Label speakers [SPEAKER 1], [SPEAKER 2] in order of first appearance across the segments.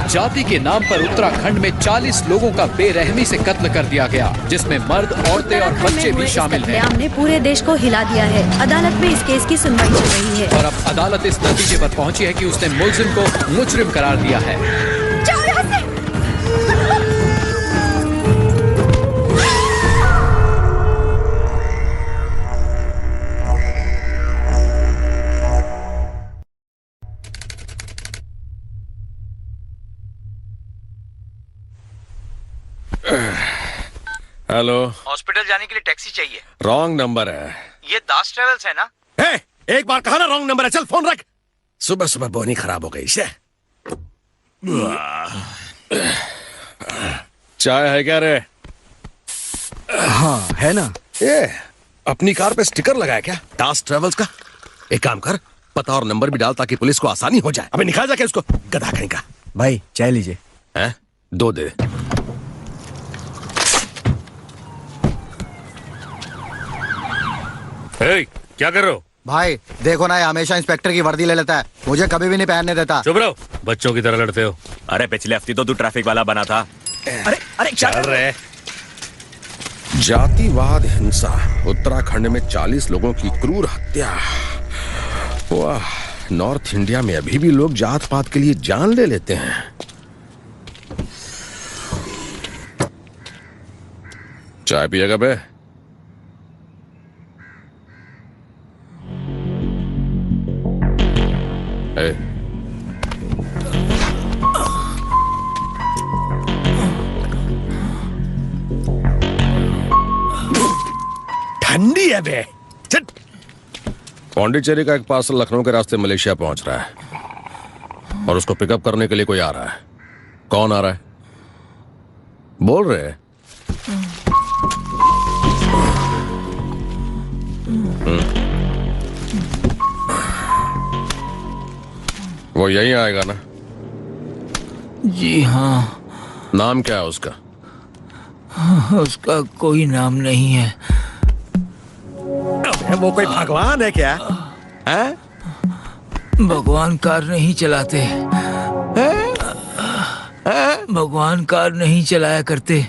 [SPEAKER 1] जाति के नाम पर उत्तराखंड में 40 लोगों का बेरहमी से कत्ल कर दिया गया, जिसमें मर्द, औरतें और बच्चे भी शामिल हैं।
[SPEAKER 2] हमने पूरे देश को हिला दिया है। अदालत में इस केस की सुनवाई चल रही है
[SPEAKER 1] और अब अदालत इस नतीजे पर पहुंची है कि उसने मुलजिम को मुजरिम करार दिया है।
[SPEAKER 2] जाओ यहाँ से।
[SPEAKER 3] हेलो,
[SPEAKER 4] हॉस्पिटल जाने के लिए टैक्सी चाहिए।
[SPEAKER 3] रॉन्ग नंबर है।
[SPEAKER 4] ये दास ट्रेवल्स है ना?
[SPEAKER 3] एक बार कहा ना रॉन्ग नंबर है, चल फोन रख। सुबह सुबह बोनी खराब हो गई से। चाय है क्या रे?
[SPEAKER 5] हाँ है ना।
[SPEAKER 3] ये अपनी कार पे स्टिकर लगाया क्या दास ट्रेवल्स का? एक काम कर, पता और नंबर भी डाल ताकि पुलिस को आसानी हो जाए। अबे निकाल जाके उसको, गधा कहीं का।
[SPEAKER 5] भाई चाय लीजिए।
[SPEAKER 3] हैं? 2 दे। क्या कर रहे हो?
[SPEAKER 5] भाई देखो ना, ये हमेशा इंस्पेक्टर की वर्दी ले लेता है, मुझे कभी भी नहीं पहनने देता।
[SPEAKER 3] चुप रहो, बच्चों की तरह लड़ते हो।
[SPEAKER 6] अरे पिछले हफ्ते तो तू ट्रैफिक वाला बना था।
[SPEAKER 5] अरे
[SPEAKER 3] चल रहे। जातिवाद, हिंसा, उत्तराखंड में 40 लोगों की क्रूर हत्या। वाह, नॉर्थ इंडिया में अभी भी लोग जात पात के लिए जान ले लेते हैं। चाय पिएगा बे? ठंडी है बे। पौंडीचेरी का एक पार्सल लखनऊ के रास्ते मलेशिया पहुंच रहा है और उसको पिकअप करने के लिए कोई आ रहा है। कौन आ रहा है? बोल रहे हैं। वो यहीं आएगा ना?
[SPEAKER 7] जी हाँ।
[SPEAKER 3] नाम क्या है उसका?
[SPEAKER 7] उसका कोई नाम नहीं है।
[SPEAKER 3] वो कोई भगवान है क्या? है?
[SPEAKER 7] भगवान कार नहीं चलाते। भगवान कार नहीं चलाया करते।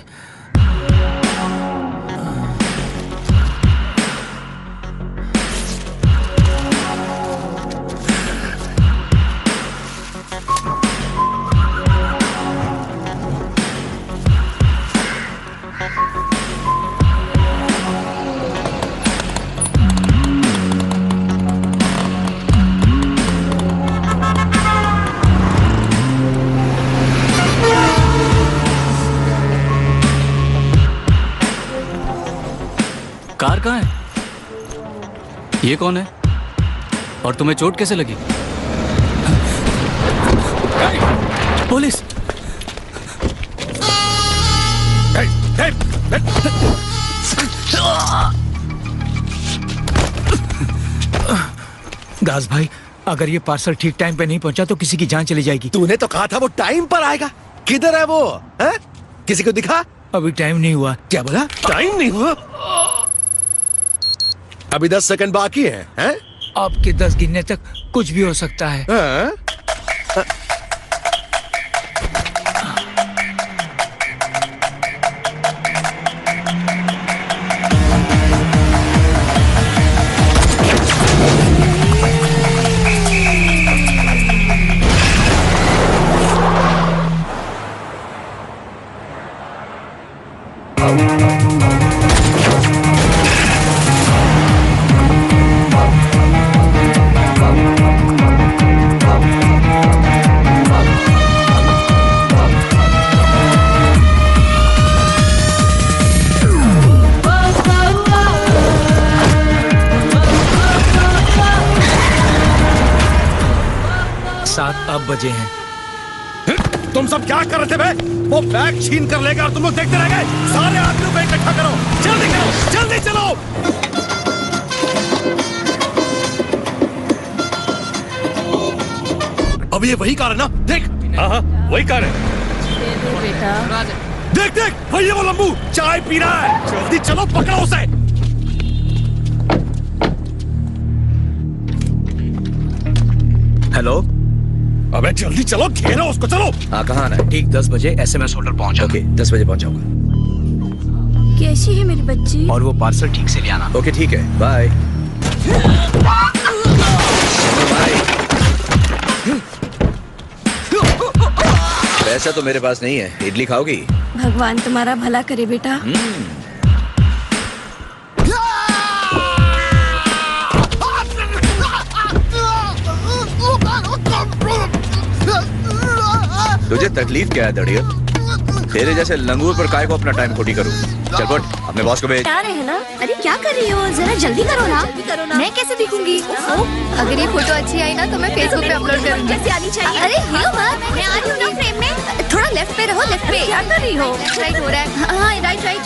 [SPEAKER 8] कार कहाँ है? ये कौन है? और तुम्हें चोट कैसे लगी? पुलिस!
[SPEAKER 7] दास भाई, अगर ये पार्सल ठीक टाइम पे नहीं पहुंचा तो किसी की जान चली जाएगी।
[SPEAKER 3] तूने तो कहा था वो टाइम पर आएगा। किधर है वो? है? किसी को दिखा?
[SPEAKER 7] अभी टाइम नहीं हुआ।
[SPEAKER 3] क्या बोला? टाइम नहीं हुआ? अभी 10 सेकंड बाकी है। हैं?
[SPEAKER 7] आपके 10 गिनने तक कुछ भी हो सकता है। अब बजे हैं।
[SPEAKER 3] तुम सब क्या कर रहे थे बे? वो बैग छीन कर लेगा और तुम लोग देखते रह गए। सारे आदमियों को इकट्ठा करो, जल्दी करो, जल्दी चलो। अब ये वही कार है ना? देख। हाँ, वही कार है।
[SPEAKER 2] बेटा
[SPEAKER 3] देख देख, वही है वो लंबू, चाय पी रहा है। जल्दी चलो, पकड़ो उसे।
[SPEAKER 6] हेलो,
[SPEAKER 3] अबे जल्दी चलो, घेरो उसको, चलो।
[SPEAKER 1] हाँ, कहाँ आना है?
[SPEAKER 7] ठीक 10 बजे SMS होटल पहुंचा।
[SPEAKER 1] ओके, 10 बजे पहुंच जाऊंगा।
[SPEAKER 2] कैसी है मेरी बच्ची?
[SPEAKER 7] और वो पार्सल ठीक से ले आना।
[SPEAKER 1] ओके ठीक है, बाय। पैसा तो मेरे पास नहीं है, इडली खाओगी?
[SPEAKER 2] भगवान तुम्हारा भला करे बेटा।
[SPEAKER 1] तुझे तकलीफ क्या है दड़िया? तेरे जैसे लंगूर पर काय को अपना टाइम खोटी करूं? चल बट अपने बॉस को भेज।
[SPEAKER 2] क्या रहे ना? अरे क्या कर रही हो? जरा जल्दी करो ना। मैं कैसे दिखूंगी?
[SPEAKER 9] अगर ये फोटो अच्छी आई ना तो मैं फेसबुक पे अपलोड करूंगी।
[SPEAKER 2] कैसे आनी चाहिए? अरे हेलो मैं आ रही हूँ ना फ्रेम में।
[SPEAKER 9] थोड़ा लेफ्ट पे रहो, लेफ्ट पे।
[SPEAKER 2] क्या कर रही हो?
[SPEAKER 9] राइट हो रहा है।
[SPEAKER 2] हाँ राइट राइट।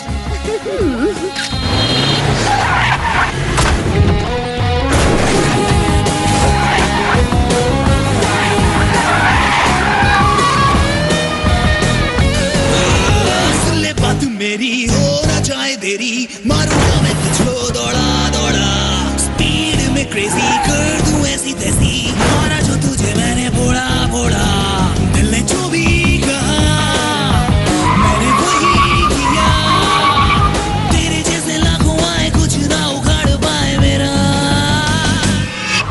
[SPEAKER 10] मेरी हो ना जाए देरी, मारूंगा मैं तुझको दौड़ा दौड़ा, स्पीड में क्रेजी कर दूं ऐसी तैसी, मारा जो तुझे मैंने फोड़ा फोड़ा, दिल ने जो भी कहा मैंने वही किया, तेरे जैसे लाखों आए कुछ ना उखाड़ पाए मेरा।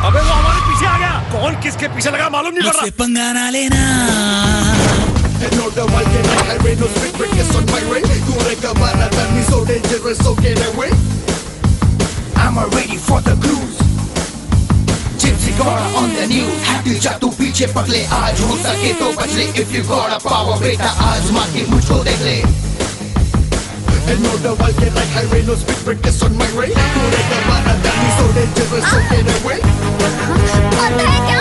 [SPEAKER 3] अबे वो हमारे पीछे आ गया। कौन किसके पीछे लगा मालूम नहीं पड़ रहा।
[SPEAKER 10] मुझसे पंगा ना लेना।
[SPEAKER 11] No, the one can I highway, no speed breakers on my way. Kureka Marathon is so dangerous, so get away. I'm ready for the cruise. Gypsy Gora on the news. Happy jatu पीछे पकले, आज हो सके तो बच ले. If you got a power, बेटा आजमा के मुझको देख ले. No, the one can I highway, no speed breakers on my way. Kureka Marathon is so dangerous, so get away.
[SPEAKER 2] पता है क्या?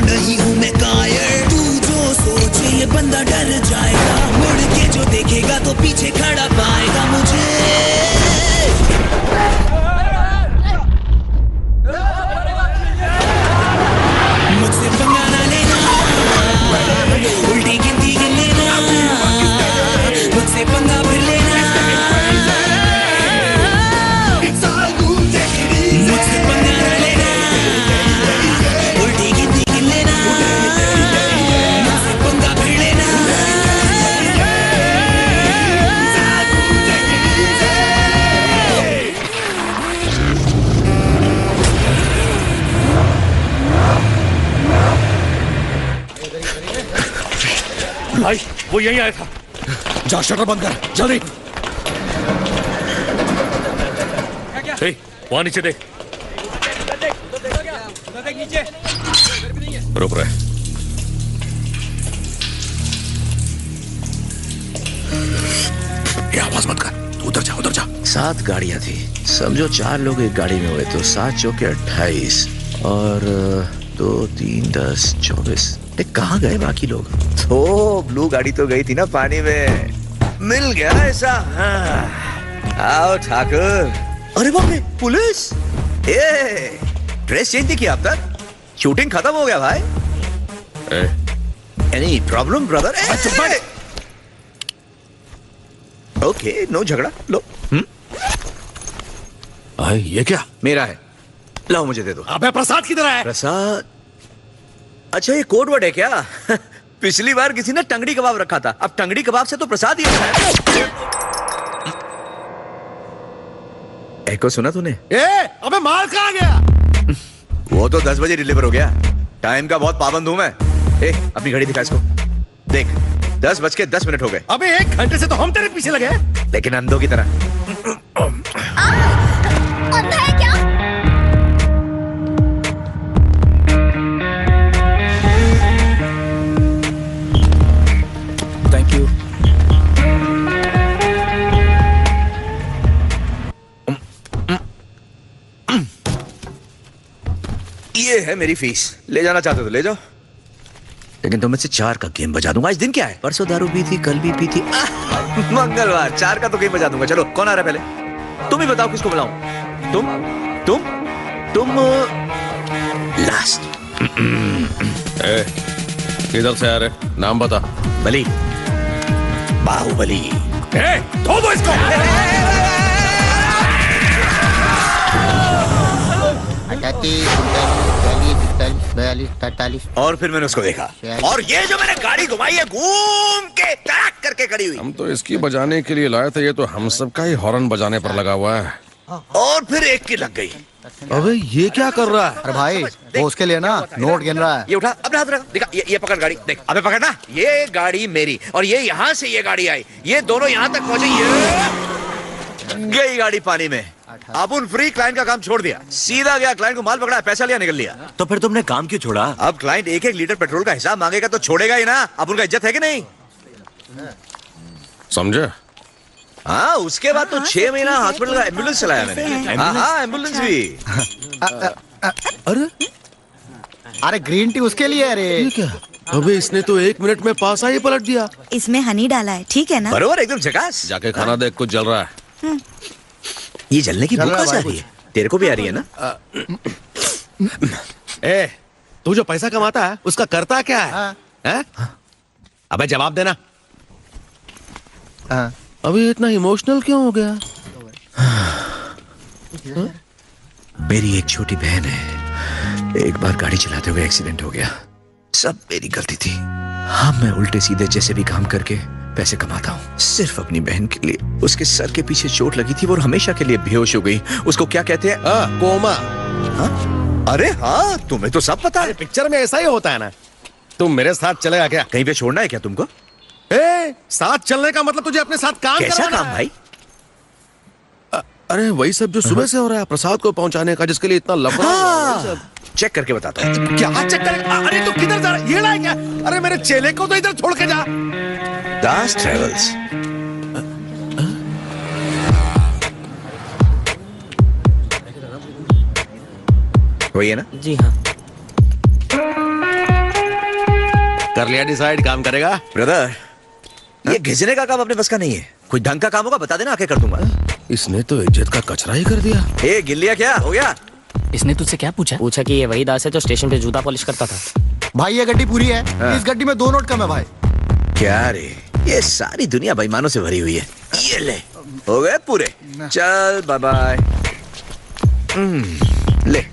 [SPEAKER 10] नहीं हूँ मैं कायर, तू जो सोचे ये बंदा डर जाएगा, मुड़ के जो देखेगा तो पीछे खड़ा पाएगा मुझे। मुझसे पंगा ना लेना, उल्टी गिनती गिन लेना, मुझसे पंगा फिर लेना, मुझसे पंगा ना लेना, उल्टी गिनती
[SPEAKER 3] भाई वो यहीं आया था। जा शटर बंद कर जल्दी। वहां नीचे देख। रुक रहे। ये आवाज मत कर, तू उधर जा, उधर जा।
[SPEAKER 1] 7 गाड़ियां थी, समझो 4 लोग एक गाड़ी में हुए तो 7 चौके 28 और 2 3 10 24। कहाँ गए बाकी लोग? तो ब्लू गाड़ी तो गई थी ना पानी में। मिल गया ऐसा। हाँ। आओ ठाकुर। अरे बाप रे, पुलिस! ड्रेस चेंज नहीं किया अब तक? शूटिंग खत्म हो गया भाई। Any problem brother? Okay, no झगड़ा। लो।
[SPEAKER 3] ये क्या?
[SPEAKER 1] मेरा है, लाओ मुझे दे दो।
[SPEAKER 3] अबे प्रसाद किधर है?
[SPEAKER 1] प्रसाद? अच्छा ये कोड वर्ड है क्या? पिछली बार किसी ने टंगड़ी कबाब रखा था, अब टंगड़ी कबाब से तो प्रसाद ही रखा है। एको सुना तूने?
[SPEAKER 3] अबे माल कहाँ गया?
[SPEAKER 1] वो तो 10 बजे डिलीवर हो गया। टाइम का बहुत पाबंद हूं मैं। अपनी घड़ी दिखा इसको। देख 10:10 हो गए।
[SPEAKER 3] अबे 1 घंटे से तो हम तेरे पीछे लगे हैं।
[SPEAKER 1] लेकिन अंधों की तरह।
[SPEAKER 2] अंधा है क्या?
[SPEAKER 7] Thank you.
[SPEAKER 1] ये है मेरी फीस। ले जाना चाहते तो ले जाओ, लेकिन तुम मुझसे 4 का गेम बजा दूंगा। आज दिन क्या है? परसों दारू पी थी, कल भी पी थी। मंगलवार 4 का तो गेम बजा दूंगा। चलो कौन आ रहा है पहले? तुम ही बताओ किसको बुलाऊं। तुम लास्ट।
[SPEAKER 3] किधर से आ रहे? नाम बता।
[SPEAKER 1] बली, बाहुबली।
[SPEAKER 3] धो दो इसको।
[SPEAKER 5] 33, 39, 40, 41, 42, 43।
[SPEAKER 1] और फिर मैंने उसको देखा, और ये जो मैंने गाड़ी घुमाई है घूम के तड़क करके खड़ी हुई।
[SPEAKER 3] हम तो इसकी बजाने के लिए लाए थे, ये तो हम सब का ही हॉर्न बजाने पर लगा हुआ है।
[SPEAKER 1] और फिर एक की लग गई।
[SPEAKER 3] अबे ये क्या कर रहा है?
[SPEAKER 5] अरे भाई वो उसके लिए ना नोट गिन रहा है।
[SPEAKER 1] ये उठा, अपने हाथ रखा, दिखा, ये पकड़ गाड़ी, देख, अबे पकड़ना। ये गाड़ी मेरी, और ये यहाँ से ये गाड़ी आई, ये दोनों यहाँ तक पहुंचे, ये गई गाड़ी पानी में। अपुन फ्री क्लाइंट का काम छोड़ दिया, सीधा गया क्लाइंट को माल पकड़ा, पैसा लिया, निकल लिया।
[SPEAKER 6] तो फिर तुमने काम क्यों छोड़ा?
[SPEAKER 1] अब क्लाइंट 1-1 लीटर पेट्रोल का हिसाब मांगेगा तो छोड़ेगा ही ना। अब उनका इज्जत है कि नहीं?
[SPEAKER 3] समझे?
[SPEAKER 1] हाँ, उसके बाद तो 6 महीना हॉस्पिटल का एम्बुलेंस चलाया मैंने। हाँ, एम्बुलेंस भी।
[SPEAKER 5] अरे ग्रीन टी उसके लिए। अरे
[SPEAKER 3] क्या? अबे इसने तो 1 मिनट में पासा ही पलट दिया।
[SPEAKER 2] इसमें हनी डाला है, ठीक है ना?
[SPEAKER 1] बरोबर, एकदम झकास।
[SPEAKER 3] जाके खाना देख, कुछ जल रहा है।
[SPEAKER 1] ये जलने की भूख कहाँ से आ रही है? तेरे को भी आ रही है ना?
[SPEAKER 3] ए, तू जो पैसा कमाता है उसका करता क्या है? हैं? अबे जवाब देना। अभी इतना इमोशनल क्यों हो गया?
[SPEAKER 1] मेरी एक छोटी बहन है, एक बार गाड़ी चलाते हुए एक्सीडेंट हो गया। सब मेरी गलती थी। हाँ, मैं उल्टे सीधे जैसे भी काम करके पैसे कमाता हूँ, सिर्फ अपनी बहन के लिए। उसके सर के पीछे चोट लगी थी, वो हमेशा के लिए बेहोश हो गई। उसको क्या कहते हैं?
[SPEAKER 3] कोमा।
[SPEAKER 1] अरे हाँ, तुम्हें तो सब पता है।
[SPEAKER 3] पिक्चर में ऐसा ही होता है ना। तुम मेरे साथ चलेगा क्या?
[SPEAKER 1] कहीं पे छोड़ना है क्या तुमको?
[SPEAKER 3] साथ चलने का मतलब तुझे अपने साथ काम
[SPEAKER 1] कैसा काम भाई?
[SPEAKER 3] अरे वही सब जो सुबह से हो रहा है, प्रसाद को पहुंचाने का, जिसके लिए इतना लफड़ा।
[SPEAKER 1] चेक करके बताता हूँ।
[SPEAKER 3] क्या चेक करेगा? अरे तू किधर जा रहा है? ये लाए क्या? अरे मेरे चेले को तो इधर छोड़ के जा।
[SPEAKER 1] दास ट्रेवल्स। वही है ना?
[SPEAKER 6] जी हाँ।
[SPEAKER 3] कर लिया डिसाइड, काम करेगा?
[SPEAKER 1] ब्रदर, ये घिसने का काम अपने बस का नहीं है। कोई ढंग का काम होगा बता देना, आके कर दूंगा।
[SPEAKER 3] इसने तो इज्जत का कचरा ही कर दिया।
[SPEAKER 1] ए गिल्लिया, क्या हो गया?
[SPEAKER 8] इसने तुझसे क्या पूछा?
[SPEAKER 6] पूछा कि ये वही दास है जो स्टेशन पे जूता पॉलिश करता था।
[SPEAKER 5] भाई ये गड्डी पूरी है। इस गड्डी में 2 नोट कम है भाई।
[SPEAKER 1] क्या रे, ये सारी दुनिया बेईमानों से भरी हुई है। ये ले, हो गए पूरे। चल बाय बाय। ले,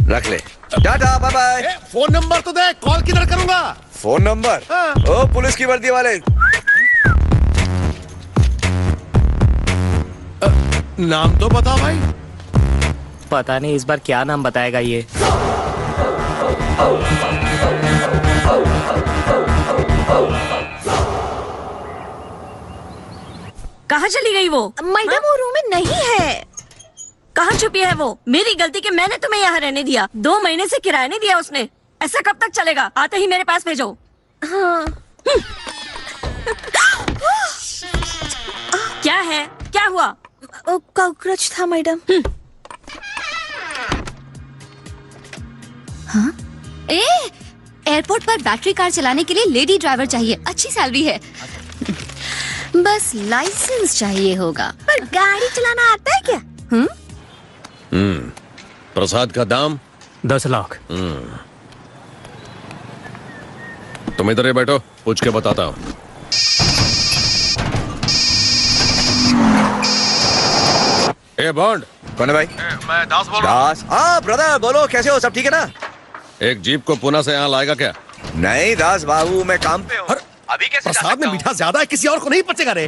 [SPEAKER 1] रख ले, tata bye bye.
[SPEAKER 3] Phone number तो दे, कॉल किधर करूंगा?
[SPEAKER 1] Phone number? ओ पुलिस की वर्दी वाले।
[SPEAKER 3] नाम तो बता भाई।
[SPEAKER 6] पता नहीं इस बार क्या नाम बताएगा ये।
[SPEAKER 2] कहाँ चली गई वो?
[SPEAKER 9] मैडम वो रूम में नहीं है।
[SPEAKER 2] कहाँ छुपी है वो? मेरी गलती कि मैंने तुम्हें यहाँ रहने दिया। 2 महीने से किराया नहीं दिया उसने। ऐसा कब तक चलेगा? आते ही मेरे पास भेजो।
[SPEAKER 9] हाँ।
[SPEAKER 2] क्या है? क्या हुआ?
[SPEAKER 9] कॉकरोच था मैडम। हाँ? एयरपोर्ट पर बैटरी कार चलाने के लिए लेडी ड्राइवर चाहिए, अच्छी सैलरी है। बस लाइसेंस चाहिए होगा। पर गाड़ी चलाना आता है क्या?
[SPEAKER 3] प्रसाद का दाम
[SPEAKER 8] 10 लाख।
[SPEAKER 3] तुम इधर ही बैठो, पूछ के बताता हूँ। A bond.
[SPEAKER 1] कौन है भाई?
[SPEAKER 3] मैं दास बोल रहा हूँ।
[SPEAKER 1] दास? हाँ ब्रदर, बोलो, कैसे हो? सब ठीक है ना?
[SPEAKER 3] एक जीप को पुणे से यहाँ लाएगा क्या?
[SPEAKER 1] नहीं दास बाबू, मैं काम पे हूँ।
[SPEAKER 3] अभी कैसे? प्रसाद में मीठा ज्यादा है, किसी और को नहीं पचेगा रे।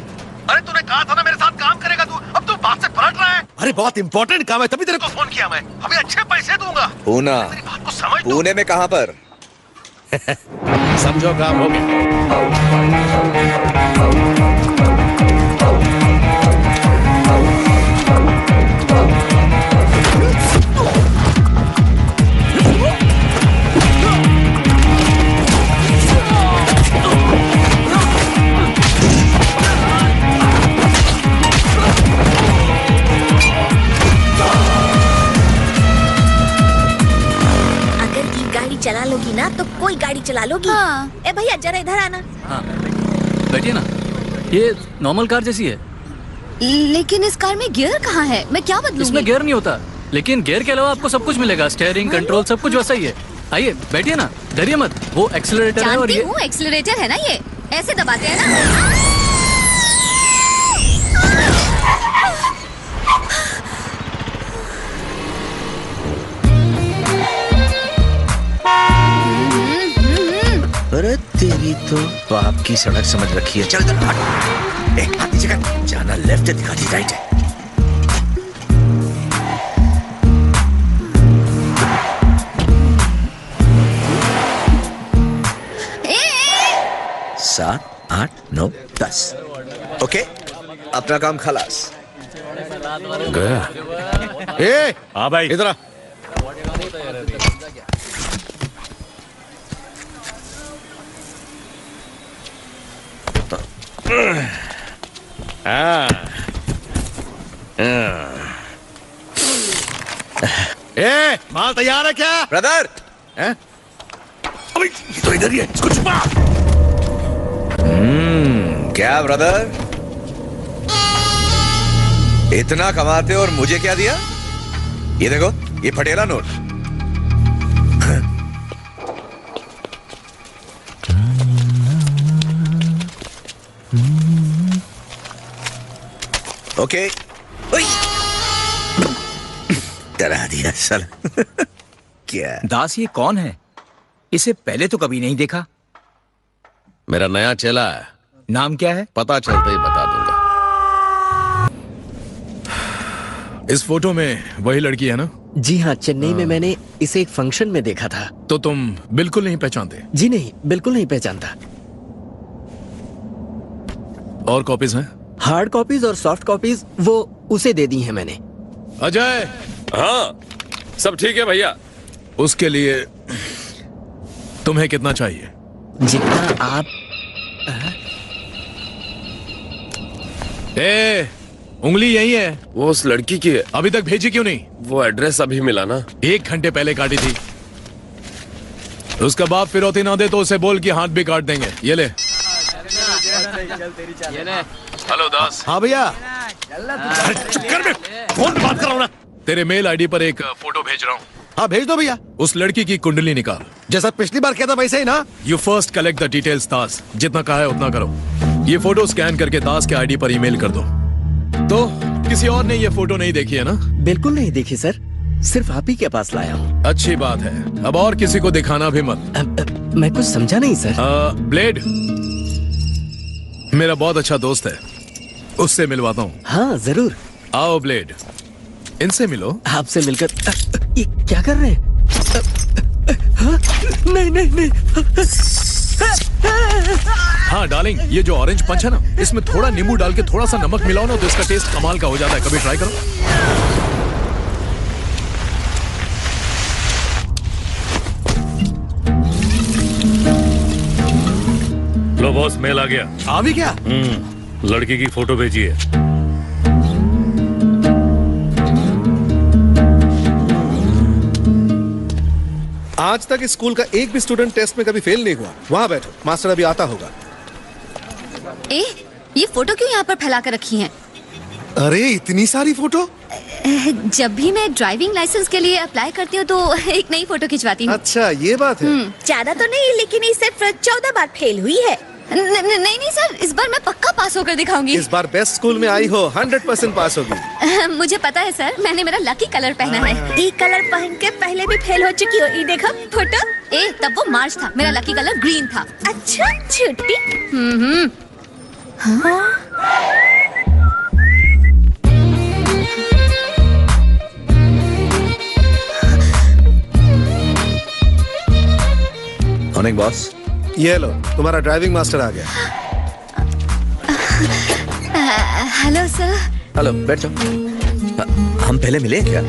[SPEAKER 3] अरे तूने कहा था ना मेरे साथ काम करेगा तू, अब तू बात से पलट रहा है। अरे बहुत इंपॉर्टेंट काम है, तभी तेरे को फोन किया मैं। अभी अच्छे पैसे दूंगा।
[SPEAKER 1] पूना?
[SPEAKER 3] मेरी बात को समझ।
[SPEAKER 1] पुणे में कहाँ पर?
[SPEAKER 3] समझो काम हो गया।
[SPEAKER 2] चला लोगी ना तो कोई गाड़ी चला लोगी।
[SPEAKER 9] हाँ।
[SPEAKER 2] ए भैया जरा इधर आना।
[SPEAKER 8] हाँ बैठिए ना, ये नॉर्मल कार जैसी है।
[SPEAKER 9] लेकिन इस कार में गियर कहाँ है? मैं क्या बदलूंगी?
[SPEAKER 8] इसमें गियर नहीं होता, लेकिन गियर के अलावा आपको सब कुछ मिलेगा। स्टीयरिंग, कंट्रोल, सब कुछ वैसा ही है। आइए बैठिए ना, डरिए मत। वो एक्सीलरेटर है और ये
[SPEAKER 9] एक्सीलरेटर है ना, ये ऐसे दबाते हैं ना।
[SPEAKER 1] अरे तेरी तो बाप की सड़क समझ रखी है। चल इधर हट। हाथ नीचे कर। जाना लेफ्ट है, दिखाती राइट है। सात, 8, 9, 10। ओके, अपना काम खलास।
[SPEAKER 3] गया। ए,
[SPEAKER 12] हाँ भाई,
[SPEAKER 3] इधर आ। ए, माल तैयार है क्या?
[SPEAKER 1] ब्रदर,
[SPEAKER 3] अबे तो इधर ही है, इसको छुपा।
[SPEAKER 1] क्या ब्रदर, इतना कमाते हो और मुझे क्या दिया? ये देखो, ये फटेला नोट। ओके, डरा दिया साला। क्या
[SPEAKER 7] दास, ये कौन है? इसे पहले तो कभी नहीं देखा।
[SPEAKER 3] मेरा नया चेला है।
[SPEAKER 7] नाम क्या है?
[SPEAKER 3] पता चलते ही बता दूंगा। इस फोटो में वही लड़की है ना?
[SPEAKER 6] जी हाँ, चेन्नई में मैंने इसे एक फंक्शन में देखा था।
[SPEAKER 3] तो तुम बिल्कुल नहीं पहचानते?
[SPEAKER 6] जी नहीं, बिल्कुल नहीं पहचानता।
[SPEAKER 3] और कॉपीज हैं?
[SPEAKER 6] हार्ड कॉपीज और सॉफ्ट कॉपीज वो उसे दे दी हैं मैंने।
[SPEAKER 3] अजय।
[SPEAKER 12] हाँ सब ठीक है भैया।
[SPEAKER 3] उसके लिए तुम्हें कितना चाहिए?
[SPEAKER 6] जितना आप।
[SPEAKER 3] उंगली यही है।
[SPEAKER 12] वो उस लड़की की है।
[SPEAKER 3] अभी तक भेजी क्यों नहीं?
[SPEAKER 12] वो एड्रेस अभी मिला ना।
[SPEAKER 3] 1 घंटे पहले काटी थी। उसका बाप फिरौती ना दे तो उसे बोल कि हाथ भी काट देंगे। ये ले।
[SPEAKER 12] हेलो दास।
[SPEAKER 3] हाँ भैया। चुप कर बे, फोन पे बात कर रहा हूं ना। तेरे मेल आईडी पर एक फोटो भेज रहा हूँ।
[SPEAKER 5] हाँ भेज दो भैया।
[SPEAKER 3] उस लड़की की कुंडली निकाल।
[SPEAKER 5] जैसा पिछली बार किया था वैसे ही ना।
[SPEAKER 3] You first collect the details Das. जितना कहा है उतना करो। ये फोटो स्कैन करके दास के आईडी पर ईमेल कर दो। तो किसी और ने ये फोटो नहीं देखी है ना?
[SPEAKER 6] बिल्कुल नहीं देखी सर, सिर्फ आप ही के पास लाया हूँ।
[SPEAKER 3] अच्छी बात है, अब और किसी को दिखाना भी मत।
[SPEAKER 6] मैं कुछ समझा नहीं सर।
[SPEAKER 3] ब्लेड मेरा बहुत अच्छा दोस्त है, उससे मिलवाता हूँ।
[SPEAKER 6] हाँ जरूर।
[SPEAKER 3] आओ ब्लेड, इनसे मिलो।
[SPEAKER 6] आपसे मिलकर ये क्या कर रहे हैं? नहीं नहीं नहीं।
[SPEAKER 3] हाँ डार्लिंग, ये जो ऑरेंज पंच है ना, इसमें थोड़ा नींबू डाल के थोड़ा सा नमक मिलाओ ना तो इसका टेस्ट कमाल का हो जाता है। कभी ट्राई करो।
[SPEAKER 12] लो बॉस, मेल आ गया।
[SPEAKER 5] आ भी क्या?
[SPEAKER 12] लड़की की फोटो भेजी है।
[SPEAKER 13] आज तक इस स्कूल का एक भी स्टूडेंट टेस्ट में कभी फेल नहीं हुआ। वहाँ बैठो, मास्टर अभी आता होगा।
[SPEAKER 9] ये फोटो क्यों यहाँ पर फैला कर रखी हैं?
[SPEAKER 13] अरे इतनी सारी फोटो?
[SPEAKER 9] जब भी मैं ड्राइविंग लाइसेंस के लिए अप्लाई करती हूँ तो एक नई फोटो खिंचवाती हूँ।
[SPEAKER 13] अच्छा ये बात है।
[SPEAKER 2] ज्यादा तो नहीं, लेकिन इस सिर्फ 14 बार फेल हुई है।
[SPEAKER 9] नहीं सर, इस बार मैं पक्का पास होकर दिखाऊंगी।
[SPEAKER 13] इस बार बेस्ट स्कूल में आई हो, 100% पास होगी।
[SPEAKER 9] मुझे पता है सर, मैंने मेरा लकी कलर पहना है।
[SPEAKER 2] ये कलर पहन के पहले भी फेल हो चुकी हो। ये देखो फोटो।
[SPEAKER 9] तब वो मार्च था, मेरा लकी कलर ग्रीन था।
[SPEAKER 2] अच्छा छुट्टी।
[SPEAKER 1] Morning boss.
[SPEAKER 13] ये लो, तुम्हारा ड्राइविंग मास्टर आ गया।
[SPEAKER 9] Hello sir.
[SPEAKER 1] हेलो, बैठ जाओ। हम पहले मिले क्या?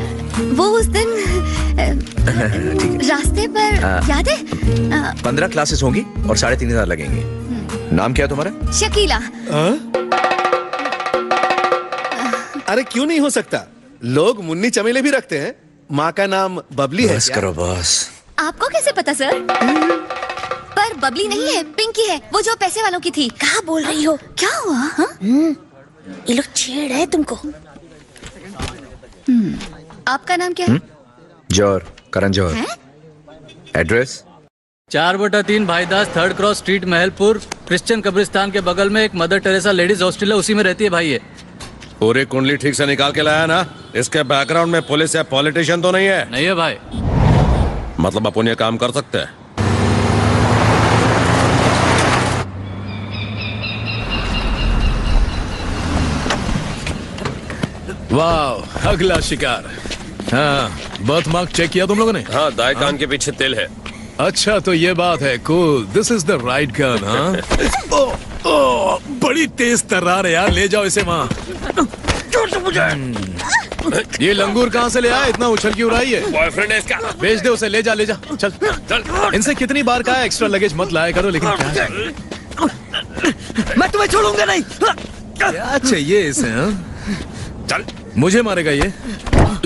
[SPEAKER 9] वो उस दिन रास्ते पर याद है?
[SPEAKER 1] 15 क्लासेस होंगी और 3,500 लगेंगे। नाम क्या है तुम्हारा?
[SPEAKER 9] शकीला।
[SPEAKER 13] अरे क्यों नहीं हो सकता, लोग मुन्नी चमेली भी रखते हैं। माँ का नाम बबली है।
[SPEAKER 1] बस करो बॉस।
[SPEAKER 9] आपको कैसे पता सर? पर बबली नहीं है, पिंकी है, वो जो पैसे वालों की थी।
[SPEAKER 2] कहाँ बोल रही हो?
[SPEAKER 9] क्या हुआ?
[SPEAKER 2] ये लोग छेड़ रहे हैं तुमको।
[SPEAKER 9] आपका नाम क्या है?
[SPEAKER 1] Johar, Karan Johar. Address
[SPEAKER 8] 4/3 Bhaidas 3rd cross street, Mahalpur. Christian कब्रिस्तान के बगल में एक मदर टेरेसा लेडीज हॉस्टल है, उसी में रहती है भाई ये।
[SPEAKER 3] पूरी कुंडली ठीक से निकाल के लाया ना? इसके बैकग्राउंड में पुलिस या पॉलिटिशियन तो नहीं है?
[SPEAKER 8] नहीं है भाई।
[SPEAKER 3] मतलब अपन ये काम कर सकते हैं?
[SPEAKER 14] वाह, अगला शिकार। हाँ, बर्थ मार्क चेक किया तुम लोगों ने?
[SPEAKER 12] हाँ, दाएं कान के पीछे तिल है।
[SPEAKER 14] अच्छा, तो ये बात है। Cool, this is the right gun. हाँ, ओ, बड़ी तेज तर्रार है यार, ले जाओ इसे वहाँ। ये लंगूर कहाँ से ले आया? इतना उछल क्यों रहा है?
[SPEAKER 12] बॉयफ्रेंड है इसका।
[SPEAKER 14] भेज दे उसे, ले जा ले जा। चल चल। इनसे कितनी बार कहा है एक्स्ट्रा लगेज मत लाया करो, लेकिन क्या
[SPEAKER 10] मैं तुम्हें छोड़ूंगा नहीं।
[SPEAKER 14] क्या चाहिए इसे? चल, मुझे मारेगा ये?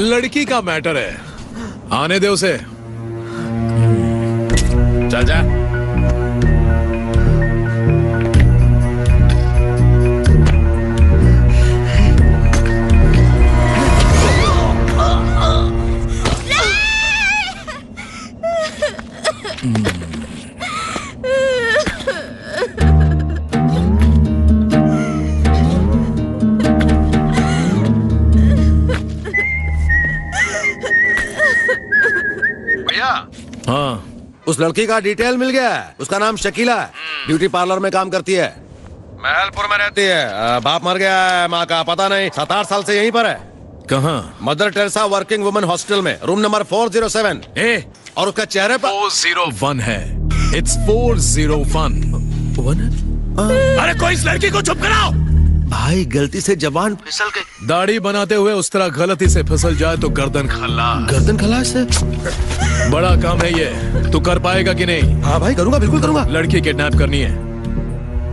[SPEAKER 14] लड़की का मैटर है, आने दे उसे। चल जा।
[SPEAKER 3] हाँ, उस लड़की का डिटेल मिल गया है। उसका नाम शकीला है, ब्यूटी पार्लर में काम करती है, महलपुर में रहती है। बाप मर गया है, माँ का पता नहीं। 7-8 साल से यहीं पर है।
[SPEAKER 14] कहाँ?
[SPEAKER 3] Mother Teresa working women hostel में, रूम नंबर 407। और उसका चेहरे पर
[SPEAKER 14] 401 है। इट्स 401।
[SPEAKER 3] अरे कोई इस लड़की को चुप कराओ। भाई गलती से जबान फिसल गई।
[SPEAKER 14] दाढ़ी बनाते हुए उस तरह गलती से फिसल जाए तो गर्दन खल्लास।
[SPEAKER 3] गर्दन खल्लास से?
[SPEAKER 14] बड़ा काम है ये, तू कर पाएगा कि नहीं?
[SPEAKER 3] हाँ भाई, करूंगा, बिल्कुल करूंगा।
[SPEAKER 14] लड़की किडनैप करनी है।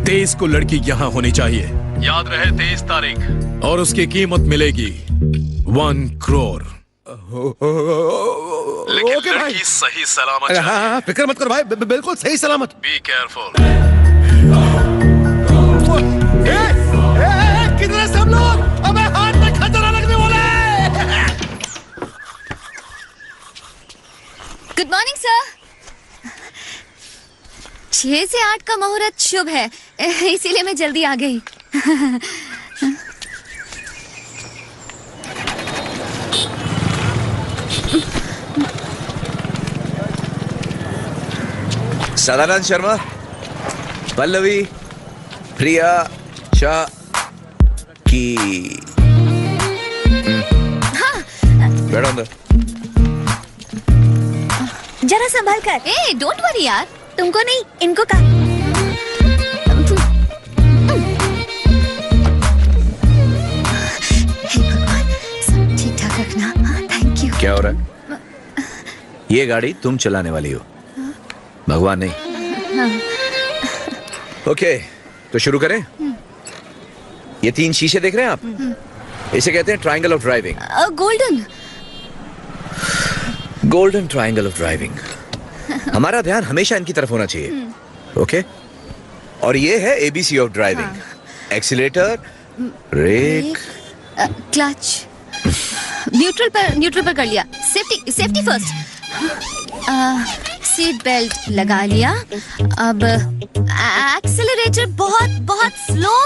[SPEAKER 14] 23 को लड़की यहाँ होनी चाहिए, याद रहे 23 तारीख। और उसकी कीमत मिलेगी 1 करोड़। लेकिन लड़की सही सलामत।
[SPEAKER 3] हाँ, फिक्र मत कर भाई, बिल्कुल सही सलामत।
[SPEAKER 14] Be careful.
[SPEAKER 3] किधर सब लोग? अबे हाथ में खतरा लगने वाला है।
[SPEAKER 9] Good morning sir. 6 से 8 का मुहूर्त शुभ है, इसीलिए मैं जल्दी आ गई।
[SPEAKER 1] सदानंद शर्मा, पल्लवी, प्रिया, शाह की।
[SPEAKER 9] हाँ।
[SPEAKER 1] बैठो अंदर।
[SPEAKER 9] जरा संभाल कर। ए, डोंट वरी यार, तुमको नहीं, इनको का। हे भगवान, सब ठीक ठाक रखना। Thank you.
[SPEAKER 1] क्या हो रहा है? ये गाड़ी तुम चलाने वाली हो, भगवान नहीं। ओके, तो शुरू करें। ये 3 शीशे देख रहे हैं आप? इसे कहते हैं triangle of driving. Golden triangle of driving. हमारा ध्यान हमेशा इनकी तरफ होना चाहिए, ओके? और ये है ABC of driving. Accelerator, brake,
[SPEAKER 9] clutch. Neutral पर कर लिया। Safety first. सीट बेल्ट लगा लिया। अब एक्सेलरेटर बहुत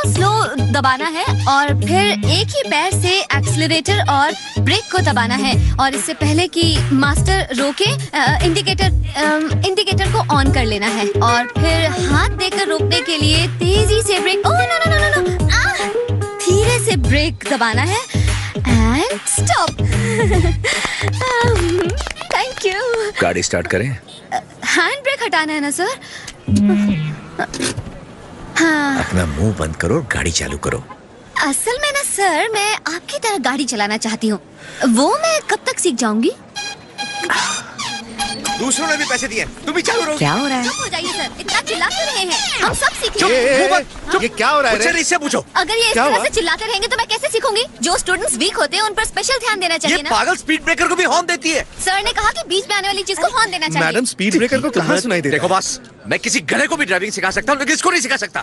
[SPEAKER 9] स्लो दबाना है, और फिर एक ही पैर से एक्सेलरेटर और ब्रेक को दबाना है। और इससे पहले कि मास्टर रोके, इंडिकेटर को ऑन कर लेना है, और फिर हाथ देकर रोकने के लिए तेजी से ब्रेक। ओह नो, धीरे से ब्रेक दबाना है एंड स्टॉप। Thank you.
[SPEAKER 1] गाड़ी स्टार्ट करें?
[SPEAKER 9] हैंड ब्रेक हटाना है ना सर? हाँ।
[SPEAKER 1] अपना मुंह बंद करो और गाड़ी चालू करो।
[SPEAKER 9] असल में ना सर, मैं आपकी तरह गाड़ी चलाना चाहती हूँ। वो मैं कब तक सीख जाऊंगी?
[SPEAKER 1] दूसरों ने भी पैसे दिए, तुम भी चालू रहो।
[SPEAKER 9] क्या हो रहा है? चुप हो जाइए सर, इतना चिल्लाते रहे हैं। हम सब सीखेंगे।
[SPEAKER 3] ये क्या हो रहा है?
[SPEAKER 1] मुझसे इससे पूछो।
[SPEAKER 9] अगर ये इस तरह से चिल्लाते रहेंगे तो मैं कैसे सीखूंगी? जो स्टूडेंट्स वीक होते हैं उन पर स्पेशल ध्यान देना चाहिए ना।
[SPEAKER 1] पागल स्पीड ब्रेकर को भी हॉर्न देती है।
[SPEAKER 9] सर ने कहा कि बीच में आने वाली चीज को हॉर्न देना चाहिए।
[SPEAKER 13] मैडम, स्पीड ब्रेकर को कहाँ सुनाई देता है?
[SPEAKER 1] देखो बॉस, मैं किसी गधे को भी ड्राइविंग सिखा सकता हूँ, लेकिन इसको नहीं सिखा सकता।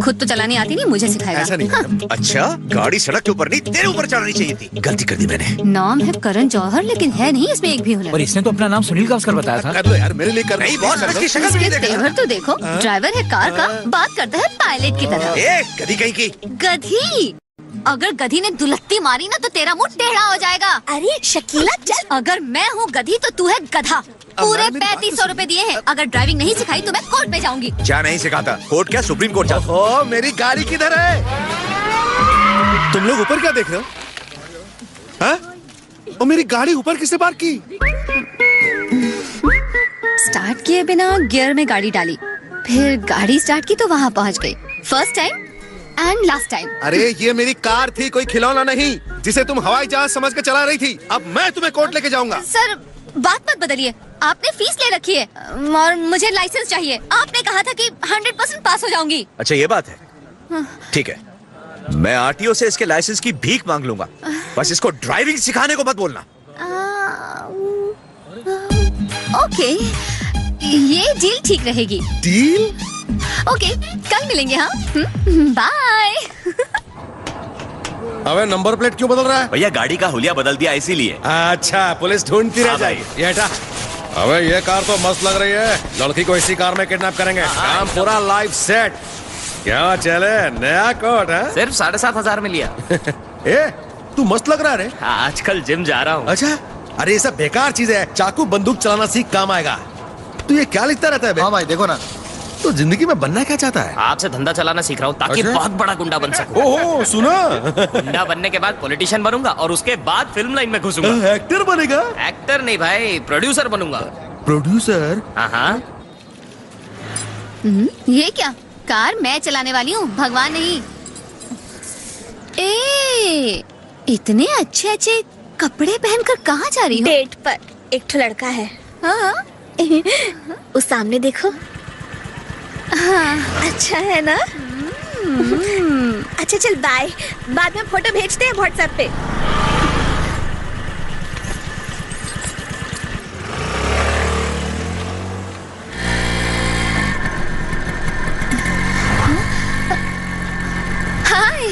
[SPEAKER 9] खुद तो चलानी आती नहीं, मुझे सिखाएगा।
[SPEAKER 13] ऐसा नहीं।
[SPEAKER 1] अच्छा, गाड़ी सड़क के ऊपर नहीं, तेरे ऊपर चलानी चाहिए थी। गलती कर दी मैंने।
[SPEAKER 9] नाम है करण जौहर, लेकिन है नहीं इसमें एक भी हुनर।
[SPEAKER 7] और इसने तो अपना नाम सुनील गावस्कर बताया था।
[SPEAKER 13] कर दो यार, मेरे लिए कर।
[SPEAKER 1] नहीं बॉस, इसकी शक्ल भी नहीं देखा।
[SPEAKER 9] तेवर तो देखो, ड्राइवर है कार का, बात करता है पायलट की तरह।
[SPEAKER 1] ए, गधी कहीं की।
[SPEAKER 9] गधी? अगर गधी ने दुलत्ती मारी ना तो तेरा मुंह टेढ़ा हो जाएगा। अरे शकीला चल। अगर मैं हूँ गधी तो तू है गधा। पूरे 3500 रुपए दिए हैं। अगर ड्राइविंग नहीं सिखाई तो मैं कोर्ट में जाऊंगी।
[SPEAKER 1] क्या नहीं सिखाता? कोर्ट क्या, सुप्रीम कोर्ट जा।
[SPEAKER 13] ओ, मेरी गाड़ी किधर है? तुम लोग ऊपर क्या देख रहे हो? और मेरी गाड़ी ऊपर किसने पार्क की?
[SPEAKER 9] स्टार्ट किए बिना गियर में गाड़ी डाली, फिर गाड़ी स्टार्ट की तो वहाँ पहुँच गई। First time and last time.
[SPEAKER 13] अरे ये मेरी कार थी, कोई खिलौना नहीं जिसे तुम हवाई जहाज समझ के चला रही थी। अब मैं तुम्हें कोर्ट लेके जाऊंगा।
[SPEAKER 9] सर बात मत बदलिए, आपने फीस ले रखी है और मुझे लाइसेंस चाहिए। आपने कहा था कि 100% पास हो जाऊंगी।
[SPEAKER 1] अच्छा ये बात है, ठीक है, मैं आरटीओ से इसके लाइसेंस की भीख मांग लूंगा, बस इसको ड्राइविंग सिखाने को मत बोलना।
[SPEAKER 9] ओके, ये डील ठीक रहेगी।
[SPEAKER 13] डील?
[SPEAKER 9] ओके, कल मिलेंगे। हाँ, बाय।
[SPEAKER 3] अबे नंबर प्लेट क्यों बदल रहा है?
[SPEAKER 1] भैया गाड़ी का हुलिया बदल दिया इसीलिए।
[SPEAKER 3] अच्छा, पुलिस ढूंढती रह जाएगी। ये हटा। अबे ये कार तो मस्त लग रही है, लड़की को इसी कार में किडनैप करेंगे। काम पूरा लाइफ सेट। क्या चले, नया कोट है?
[SPEAKER 6] सिर्फ 7,500 में लिया।
[SPEAKER 3] ए, तू मस्त लग रहा है रे।
[SPEAKER 6] आजकल जिम जा रहा हूँ।
[SPEAKER 3] अच्छा, अरे ये सब बेकार चीज है, चाकू बंदूक चलाना सीख, काम आएगा। तू ये क्या लिखता रहता है बे?
[SPEAKER 5] हाँ भाई देखो ना।
[SPEAKER 3] तो जिंदगी में बनना क्या चाहता है?
[SPEAKER 6] आपसे धंधा चलाना सीख रहा हूँ ताकि
[SPEAKER 3] अच्छा?
[SPEAKER 6] बहुत बड़ा गुंडा बन सकूं।
[SPEAKER 3] ओहो, सुना?
[SPEAKER 6] गुंडा बनने के बाद पॉलिटिशियन बनूंगा और उसके बाद फिल्म लाइन में घुसूंगा।
[SPEAKER 3] एक्टर बनेगा?
[SPEAKER 6] एक्टर नहीं भाई, प्रोड्यूसर बनूंगा।
[SPEAKER 3] प्रोड्यूसर?
[SPEAKER 6] हाँ।
[SPEAKER 9] ये क्या? कार मैं चलाने वाली हूँ, भगवान नहीं। ए, इतने अच्छे अच्छे कपड़े पहनकर कहाँ जा रही हो?
[SPEAKER 2] डेट पर एक तो लड़का है।
[SPEAKER 9] हाँ।
[SPEAKER 2] उस सामने देखो।
[SPEAKER 9] हाँ।
[SPEAKER 2] अच्छा है ना? अच्छा चल बाय, बाद में फोटो भेजते हैं व्हाट्सएप पे।
[SPEAKER 9] हाय।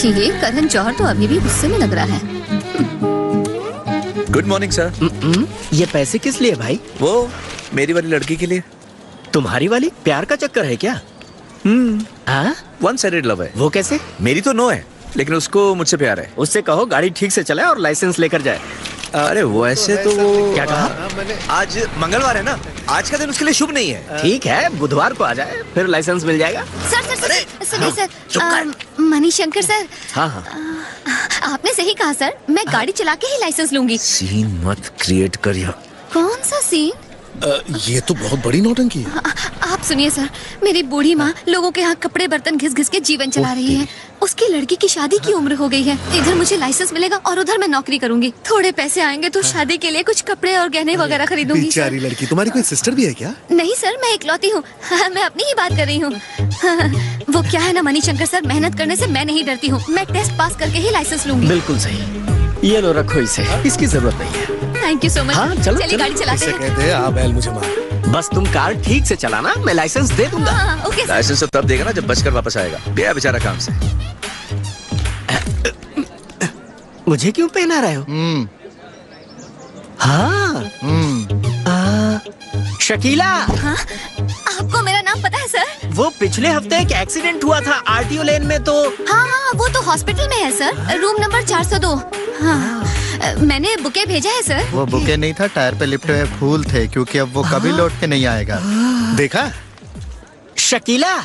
[SPEAKER 9] ये करण जौहर तो अभी भी गुस्से में लग रहा है।
[SPEAKER 1] Good morning sir.
[SPEAKER 6] ये पैसे किस लिए भाई?
[SPEAKER 1] वो मेरी वाली लड़की के लिए।
[SPEAKER 6] तुम्हारी वाली? प्यार का चक्कर है क्या?
[SPEAKER 1] वन साइडेड लव है।
[SPEAKER 6] वो कैसे?
[SPEAKER 1] मेरी तो नो है, लेकिन उसको मुझसे प्यार है।
[SPEAKER 6] उससे कहो गाड़ी ठीक से चलाए और लाइसेंस लेकर जाए।
[SPEAKER 1] अरे वो ऐसे तो वो
[SPEAKER 6] क्या कहा?
[SPEAKER 1] आज मंगलवार है ना, आज का दिन उसके लिए शुभ नहीं है।
[SPEAKER 6] ठीक है, बुधवार को आ जाए, फिर लाइसेंस मिल जाएगा।
[SPEAKER 9] सर सुनिए सर, मणिशंकर सर।
[SPEAKER 6] हाँ।
[SPEAKER 9] आपने सही कहा सर, मैं गाड़ी चला के ही लाइसेंस लूंगी।
[SPEAKER 1] सीन मत क्रिएट करिए।
[SPEAKER 9] कौन सा सीन?
[SPEAKER 13] ये तो बहुत बड़ी नौटंकी है।
[SPEAKER 9] आप सुनिए सर, मेरी बूढ़ी माँ लोगों के यहाँ कपड़े बर्तन घिस घिस के जीवन चला रही है। उसकी लड़की की शादी की उम्र हो गई है। इधर मुझे लाइसेंस मिलेगा और उधर मैं नौकरी करूंगी। थोड़े पैसे आएंगे तो शादी के लिए कुछ कपड़े और गहने वगैरह खरीदूंगी।
[SPEAKER 13] बेचारी लड़की। तुम्हारी कोई सिस्टर भी है क्या?
[SPEAKER 9] नहीं सर, मैं इकलौती हूँ। मैं अपनी ही बात कर रही हूँ। वो क्या है ना मणिशंकर सर, मेहनत करने से मैं नहीं डरती हूँ। मैं टेस्ट पास करके ही लाइसेंस लूंगी।
[SPEAKER 6] बिल्कुल सही। ये लो रखो इसे, इसकी जरूरत नहीं है।
[SPEAKER 9] Thank you so much.
[SPEAKER 6] हाँ, चलो,
[SPEAKER 9] चलिए गाड़ी चलाते हैं।
[SPEAKER 13] कहते हैं आ बैल मुझे मार।
[SPEAKER 6] बस तुम कार ठीक से चलाना, मैं लाइसेंस दे दूंगा।
[SPEAKER 9] हाँ, ओके सर।
[SPEAKER 1] लाइसेंस तो तब देगा ना जब बचकर वापस आएगा। गया बेचारा काम से।
[SPEAKER 6] मुझे क्यों पहना रहे हो? हाँ। शकीला।
[SPEAKER 9] हाँ? आपको मेरा नाम पता है सर?
[SPEAKER 6] वो पिछले हफ्ते एक एक्सीडेंट हुआ था आरटीओ लेन में तो।
[SPEAKER 9] हाँ, वो तो हॉस्पिटल में है सर, रूम नंबर 402। हाँ, मैंने बुके भेजा है सर।
[SPEAKER 5] वो बुके नहीं था, टायर पे लिपटे हुए फूल थे, क्योंकि अब वो कभी लौट के नहीं आएगा।
[SPEAKER 13] देखा?
[SPEAKER 6] शकीला,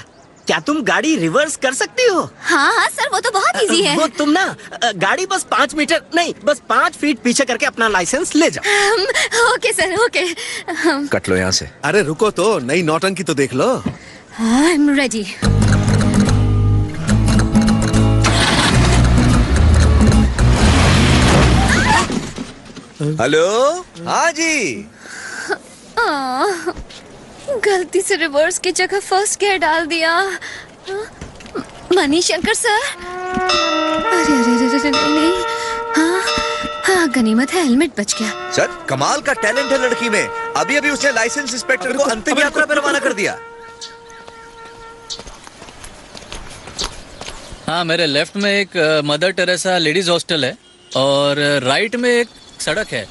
[SPEAKER 6] क्या तुम गाड़ी रिवर्स कर सकती हो?
[SPEAKER 9] हाँ सर, वो तो बहुत इजी है।
[SPEAKER 6] वो तुम ना गाड़ी बस 5 मीटर नहीं, बस 5 फीट पीछे करके अपना लाइसेंस ले जाओ।
[SPEAKER 9] Okay sir, okay.
[SPEAKER 1] कट लो यहाँ से।
[SPEAKER 13] अरे रुको तो, नई नौटंकी तो देख लो।
[SPEAKER 9] I am ready.
[SPEAKER 1] हेलो। हाँ जी।
[SPEAKER 9] गलती से रिवर्स की जगह फर्स्ट गियर डाल दिया। मणिशंकर सर। अरे अरे अरे नहीं। हाँ हाँ, गनीमत है हेलमेट बच गया।
[SPEAKER 1] सर कमाल का टैलेंट है लड़की में। अभी अभी उसने लाइसेंस इंस्पेक्टर को अंतिम यात्रा पर रवाना कर दिया।
[SPEAKER 8] हाँ, मेरे लेफ्ट में एक मदर टेरेसा लेडीज हॉस्टल है और राइट में एक सड़क है।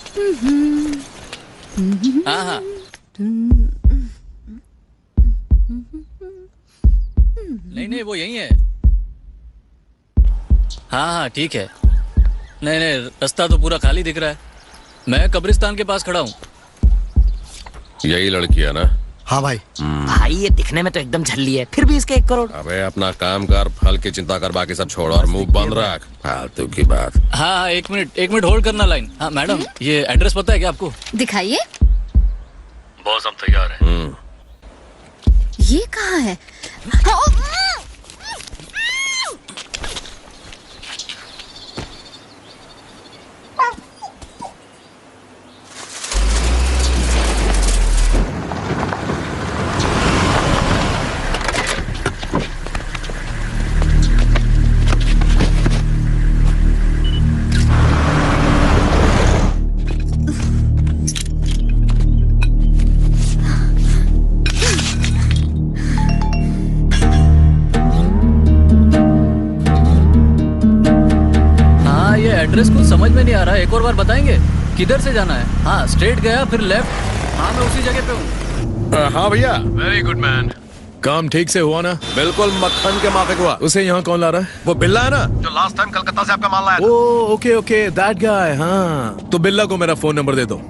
[SPEAKER 8] हाँ हाँ। नहीं नहीं, वो यही है। हाँ हाँ ठीक है। नहीं नहीं, रास्ता तो पूरा खाली दिख रहा है। मैं कब्रिस्तान के पास खड़ा हूँ।
[SPEAKER 14] यही लड़की है ना?
[SPEAKER 5] हाँ भाई।
[SPEAKER 6] भाई ये दिखने में तो एकदम झल्ली है, फिर भी इसके 1 करोड़।
[SPEAKER 3] अबे अपना काम कर, फल की चिंता कर, बाकी सब छोड़ और मुंह बंद रख। फालतू की बात।
[SPEAKER 8] हाँ, एक मिनट होल्ड करना लाइन। हाँ मैडम, ये एड्रेस पता है क्या आपको?
[SPEAKER 9] दिखाइए।
[SPEAKER 8] बॉस हम तैयार हैं।
[SPEAKER 9] ये कहाँ है?
[SPEAKER 8] एड्रेस कुछ समझ में नहीं आ रहा है, एक और बार बताएंगे? किधर से जाना है? हाँ, स्ट्रेट गया फिर लेफ्ट। हाँ, मैं उसी जगह पे हूँ।
[SPEAKER 14] हाँ भैया। Very good man. काम ठीक से हुआ ना?
[SPEAKER 3] बिल्कुल मक्खन के माफिक हुआ।
[SPEAKER 14] उसे यहाँ कौन ला रहा है?
[SPEAKER 3] वो बिल्ला है ना, जो लास्ट टाइम कलकत्ता से आपका माल लाया था।
[SPEAKER 14] Okay okay, that guy. हाँ, तो बिल्ला को मेरा फोन नंबर दे दो।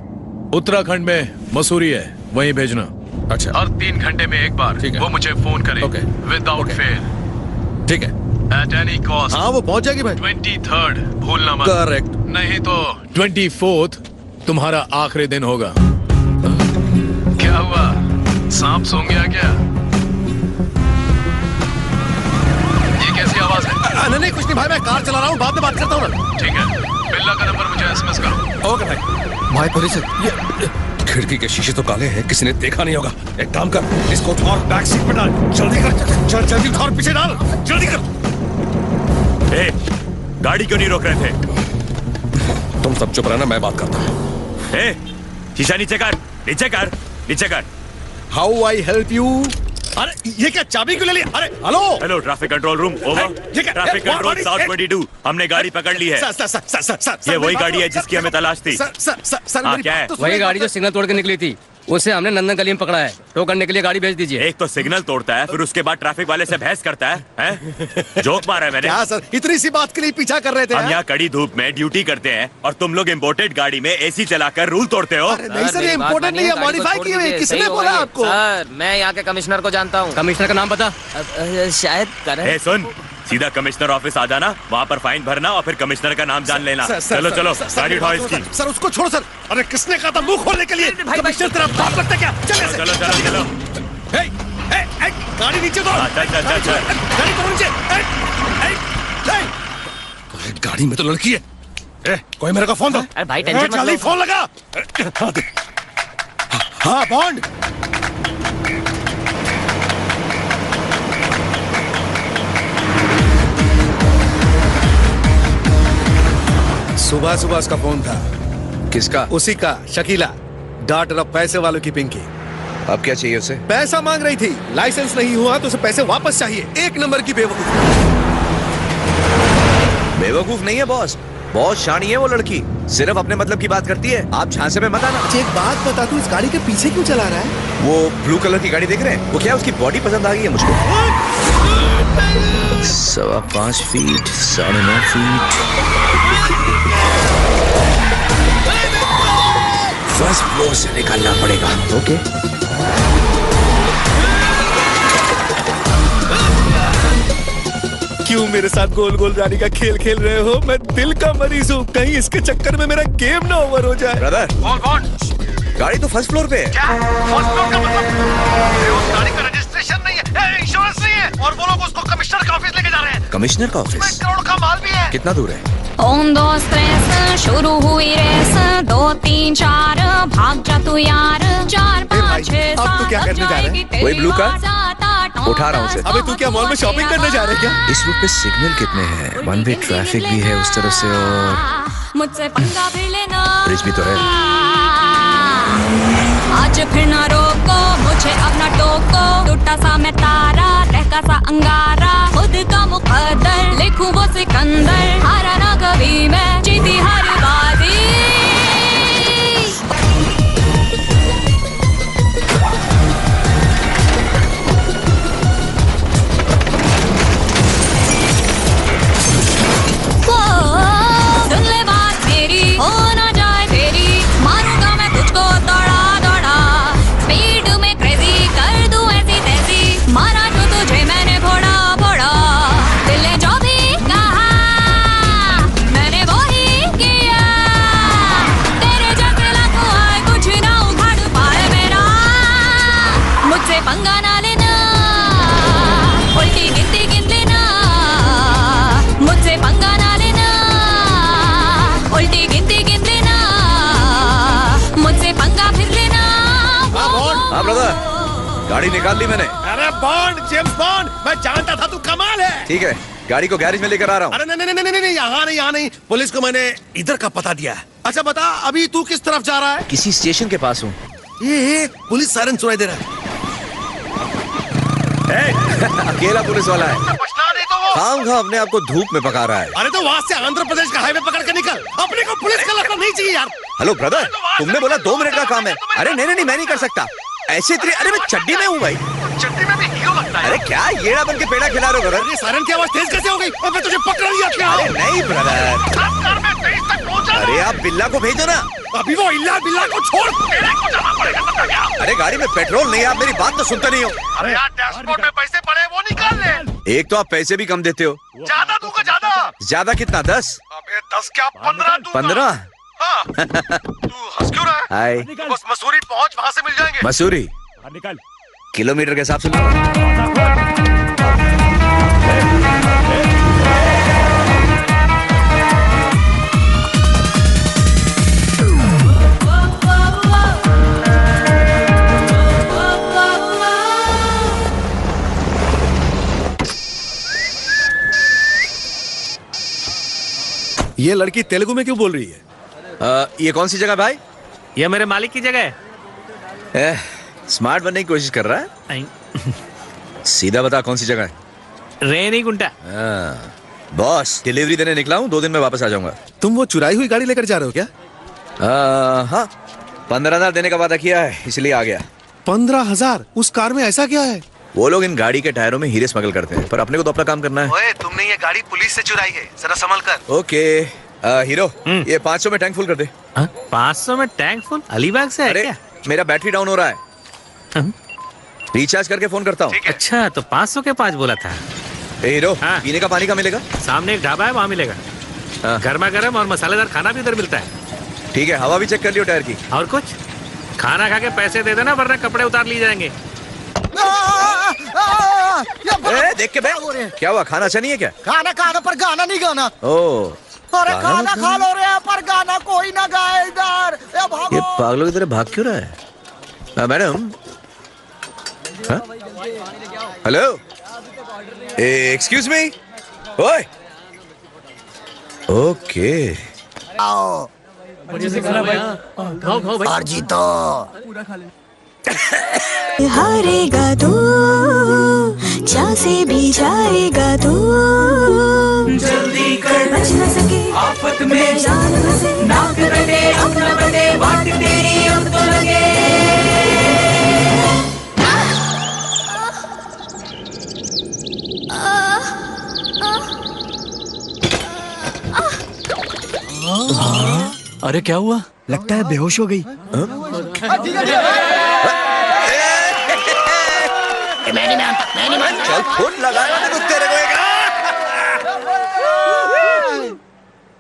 [SPEAKER 14] उत्तराखंड में मसूरी है, वहीं भेजना।
[SPEAKER 3] अच्छा।
[SPEAKER 14] और 3 घंटे में एक बार वो मुझे फोन करे, विदाउट फेल।
[SPEAKER 3] ठीक है।
[SPEAKER 14] At any cost।
[SPEAKER 3] हाँ, वो पहुंच जाएगी भाई।
[SPEAKER 14] 23rd भूलना मत।
[SPEAKER 3] करेक्ट।
[SPEAKER 14] नहीं तो 24th तुम्हारा आखिरी दिन होगा। क्या हुआ? सांप सूंघ गया क्या? ये कैसी आवाज है?
[SPEAKER 3] नहीं कुछ नहीं भाई, मैं कार चला रहा हूँ, बाद में बात करता हूँ ना।
[SPEAKER 14] ठीक है, बिल्ला का नंबर मुझे SMS करो।
[SPEAKER 3] ओके भाई।
[SPEAKER 5] भाई पुलिस है।
[SPEAKER 3] खिड़की के शीशे तो काले हैं, किसी ने देखा नहीं होगा। एक काम कर, इसको उठा और बैक सीट पे डाल। जल्दी कर, चल जल्दी उठा और पीछे डाल, जल्दी कर।
[SPEAKER 12] गाड़ी क्यों नहीं रोक रहे थे?
[SPEAKER 3] तुम सब चुप रहना, मैं बात करता हूँ।
[SPEAKER 12] शीशा नीचे कर, नीचे कर, नीचे कर।
[SPEAKER 3] How I help you? अरे ये क्या, चाबी क्यों ले लिया? अरे hello
[SPEAKER 12] hello, traffic control room over. Traffic control south 22, हमने गाड़ी पकड़ ली है।
[SPEAKER 3] सर,
[SPEAKER 12] ये वही गाड़ी है जिसकी हमें तलाश थी।
[SPEAKER 3] सर,
[SPEAKER 12] क्या है?
[SPEAKER 15] वही गाड़ी जो सिग्नल तोड़ के निकली थी, उसे हमने नंदन गली में पकड़ा है। टो करने के लिए गाड़ी भेज दीजिए।
[SPEAKER 12] एक तो सिग्नल तोड़ता है, फिर उसके बाद ट्रैफिक वाले से बहस करता है? जोक मारा है मैंने।
[SPEAKER 3] क्या सर, इतनी सी बात के लिए पीछा कर रहे थे?
[SPEAKER 12] हम यहाँ कड़ी धूप में ड्यूटी करते हैं और तुम लोग इम्पोर्टेड गाड़ी में AC चलाकर रूल तोड़ते हो।
[SPEAKER 3] नहीं सर, ये इम्पोर्टेड नहीं है, मॉडिफाई की हुई। किसने बोला आपको?
[SPEAKER 15] सर, मैं यहाँ के कमिश्नर को जानता हूँ। कमिश्नर का नाम पता? शायद
[SPEAKER 12] सुन, सीधा कमिश्नर ऑफिस आ जाना, वहाँ पर फाइन भरना और फिर कमिश्नर का नाम जान लेना। चलो चलो, गाड़ी उठाओ इसकी।
[SPEAKER 3] सर उसको छोड़ो सर। अरे किसने कहा था मुंह खोलने के लिए? कमिश्नर तेरा बाप लगता क्या?
[SPEAKER 12] चलो चलो चलो।
[SPEAKER 3] गाड़ी नीचे दो। गाड़ी तो नीचे। गाड़ी में तो लड़की है। कोई मेरे को फोन दो।
[SPEAKER 15] अरे भाई टेंशन मत
[SPEAKER 3] लो। फोन लगा। हाँ बॉन्ड। सुबह सुबह उसका फोन था।
[SPEAKER 1] किसका?
[SPEAKER 13] उसी का, शकीला, डॉटर ऑफ पैसे वालों की पिंकी।
[SPEAKER 1] अब क्या चाहिए उसे?
[SPEAKER 13] पैसा मांग रही थी, लाइसेंस नहीं हुआ तो उसे पैसे वापस चाहिए। 1 नंबर की बेवकूफ।
[SPEAKER 1] बेवकूफ नहीं है बॉस, बहुत शानी है वो लड़की, सिर्फ अपने मतलब की बात करती है। आप झांसे में मत आना।
[SPEAKER 13] एक बात बता, तू इस गाड़ी के पीछे क्यों चला रहा है?
[SPEAKER 1] वो ब्लू कलर की गाड़ी देख रहे हैं? वो क्या, उसकी बॉडी पसंद आ गई है मुझको। 5.25 फीट, 9.5 फीट। फर्स्ट फ्लोर से निकलना पड़ेगा। ओके।
[SPEAKER 13] क्यों मेरे साथ गोल गोल गाड़ी का खेल खेल रहे हो? मैं दिल का मरीज हूँ, कहीं इसके चक्कर में मेरा गेम ना ओवर हो जाए।
[SPEAKER 1] ब्रदर,
[SPEAKER 12] कौन?
[SPEAKER 1] गाड़ी तो फर्स्ट फ्लोर पे है।
[SPEAKER 12] क्या? फर्स्ट फ्लोर का मतलब? उस गाड़ी का रजिस्ट्रेशन नहीं है, इंश्योरेंस नहीं है, और वो लोग उसको कमिश्नर का ऑफिस लेके जा रहे हैं।
[SPEAKER 1] कमिश्नर का ऑफिस?
[SPEAKER 12] 1 करोड़ का माल भी है।
[SPEAKER 1] कितना दूर है?
[SPEAKER 9] 1 2 3 शुरू हुई रेस, 2 3 4 भाग जा तू यार, 4 5 6
[SPEAKER 13] अब तू क्या करने जा रहा है?
[SPEAKER 1] वही ब्लू कार उठा रहा हूँ उसे।
[SPEAKER 13] अबे तू क्या मॉल में शॉपिंग करने जा रहे हैं क्या?
[SPEAKER 1] इस रूट पे सिग्नल कितने हैं? 1 वे ट्रैफिक भी है उस तरफ से और
[SPEAKER 9] मुझसे पंगा भी लेना,
[SPEAKER 1] ब्रिज भी तो है।
[SPEAKER 9] आज फिर ना रोको मुझे, अब ना टोको, टूटा सा मैं तारा, रहका सा अंगारा, खुद का मुकद्दर, लिखूं वो सिकंदर, हारा ना कभी मैं, जीती हर बाजी। सुन ले बात मेरी, हो ना जाए तेरी, मारूंगा मैं तुझको दौड़ा दौड़ा, स्पीड में क्रेजी
[SPEAKER 1] गाड़ी निकाल ली मैंने।
[SPEAKER 3] अरे बॉन्ड, जेम्स बॉन्ड, मैं जानता था तू कमाल है।
[SPEAKER 1] ठीक है, गाड़ी को गैरेज में लेकर आ रहा हूँ।
[SPEAKER 3] अरे नहीं नहीं नहीं नहीं, यहाँ नहीं, पुलिस को मैंने इधर का पता दिया है। अच्छा बता, अभी तू किस तरफ जा रहा है?
[SPEAKER 1] किसी स्टेशन के पास हूँ।
[SPEAKER 3] ये पुलिस सायरन सुनाई दे रहा है।
[SPEAKER 1] अकेला पुलिस वाला है, खाम खा अपने आप को धूप में पका रहा है।
[SPEAKER 3] अरे तो वहाँ से आंध्र प्रदेश का हाईवे पकड़ के निकल, अपने को पुलिस का लगना नहीं चाहिए यार।
[SPEAKER 1] हेलो ब्रदर, तुमने बोला 2 मिनट का काम है। अरे नहीं नहीं, मैं नहीं कर सकता ऐसे तेरे। अरे मैं चड्डी में हूँ भाई।
[SPEAKER 12] चड्डी में भी हीरो लगता है।
[SPEAKER 1] अरे क्या येड़ा बन के पेड़ा खिला रहे हो ब्रदर?
[SPEAKER 3] ये सायरन की आवाज तेज कैसे हो गई? मैं तुझे पकड़ लिया क्या?
[SPEAKER 1] अरे नहीं ब्रदर, अरे आप बिल्ला को भेजो ना।
[SPEAKER 3] अभी वो इल्ला बिल्ला को छोड़,
[SPEAKER 1] अरे गाड़ी में पेट्रोल नहीं, आप मेरी बात तो सुनते नहीं हो।
[SPEAKER 12] अरे यार, डैशबोर्ड में पैसे पड़े, वो निकाल ले।
[SPEAKER 1] एक तो आप पैसे भी कम देते हो।
[SPEAKER 12] ज्यादा दूंगा, ज्यादा।
[SPEAKER 1] ज्यादा कितना? 10?
[SPEAKER 12] अबे 10 क्या, 15 दूंगा।
[SPEAKER 1] 15?
[SPEAKER 12] हाँ। तू हंस क्यों रहा है?
[SPEAKER 1] हाय।
[SPEAKER 12] बस मसूरी पहुंच, वहाँ से मिल जाएंगे।
[SPEAKER 1] मसूरी
[SPEAKER 7] निकाल।
[SPEAKER 1] किलोमीटर के हिसाब से।
[SPEAKER 3] ये लड़की तेलुगु में क्यों बोल रही है?
[SPEAKER 1] ये कौन सी जगह भाई?
[SPEAKER 6] ये मेरे मालिक की जगह है।
[SPEAKER 1] स्मार्ट बनने की कोशिश कर रहा है। सीधा बता कौन सी जगह है?
[SPEAKER 6] रेनीगुंटा।
[SPEAKER 1] बॉस, डिलीवरी देने निकला हूँ, 2 दिन में वापस आ जाऊंगा।
[SPEAKER 3] तुम वो चुराई हुई गाड़ी लेकर जा रहे हो क्या?
[SPEAKER 1] हाँ, 15,000 देने का वादा किया है, इसलिए आ गया।
[SPEAKER 3] 15,000? उस कार में ऐसा क्या है?
[SPEAKER 1] वो लोग इन गाड़ी के टायरों में हीरे स्मगल करते हैं, पर अपने को तो अपना काम करना है।
[SPEAKER 12] ओए, तुमने ये गाड़ी पुलिस से चुराई है, जरा संभल कर।
[SPEAKER 1] ओके हीरो, ये 500 में टैंक फुल कर दे।
[SPEAKER 6] 500 में टैंक फुल? अलीबाग से है क्या?
[SPEAKER 1] मेरा बैटरी डाउन हो रहा है, रिचार्ज करके फोन करता हूँ।
[SPEAKER 6] अच्छा, तो 500 के 5 बोला था।
[SPEAKER 1] हीरो, पीने का पानी का मिलेगा?
[SPEAKER 6] सामने एक ढाबा है, वहाँ मिलेगा। गर्मा गर्म और मसालेदार खाना भी उधर मिलता है।
[SPEAKER 1] ठीक है, हवा भी चेक कर लियो टायर की।
[SPEAKER 6] और कुछ? खाना खा के पैसे दे देना, वरना कपड़े उतार लिए जाएंगे।
[SPEAKER 1] देख के बैठ, क्या हुआ? खाना अच्छा नहीं है क्या?
[SPEAKER 5] खाना खाना पर गाना नहीं गाना।
[SPEAKER 1] ओ,
[SPEAKER 5] अरे खाना खा लो रे, पर गाना कोई ना गाए इधर।
[SPEAKER 1] ये पागलों की तरह भाग क्यों रहा है? Madam, hello, excuse me. ओए, ओके।
[SPEAKER 5] आओ और जीतो।
[SPEAKER 10] हारेगा तू, जा से भी जाएगा तू। जल्दी कर, बच न सके आफत में, जान बसे नाक कटे, अपना बटे, बात तेरी अब तो लगे।
[SPEAKER 8] अरे क्या हुआ?
[SPEAKER 7] लगता है बेहोश हो गई।
[SPEAKER 1] मैं नहीं मानता। चल फुट लगाया मैंने तो तेरे को एक।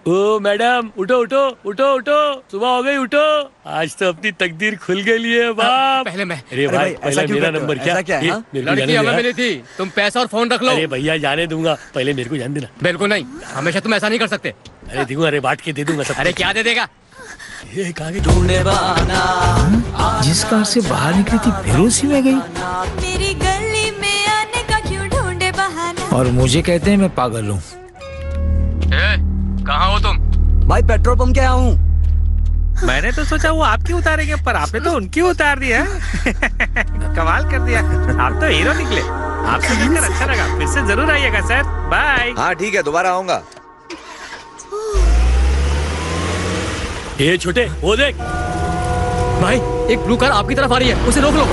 [SPEAKER 8] ओ मैडम, उठो उठो उठो उठो, सुबह हो गई, उठो। आज तो अपनी तकदीर खुल गई है बाप।
[SPEAKER 15] पहले मैं।
[SPEAKER 8] अरे भाई, पहले मेरा नंबर क्या?
[SPEAKER 15] लड़की हमें मिली थी, तुम पैसा और फोन रख लो।
[SPEAKER 8] अरे भैया जाने दूंगा, पहले मेरे को जान देना।
[SPEAKER 15] बिल्कुल नहीं, हमेशा तुम ऐसा नहीं कर सकते।
[SPEAKER 8] अरे दूंगा, अरे बांट के दे दूंगा सब।
[SPEAKER 15] अरे क्या दे देगा?
[SPEAKER 8] ये कहाँ ढूंढे बहाना।
[SPEAKER 7] जिस कार से बाहर निकली थी फिर उसी में गई।
[SPEAKER 10] मेरी गली में आने का क्यों ढूंढे बहाना।
[SPEAKER 7] और मुझे कहते हैं मैं पागल हूँ।
[SPEAKER 15] कहाँ हो तुम?
[SPEAKER 5] भाई पेट्रोल पंप क्या हूँ।
[SPEAKER 6] मैंने तो सोचा वो आपकी उतारेंगे, पर आपने तो उनकी उतार दिया। कमाल कर दिया, आप तो हीरो निकले। आपसे मिलकर अच्छा लगा, फिर से जरूर आइएगा सर। बाय।
[SPEAKER 1] हाँ ठीक है, दोबारा आऊंगा।
[SPEAKER 8] ये छोटे, वो देख
[SPEAKER 15] भाई, एक ब्लू कार आपकी तरफ आ रही है, उसे रोक लो।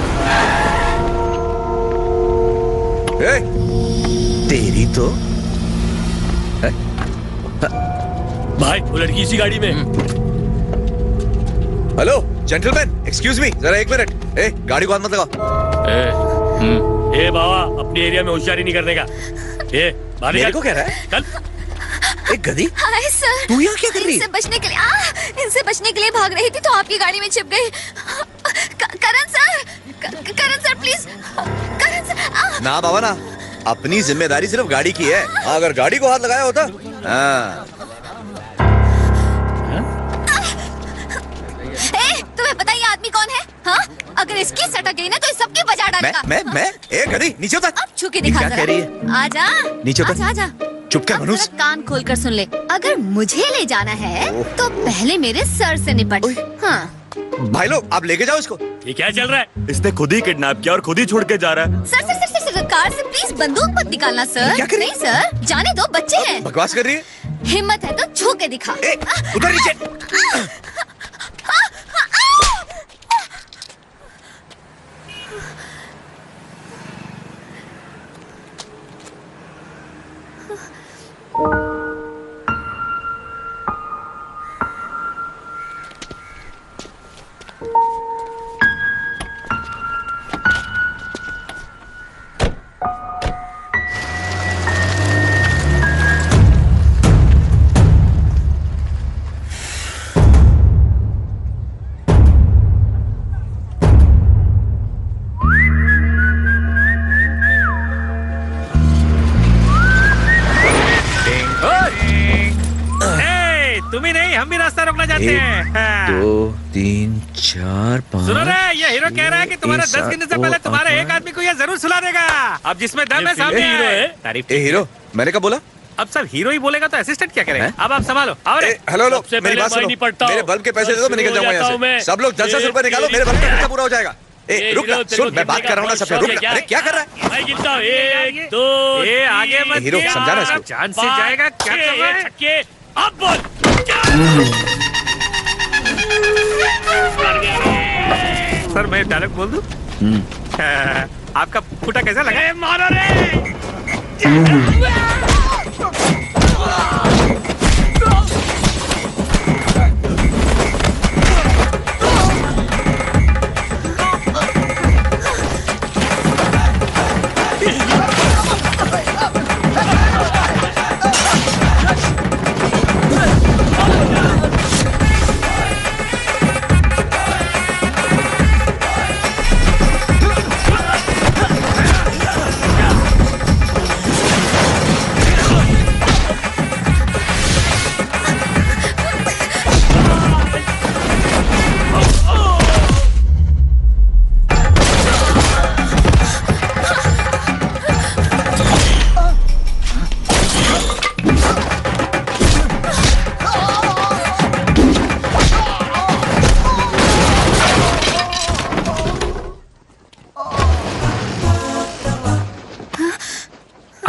[SPEAKER 1] तेरी तो
[SPEAKER 8] भाई, वो लड़की इसी गाड़ी में।
[SPEAKER 1] हेलो जेंटलमैन, एक्सक्यूज मी, जरा 1 मिनट। गाड़ी को हाथ मत लगा।
[SPEAKER 8] ए बाबा, अपने एरिया में होशियारी नहीं करने का।
[SPEAKER 1] मेरे को कह रहा है?
[SPEAKER 8] चल।
[SPEAKER 1] एक गधी।
[SPEAKER 9] हाय सर,
[SPEAKER 1] तू यहाँ क्या कर रही है?
[SPEAKER 9] इनसे बचने के लिए इनसे बचने के लिए भाग रही थी तो आपकी गाड़ी में छिप गई। करण सर प्लीज, करण सर।
[SPEAKER 1] ना बाबा ना, अपनी जिम्मेदारी सिर्फ गाड़ी की है। अगर गाड़ी को हाथ लगाया होता। तुम्हें
[SPEAKER 9] पता ये आदमी कौन है? हाँ, अगर इसकी सटक गई ना तो इस सबकी बजा डालेगा।
[SPEAKER 1] मैं ए गधी नीचे उतर।
[SPEAKER 9] अब छू के दिखा
[SPEAKER 1] क्या
[SPEAKER 9] जरा।
[SPEAKER 1] कह रही है?
[SPEAKER 9] आजा
[SPEAKER 1] नीचे उतर।
[SPEAKER 9] आजा आजा।
[SPEAKER 1] चुप कर मनुष्य।
[SPEAKER 9] जरा कान खोल कर सुन ले, अगर मुझे ले जाना है तो पहले मेरे सर से निपट। हाँ
[SPEAKER 1] भाई लोग आप लेके जाओ इसको।
[SPEAKER 16] ये क्या चल रहा है? इसने खुद ही किडनैप किया और खुद ही छोड़ के जा रहा है।
[SPEAKER 9] Sir sir sir sir, car से प्लीज बंदूक मत निकालना सर।
[SPEAKER 1] क्या कर रही?
[SPEAKER 9] नहीं सर, जाने दो, बच्चे हैं।
[SPEAKER 1] बकवास कर रही है।
[SPEAKER 9] हिम्मत है तो छू के दिखा।
[SPEAKER 1] उधर नीचे। दो तीन चार पाँच।
[SPEAKER 6] सुनो रे, ये हीरो कह रहा है कि तुम्हारा 10 गिनने से पहले तुम्हारे एक आदमी को ये जरूर सुला देगा। अब जिसमें दम है सामने हीरो है। तारीफ।
[SPEAKER 1] ए हीरो, मैंने क्या बोला?
[SPEAKER 6] अब सब हीरो ही बोलेगा तो असिस्टेंट क्या करेगा? अब आप संभालो। और
[SPEAKER 1] हेलो हेलो, मेरी बात सुनो। मेरे बल्ब के पैसे दे दो, मैं निकल जाऊंगा यहाँ से। सब लोग 10-10 रुपए निकालो, मेरे बल्ब का खर्चा पूरा हो जाएगा। ए रुक ना, सुन मैं बात कर रहा हूँ ना सबसे। रुक ना, अरे क्या कर रहा है?
[SPEAKER 16] मैं गिनता हूँ 1 2
[SPEAKER 6] ये आगे मत।
[SPEAKER 1] हीरो समझाना इसको।
[SPEAKER 6] जान से जाएगा। क्या कर रहा है?
[SPEAKER 16] छक्के। अब बोल।
[SPEAKER 6] सर मैं डायरेक्ट बोल दूं? आपका फुटा कैसा लगा?
[SPEAKER 16] मारो रे।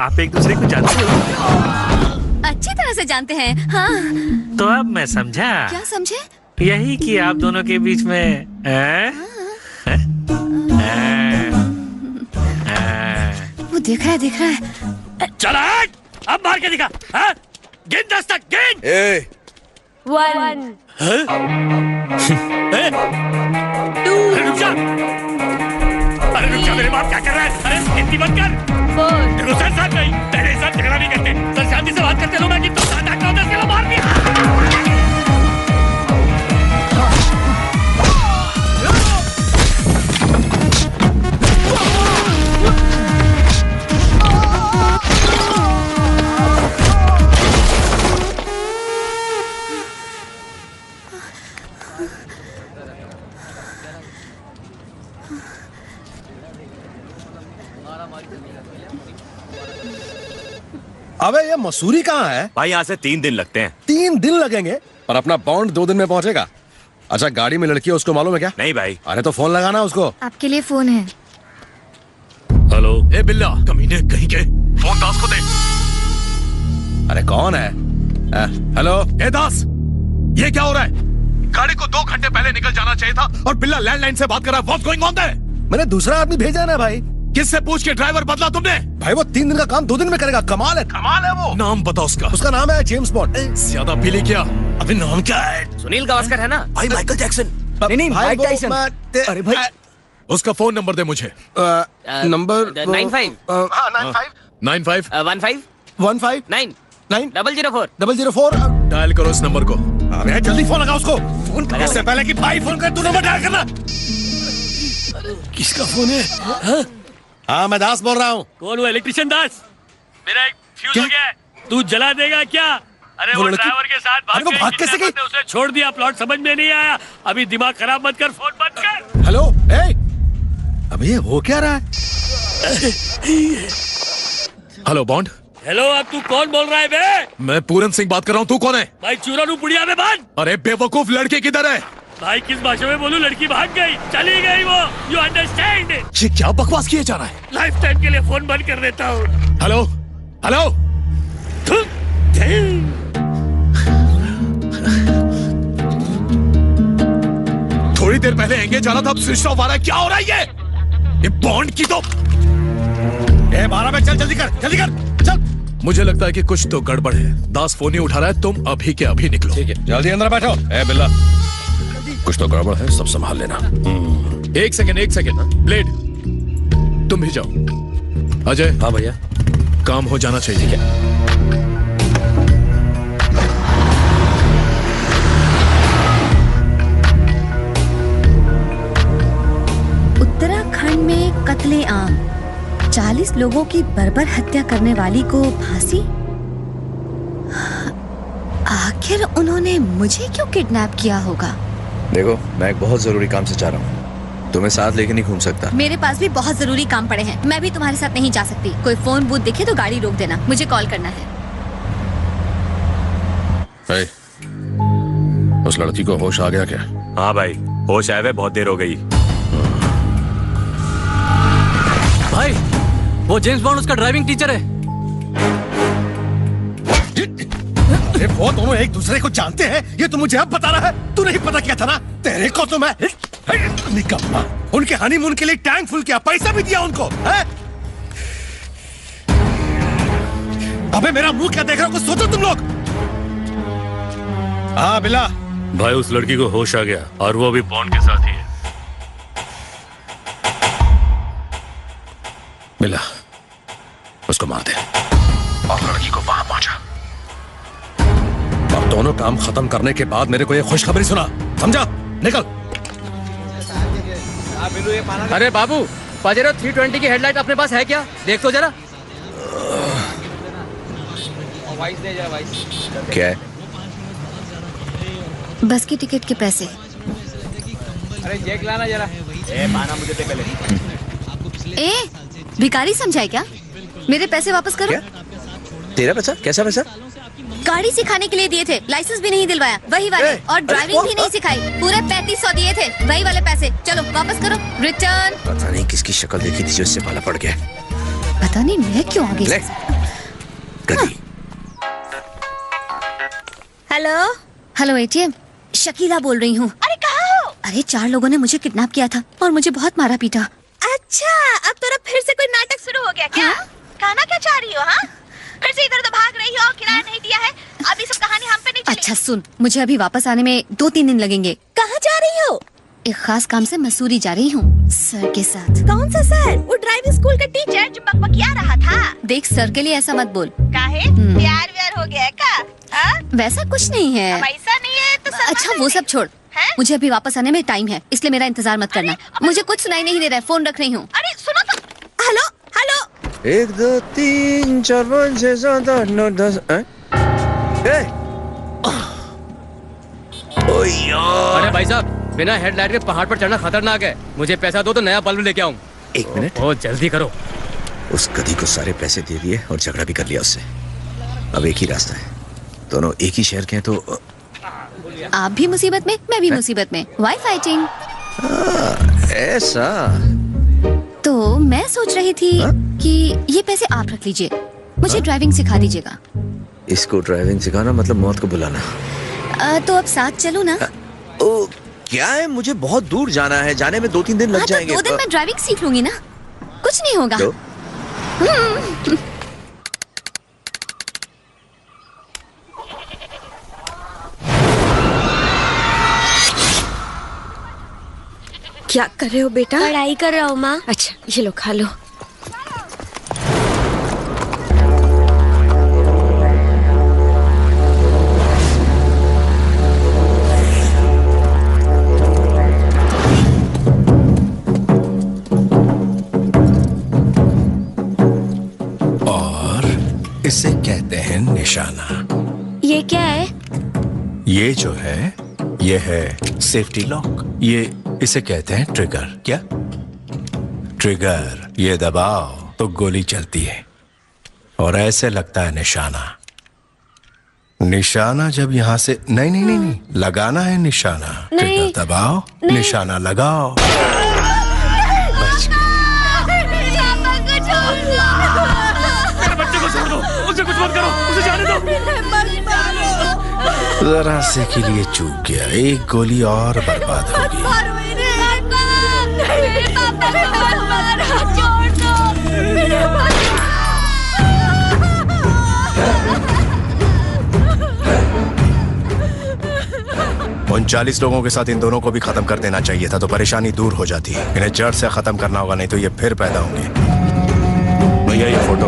[SPEAKER 6] आप एक दूसरे को जानते हो?
[SPEAKER 9] अच्छी तरह से जानते हैं। हाँ।
[SPEAKER 6] तो अब मैं समझा।
[SPEAKER 9] क्या समझे?
[SPEAKER 6] यही कि आप दोनों के बीच में
[SPEAKER 9] वो देख रहा है।
[SPEAKER 16] चला अब मार के दिखा। गिन 10 तक गिन।
[SPEAKER 2] 1
[SPEAKER 16] 2 रुक जा। अरे रुक जा, मेरे बाप क्या कर रहा है? अरे गिनती बंद कर।
[SPEAKER 2] 4
[SPEAKER 16] सर साथ नहीं, तेरे साथ झगड़ा नहीं करते। सर शांति से बात करते लो। मैं गिनता हूँ 7 8 9 10 किलो मार दिया।
[SPEAKER 3] अबे ये मसूरी कहाँ है?
[SPEAKER 14] भाई यहाँ से 3 दिन लगते हैं।
[SPEAKER 3] 3 दिन लगेंगे पर अपना बॉन्ड 2 दिन में पहुंचेगा। अच्छा गाड़ी में लड़की है, उसको मालूम है क्या?
[SPEAKER 14] नहीं भाई।
[SPEAKER 3] अरे तो फोन लगाना उसको।
[SPEAKER 9] आपके लिए फोन है।
[SPEAKER 14] हेलो। ए बिल्ला, कमीने कहीं के फोन दास को दे।
[SPEAKER 3] अरे कौन है? हेलो।
[SPEAKER 14] ए दास, ये क्या हो रहा है? गाड़ी को 2 घंटे पहले निकल जाना चाहिए था और बिल्ला लैंडलाइन से बात कर रहा है। What's going on their?
[SPEAKER 3] मैंने दूसरा आदमी भेजा ना भाई।
[SPEAKER 14] किससे पूछ के ड्राइवर बदला तुमने?
[SPEAKER 3] भाई वो 3 दिन का काम 2 दिन में करेगा। कमाल है, कमाल है वो।
[SPEAKER 14] नाम बता उसका।
[SPEAKER 3] उसका नाम है जेम्स बॉन्ड।
[SPEAKER 14] ज्यादा पीली क्या? अभी नाम क्या है?
[SPEAKER 15] सुनील गावस्कर है ना?
[SPEAKER 5] भाई माइकल जैक्सन।
[SPEAKER 15] नहीं माइक टाइसन।
[SPEAKER 5] अरे भाई
[SPEAKER 14] उसका फोन नंबर दे मुझे।
[SPEAKER 3] नंबर
[SPEAKER 15] 95
[SPEAKER 14] 95
[SPEAKER 15] 15
[SPEAKER 3] 15
[SPEAKER 15] 9
[SPEAKER 3] 9
[SPEAKER 15] 004
[SPEAKER 3] 004।
[SPEAKER 14] डायल करो इस नंबर को।
[SPEAKER 3] अबे जल्दी फोन लगा उसको। फोन कर इससे पहले कि भाई फोन कर, तू नंबर डायल करना।
[SPEAKER 14] किसका फोन है?
[SPEAKER 3] हाँ मैं दास बोल रहा हूँ।
[SPEAKER 16] कौन हुआ? इलेक्ट्रिशियन दास। मेरा एक फ्यूज हो गया है, तू जला देगा क्या? अरे वो ड्राइवर के साथ भाग
[SPEAKER 3] कैसे गई?
[SPEAKER 16] उसे छोड़ दिया। प्लॉट समझ में नहीं आया। अभी दिमाग खराब मत कर, फोन बंद कर।
[SPEAKER 3] हेलो, अब ये हो क्या रहा है?
[SPEAKER 14] Hello bond.
[SPEAKER 16] हेलो, अब तू कौन बोल रहा है बे?
[SPEAKER 14] मैं पूरन सिंह बात कर रहा हूँ। तू कौन है?
[SPEAKER 16] भाई चूरन पुड़िया में बंद।
[SPEAKER 14] अरे बेवकूफ, लड़की किधर है?
[SPEAKER 16] भाई किस भाषा में बोलूं? लड़की भाग गई, चली गई वो। You understand?
[SPEAKER 14] ये क्या बकवास किए जा रहा है?
[SPEAKER 16] लाइफ टाइम के लिए फोन बंद कर देता हूँ।
[SPEAKER 14] Hello hello. थोड़ी देर पहले एंगेज जाना था, अब स्विच ऑफ आ रहा है। क्या हो रहा है ये बॉन्ड की तो
[SPEAKER 3] 12 में चल, जल्दी कर, जल्दी कर, चल।
[SPEAKER 14] मुझे लगता है कि कुछ तो गड़बड़ है। दास फोन नहीं उठा रहा है। तुम अभी के अभी निकलो।
[SPEAKER 3] ठीक है, जल्दी अंदर बैठो। ए बिल्ला, कुछ तो गड़बड़ है, सब संभाल लेना।
[SPEAKER 14] एक सेकेंड ब्लेड, तुम भी जाओ। अजय।
[SPEAKER 3] हाँ भैया।
[SPEAKER 14] काम हो जाना चाहिए।
[SPEAKER 9] उत्तराखंड में कत्ले-आम, 40 लोगों की बर्बर हत्या करने वाली को फांसी। आखिर उन्होंने मुझे क्यों किडनैप किया होगा?
[SPEAKER 1] देखो, मैं एक बहुत जरूरी काम से जा रहा हूँ, तुम्हें साथ लेके नहीं घूम सकता।
[SPEAKER 9] मेरे पास भी बहुत जरूरी काम पड़े हैं। मैं भी तुम्हारे साथ नहीं जा सकती। कोई फोन बूथ दिखे तो गाड़ी रोक देना, मुझे कॉल करना है।
[SPEAKER 3] उस लड़की को होश आ गया क्या?
[SPEAKER 16] हाँ भाई, होश आए हुए बहुत देर हो गई।
[SPEAKER 8] भाई, वो जेम्स बॉन्ड उसका ड्राइविंग टीचर है।
[SPEAKER 3] वो दोनों एक दूसरे को जानते हैं, ये तो मुझे अब बता रहा है। तू नहीं पता क्या था ना? तेरे को तो मैं निकम्मा। उनके हनीमून के लिए टैंक फुल किया, पैसा भी दिया उनको, है? अबे मेरा मुंह क्या देख रहे हो? कुछ सोचो तुम लोग। हाँ बिल्ला।
[SPEAKER 16] भाई उस लड़की को होश आ गया और वो अभी बॉन्ड के साथ ही है।
[SPEAKER 3] बिल्ला, उसको मार दे और लड़की को वहां पहुंचा। और दोनों काम खत्म करने के बाद मेरे को ये खुशखबरी सुना, समझा? निकल।
[SPEAKER 15] अरे बाबू, पजेरो 320 की हेडलाइट अपने पास है क्या? देख तो जरा।
[SPEAKER 1] क्या है?
[SPEAKER 9] बस की टिकट के पैसे।
[SPEAKER 15] अरे चेक लाना जरा। पाना मुझे दे पहले।
[SPEAKER 9] भिखारी समझाए क्या? मेरे पैसे वापस करो।
[SPEAKER 1] क्या? तेरा पैसा? कैसा पैसा?
[SPEAKER 9] गाड़ी सिखाने के लिए दिए थे, लाइसेंस भी नहीं दिलवाया, वही वाले। और ड्राइविंग भी नहीं सिखाई, पूरे 3500 दिए थे, वही वाले पैसे। चलो वापस करो, रिटर्न।
[SPEAKER 1] पता नहीं किसकी शक्ल देखी थी जो इससे पाला पड़ गया।
[SPEAKER 9] पता नहीं मैं क्यों आ गई।
[SPEAKER 2] हेलो
[SPEAKER 9] हेलो एटीएम, शकीला बोल रही हूँ।
[SPEAKER 2] अरे कहाँ हो?
[SPEAKER 9] अरे 4 लोगों ने मुझे किडनैप किया था और मुझे बहुत मारा पीटा।
[SPEAKER 2] अच्छा, अब तेरा फिर से कोई नाटक शुरू हो गया क्या?
[SPEAKER 9] हाँ?
[SPEAKER 2] कहना क्या चाह रही हो? हाँ, फिर से इधर उधर भाग रही हो, किराया नहीं दिया है। अभी सब कहानी हम पे नहीं चलेगी।
[SPEAKER 9] अच्छा सुन, मुझे अभी वापस आने में 2-3 दिन लगेंगे।
[SPEAKER 2] कहाँ जा रही हो?
[SPEAKER 9] एक खास काम से मसूरी जा रही हूँ, सर के साथ।
[SPEAKER 2] कौन सा सर? वो ड्राइविंग स्कूल का टीचर जो बकबकिया रहा था।
[SPEAKER 9] देख, सर के लिए ऐसा मत बोल।
[SPEAKER 2] काहे? प्यार व्यार हो गया है का?
[SPEAKER 9] वैसा कुछ नहीं है।
[SPEAKER 2] पैसा नहीं है तो
[SPEAKER 9] अच्छा वो सब छोड़, मुझे अभी वापस आने में टाइम है, इसलिए मेरा इंतजार मत करना। मुझे कुछ सुनाई नहीं दे रहा है, फोन रख रही हूँ।
[SPEAKER 2] अरे सुनो तो। Hello hello.
[SPEAKER 1] 1 2 3 4 5 6 7 8 9 10।
[SPEAKER 15] अरे भाई साहब, बिना हेडलाइट के पहाड़ पर चढ़ना खतरनाक है। मुझे पैसा दो तो नया बल्ब लेके आऊँ।
[SPEAKER 1] 1 मिनट।
[SPEAKER 15] बहुत जल्दी करो।
[SPEAKER 1] उस गधी को सारे पैसे दे दिए और झगड़ा भी कर लिया उससे। अब एक ही रास्ता है, दोनों एक ही शहर के हैं तो।
[SPEAKER 9] आप भी मुसीबत में, मैं भी मुसीबत में। Why fighting?
[SPEAKER 1] ऐसा
[SPEAKER 9] तो मैं सोच रही थी कि ये पैसे आप रख लीजिए, मुझे ड्राइविंग सिखा दीजिएगा।
[SPEAKER 1] इसको ड्राइविंग सिखाना मतलब मौत को बुलाना।
[SPEAKER 9] तो अब साथ चलो ना।
[SPEAKER 1] ओ, क्या है, मुझे बहुत दूर जाना है, जाने में 2-3 दिन लग जाएंगे।
[SPEAKER 9] 2 दिन में ड्राइविंग सीख लूंगी ना, कुछ नहीं होगा।
[SPEAKER 2] क्या कर रहे हो बेटा?
[SPEAKER 17] पढ़ाई कर रहा हूँ माँ।
[SPEAKER 2] अच्छा ये लो, खा लो।
[SPEAKER 14] और इसे कहते हैं निशाना।
[SPEAKER 17] ये क्या है?
[SPEAKER 14] ये जो है, ये है सेफ्टी लॉक। ये इसे कहते हैं ट्रिगर। क्या ट्रिगर ये दबाओ तो गोली चलती है और ऐसे लगता है निशाना। निशाना जब यहाँ से नहीं लगाना है निशाना। ट्रिगर दबाओ, निशाना लगाओ।
[SPEAKER 16] मेरे बच्चे को छोड़ दो, उसे कुछ मत करो, उसे जाने दो।
[SPEAKER 14] जरा से के लिए चूक गया, एक गोली और बर्बाद होगी। उन 40 लोगों के साथ इन दोनों को भी खत्म कर देना चाहिए था, तो परेशानी दूर हो जाती है। इन्हें जड़ से खत्म करना होगा, नहीं तो ये फिर पैदा होंगे। भैया ये फोटो।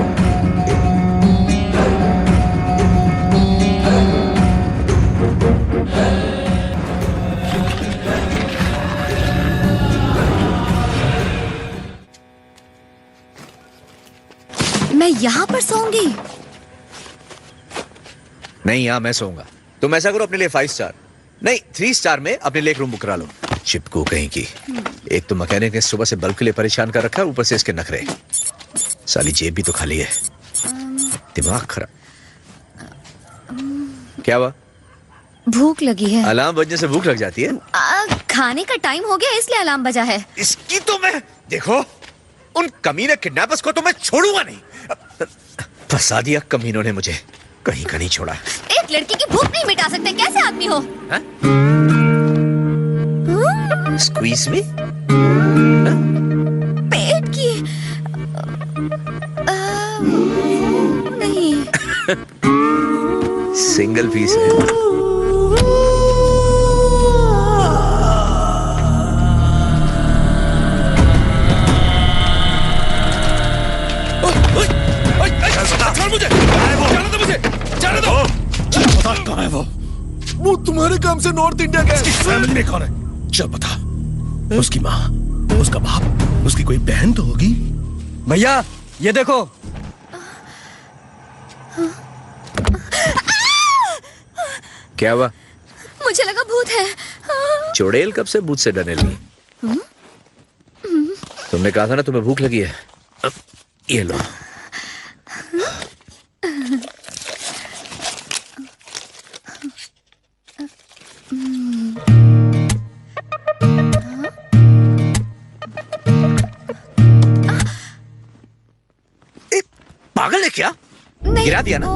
[SPEAKER 9] मैं यहाँ पर सोऊंगी?
[SPEAKER 1] नहीं, यहाँ मैं सोऊंगा। तुम ऐसा करो, अपने लिए 5 स्टार नहीं 3 स्टार में अपने लिए एक रूम बुक करा लो। चिपकू कहीं की। एक तो मैकेनिक ने सुबह से बल्ब के लिए परेशान कर रखा है, ऊपर से इसके नखरे। साली जेब भी तो खाली है, दिमाग खराब। क्या हुआ?
[SPEAKER 9] भूख लगी है।
[SPEAKER 1] अलार्म बजने से भूख लग जाती है?
[SPEAKER 9] खाने का टाइम हो गया इसलिए अलार्म बजा है।
[SPEAKER 1] इसकी तो मैं देखो, उन कमीने किडनैपर्स को तो मैं छोड़ूंगा नहीं। फंसा दिया कमीनों ने मुझे, कहीं का नहीं छोड़ा।
[SPEAKER 9] एक लड़की की भूख नहीं मिटा सकते, कैसे आदमी हो?
[SPEAKER 1] स्क्वीज में
[SPEAKER 9] पेट की नहीं।
[SPEAKER 1] सिंगल पीस है।
[SPEAKER 13] मुझे जाने दो, मुझे जाने दो। बता कहाँ है वो तुम्हारे काम से नॉर्थ इंडिया गया। फैमिली में कौन है? चल बता। उसकी माँ, उसका बाप, उसकी कोई बहन तो होगी।
[SPEAKER 5] भैया ये देखो।
[SPEAKER 1] क्या हुआ?
[SPEAKER 9] मुझे लगा भूत है।
[SPEAKER 1] चुड़ैल कब से भूत से डरने लगी? तुमने कहा था ना तुम्हें भूख लगी है। ये लो। पागल है क्या? गिरा दिया ना।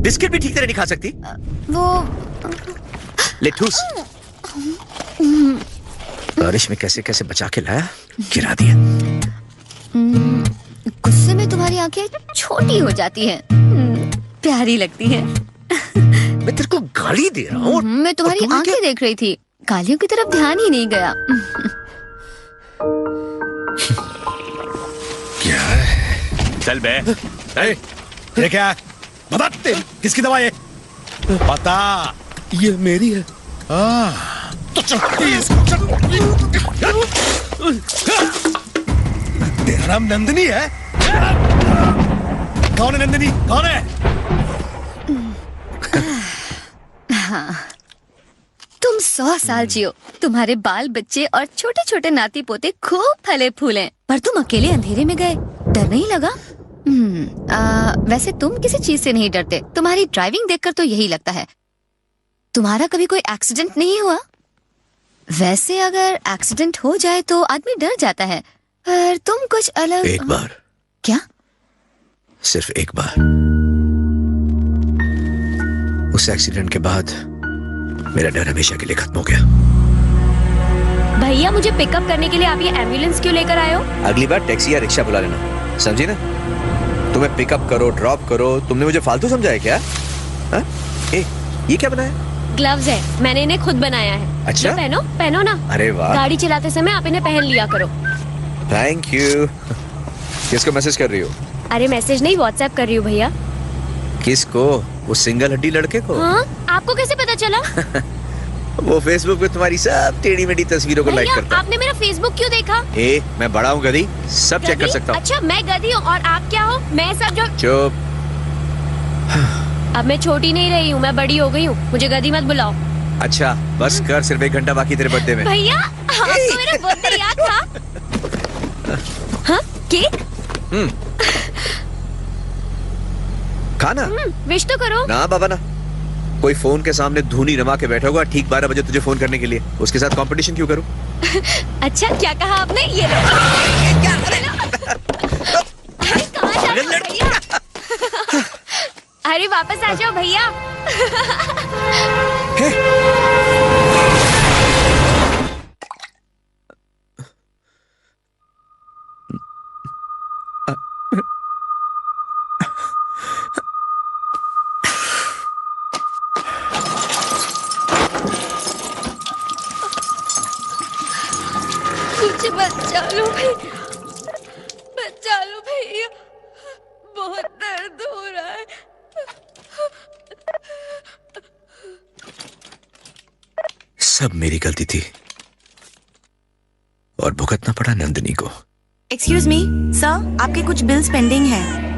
[SPEAKER 1] बिस्किट भी ठीक तरह नहीं खा सकती?
[SPEAKER 9] वो
[SPEAKER 1] ले ठूस। बारिश में कैसे कैसे बचा के लाया, गिरा दिया।
[SPEAKER 9] गुस्से में तुम्हारी आंखें छोटी हो जाती हैं, प्यारी लगती हैं।
[SPEAKER 1] मैं तेरे को गाली दे रहा हूँ।
[SPEAKER 9] मैं तुम्हारी आंखें देख रही थी, गालियों की तरफ ध्यान ही नहीं गया।
[SPEAKER 13] क्या है?
[SPEAKER 16] चल बे।
[SPEAKER 13] ये क्या है? बता किसकी दवा ये? पता ये मेरी है। तो चल तेरा नाम नंदिनी है? कौन है नंदिनी? कौन है?
[SPEAKER 9] हाँ, तुम 100 साल जियो, तुम्हारे बाल बच्चे और छोटे छोटे नाती पोते खूब फले फूले, पर तुम अकेले अंधेरे में गए, डर नहीं लगा? वैसे तुम किसी चीज से नहीं डरते, तुम्हारी ड्राइविंग देखकर तो यही लगता है। तुम्हारा कभी कोई एक्सीडेंट नहीं हुआ? वैसे अगर एक्सीडेंट हो जाए तो आदमी डर जाता है, पर तुम कुछ अलग।
[SPEAKER 1] एक बार।
[SPEAKER 9] क्या?
[SPEAKER 1] सिर्फ एक बार। उस एक्सीडेंट के बाद मेरा डर हमेशा के लिए खत्म हो गया।
[SPEAKER 2] भैया मुझे पिकअप करने के लिए आप ये एम्बुलेंस क्यों लेकर आए हो?
[SPEAKER 1] अगली बार टैक्सी या रिक्शा बुला लेना, समझी ना? तुम्हें पिकअप करो, ड्रॉप करो। तुमने मुझे फालतू समझा है क्या? ये क्या बनाया?
[SPEAKER 2] ग्लव्स है, मैंने इन्हें खुद बनाया है।
[SPEAKER 1] अच्छा?
[SPEAKER 2] ये पहनो, पहनो ना।
[SPEAKER 1] अरे वाह।
[SPEAKER 2] गाड़ी चलाते समय आप इन्हें पहन लिया करो।
[SPEAKER 1] Thank you. किसको मैसेज कर रही हो?
[SPEAKER 2] अरे मैसेज नहीं, व्हाट्सएप कर रही हूँ भैया।
[SPEAKER 1] किसको? वो सिंगल हड्डी लड़के को?
[SPEAKER 2] हाँ? आपको कैसे पता चला?
[SPEAKER 1] वो फेसबुक पे तुम्हारी सब टेढ़ी मेढ़ी तस्वीरों को लाइक करता है।
[SPEAKER 2] आपने मेरा फेसबुक क्यों देखा?
[SPEAKER 1] मैं बड़ा हूँ गधी, सब चेक कर सकता हूँ।
[SPEAKER 2] अच्छा मैं गधी हूँ और आप क्या हो? मैं सब जो।
[SPEAKER 1] चुप।
[SPEAKER 2] अब मैं छोटी नहीं रही हूँ, मैं बड़ी हो गई हूँ, मुझे गधी मत बुलाओ।
[SPEAKER 1] अच्छा बस कर, सिर्फ 1 घंटा बाकी तेरे बर्थडे में।
[SPEAKER 2] भैया आपको मेरा बर्थडे याद था? हाँ?
[SPEAKER 9] केक?
[SPEAKER 1] खाना?
[SPEAKER 9] विश तो करो।
[SPEAKER 1] ना बाबा ना, कोई फोन के सामने धूनी रमा के बैठा होगा ठीक 12 बजे तुझे फोन करने के लिए, उसके साथ कंपटीशन क्यों करूं?
[SPEAKER 9] अच्छा क्या कहा आपने? ये लो। कहाँ जा रहे हो भैया? अरे वापस आ जाओ भैया। मुझे बचा लो भैया, बचा लो भैया, बहुत दर्द हो रहा है।
[SPEAKER 1] सब मेरी गलती थी और भुगतना पड़ा नंदिनी को।
[SPEAKER 17] एक्सक्यूज मी सर, आपके कुछ बिल्स पेंडिंग हैं।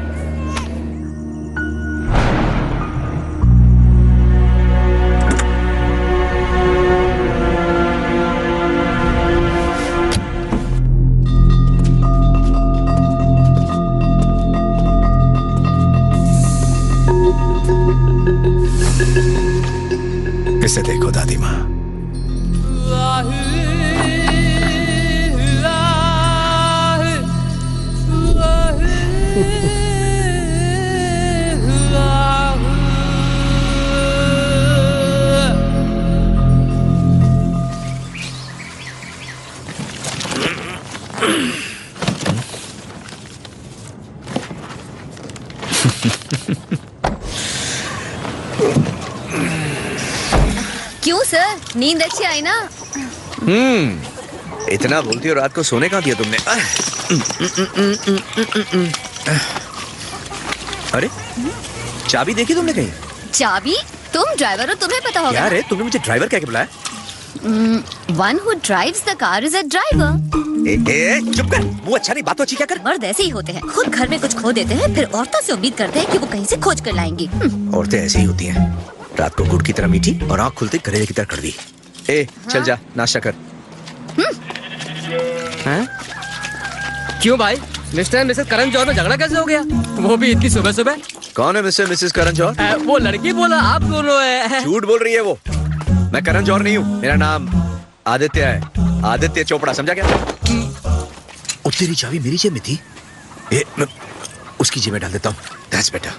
[SPEAKER 14] इसे देखो दादी माँ,
[SPEAKER 9] क्यों सर, नींद अच्छी आई ना?
[SPEAKER 1] इतना बोलती हो, रात को सोने कहाँ दिया तुमने? अरे चाबी देखी तुमने कहीं?
[SPEAKER 9] चाबी? तुम ड्राइवर हो, तुम्हें पता होगा।
[SPEAKER 1] यार है, तुमने मुझे ड्राइवर क्या बुलाया?
[SPEAKER 9] One who drives the car is a driver.
[SPEAKER 1] चुप कर, मुंह अच्छा नहीं, बात अच्छी क्या कर।
[SPEAKER 9] मर्द ऐसे ही होते हैं, खुद घर में कुछ खो देते हैं, फिर औरतों से उम्मीद करते हैं कि वो कहीं से खोज कर लाएंगी।
[SPEAKER 1] औरतें ऐसी ही होती हैं, रात को गुड़ की तरह मीठी और आँख खुलते करेले की तरह कड़वी। चल जा, नाश्ता कर।
[SPEAKER 15] क्यों भाई, mister and Mrs Karan Johar में झगड़ा कैसे हो गया? वो भी इतनी सुबह सुबह?
[SPEAKER 1] कौन है मिस्टर मिसेस करण जौहर?
[SPEAKER 15] वो लड़की बोला आप दोनों है।
[SPEAKER 1] झूठ बोल रही है वो, मैं करण जौहर नहीं हूँ, मेरा नाम आदित्य है, आदित्य चोपड़ा, समझा क्या? और तेरी चाबी मेरी जेब में थी, मैं उसकी जेब में डाल देता हूँ, दैट्स बेटर।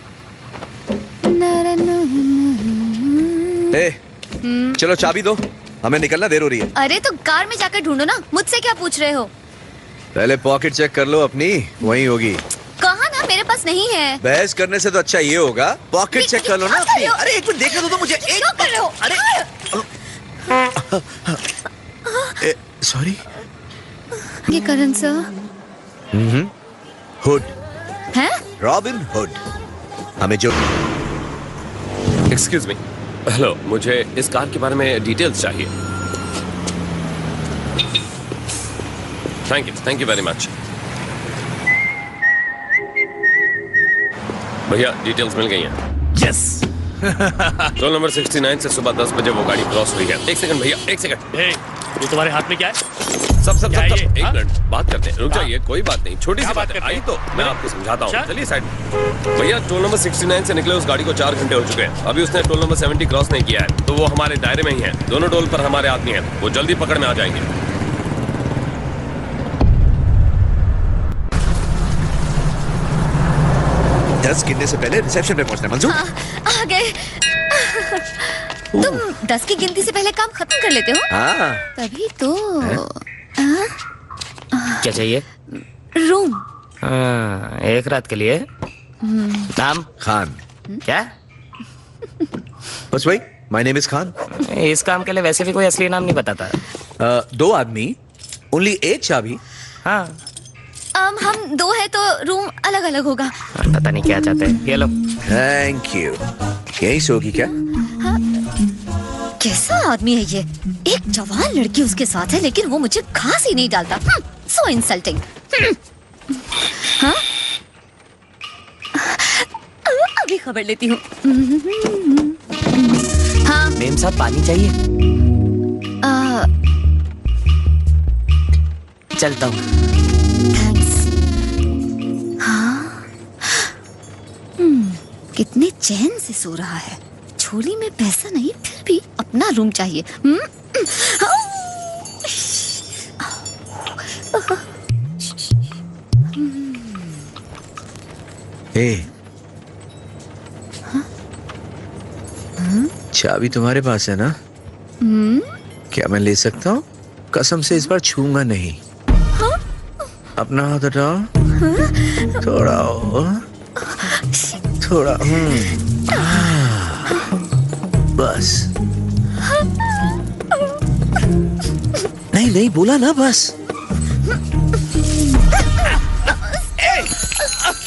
[SPEAKER 1] चलो चाबी दो, हमें निकलना देर हो रही है।
[SPEAKER 9] अरे तो कार में जाकर ढूंढो ना, मुझसे क्या पूछ रहे हो?
[SPEAKER 1] पहले पॉकेट चेक कर लो अपनी, वहीं होगी।
[SPEAKER 9] कहा ना मेरे पास नहीं है।
[SPEAKER 1] बहस करने से तो अच्छा ये होगा, पॉकेट चेक कर लो ना अपनी। अरे एक मिनट देखने दो तो मुझे।
[SPEAKER 9] क्या कर रहे हो?
[SPEAKER 1] अरे सॉरी।
[SPEAKER 9] ये करण सर
[SPEAKER 1] हुड
[SPEAKER 9] है,
[SPEAKER 1] रॉबिन हुड। हमें जो
[SPEAKER 18] एक्सक्यूज मी, हेलो, मुझे इस कार के बारे में डिटेल्स चाहिए। Thank you very much. भैया डिटेल्स मिल गई हैं।
[SPEAKER 16] यस।
[SPEAKER 18] टोल नंबर 69 से सुबह 10 बजे वो गाड़ी क्रॉस हुई है। एक सेकंड भैया, एक सेकंड।
[SPEAKER 16] ये तुम्हारे हाथ में क्या है?
[SPEAKER 18] सब एक मिनट बात करते हैं, रुक जाइए, कोई बात नहीं, छोटी सी बात है, आई तो मैं आपको समझाता हूँ। चलिए साइड। भैया टोल नंबर 69 से निकले उस गाड़ी को 4 घंटे हो चुके हैं, अभी उसने टोल नंबर 70 क्रॉस नहीं किया है, तो वो हमारे दायरे में ही है। दोनों टोल पर हमारे आदमी हैं, वो जल्दी पकड़ में आ जाएंगे।
[SPEAKER 1] 10 गिनने से पहले रिसेप्शन पे पहुंचना, मंजूर?
[SPEAKER 9] आ गए। तुम 10 की गिनती से पहले काम खत्म कर लेते हो?
[SPEAKER 1] हाँ।
[SPEAKER 9] तभी तो।
[SPEAKER 15] क्या चाहिए?
[SPEAKER 9] रूम।
[SPEAKER 15] एक रात के लिए। नाम?
[SPEAKER 1] खान।
[SPEAKER 15] क्या?
[SPEAKER 1] बस वही, माय नेम इज खान।
[SPEAKER 15] इस काम के लिए वैसे भी कोई असली नाम नहीं बताता।
[SPEAKER 1] 2 आदमी, ओनली 1 चाबी।
[SPEAKER 15] हाँ।
[SPEAKER 9] हम 2 है तो रूम अलग अलग होगा।
[SPEAKER 15] पता नहीं क्या चाहते हैं, ये लो।
[SPEAKER 1] Thank you. यही सोगी क्या?
[SPEAKER 9] हाँ? कैसा आदमी है ये? एक जवान लड़की उसके साथ है लेकिन वो मुझे घास ही नहीं डालता। सो इंसल्टिंग। हाँ? अभी खबर लेती हूँ। हाँ
[SPEAKER 15] मेम साहब, पानी चाहिए? चलता हूँ।
[SPEAKER 9] कितने चैन से सो रहा है। झोली में पैसा नहीं, फिर भी अपना रूम चाहिए।
[SPEAKER 1] चाबी तुम्हारे पास है ना? क्या मैं ले सकता हूँ? कसम से इस बार छूंगा नहीं। अपना हाथ हटाओ, थोड़ा और, थोड़ा बस। नहीं नहीं बोला ना बस।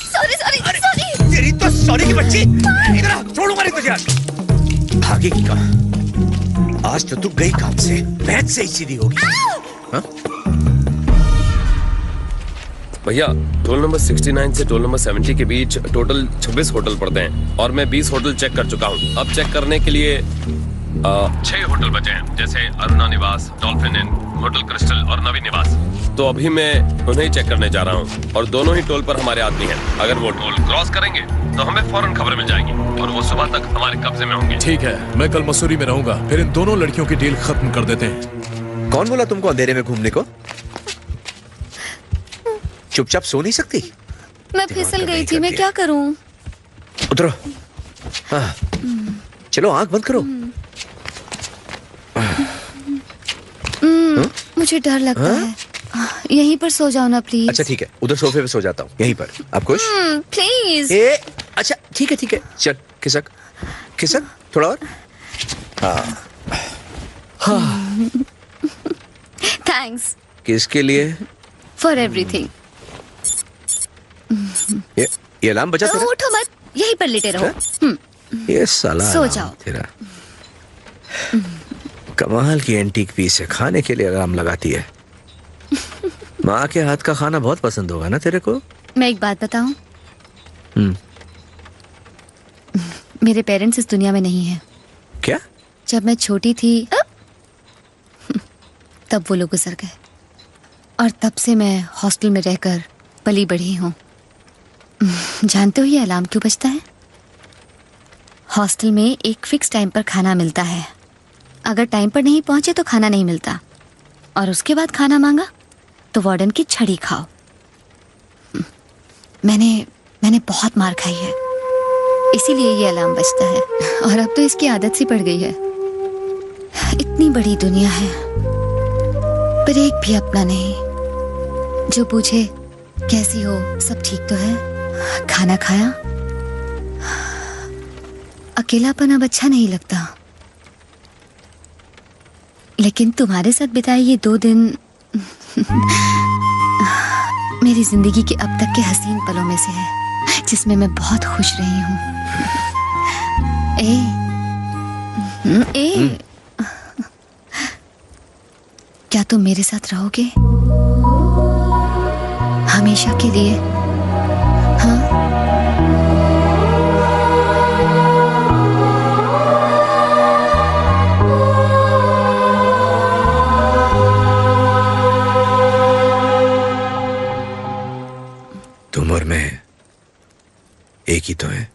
[SPEAKER 9] Sorry sorry sorry.
[SPEAKER 1] तेरी तो सॉरी की बच्ची। इधर आ, छोड़ूंगा नहीं तुझे आज। भागेगी कहाँ? आज तो तू गई काम से, बैठ से ही सीधी होगी। हाँ?
[SPEAKER 18] भैया टोल नंबर 69 से टोल नंबर 70 के बीच टोटल 26 होटल पड़ते हैं और मैं 20 होटल चेक कर चुका हूँ। अब चेक करने के लिए 6 होटल बचे हैं, जैसे अरुणा निवास, डॉल्फिन इन, होटल क्रिस्टल और नवी निवास। तो अभी मैं उन्हें ही चेक करने जा रहा हूँ और दोनों ही टोल पर हमारे आदमी हैं। अगर वो टोल क्रॉस करेंगे तो हमें फौरन खबर मिल जाएगी और वो सुबह तक हमारे कब्जे में होंगे।
[SPEAKER 13] ठीक है, मैं कल मसूरी में रहूंगा, फिर इन दोनों लड़कियों की डील खत्म कर देते हैं।
[SPEAKER 1] कौन बोला तुमको अंधेरे में घूमने को? चुपचाप सो नहीं सकती?
[SPEAKER 9] मैं फिसल गई थी, मैं क्या करूं?
[SPEAKER 1] उतरो। हाँ। चलो आंख बंद करो।
[SPEAKER 9] मुझे डर लगता है। यहीं पर सो जाओ ना प्लीज।
[SPEAKER 1] अच्छा ठीक है, उधर सोफे पे सो जाता हूँ, यहीं पर। आप खुश?
[SPEAKER 9] प्लीज।
[SPEAKER 1] अच्छा ठीक है, चल खिसक खिसक थोड़ा और। हाँ।
[SPEAKER 9] थैंक्स।
[SPEAKER 1] किसके लिए?
[SPEAKER 9] For everything.
[SPEAKER 1] ये अलार्म बजा तेरा?
[SPEAKER 9] उठो मत, यहीं पर लेटे रहो।
[SPEAKER 1] ये साला
[SPEAKER 9] सो जाओ।
[SPEAKER 1] तेरा कमाल की एंटीक पीस है, खाने के लिए अलार्म लगाती है। माँ के हाथ का खाना बहुत पसंद होगा ना तेरे को?
[SPEAKER 9] मैं एक बात बताऊं? मेरे पेरेंट्स इस दुनिया में नहीं है।
[SPEAKER 1] क्या?
[SPEAKER 9] जब मैं छोटी थी तब वो लोग गुजर गए और तब से मैं हॉस्टल में रहकर पली बढ़ी हूँ। जानते हो ये अलार्म क्यों बजता है? हॉस्टल में एक फिक्स टाइम पर खाना मिलता है। अगर टाइम पर नहीं पहुंचे तो खाना नहीं मिलता और उसके बाद खाना मांगा तो वार्डन की छड़ी खाओ। मैंने बहुत मार खाई है, इसीलिए ये अलार्म बजता है और अब तो इसकी आदत सी पड़ गई है। इतनी बड़ी दुनिया है पर एक भी अपना नहीं जो पूछे कैसी हो, सब ठीक तो है, खाना खाया। अकेलापन अब अच्छा नहीं लगता, लेकिन तुम्हारे साथ बिताए ये 2 दिन मेरी जिंदगी के अब तक के हसीन पलों में से है, जिसमें मैं बहुत खुश रही हूँ। क्या तुम मेरे साथ रहोगे हमेशा के लिए? हाँ?
[SPEAKER 1] तुम और मैं एक ही तो है।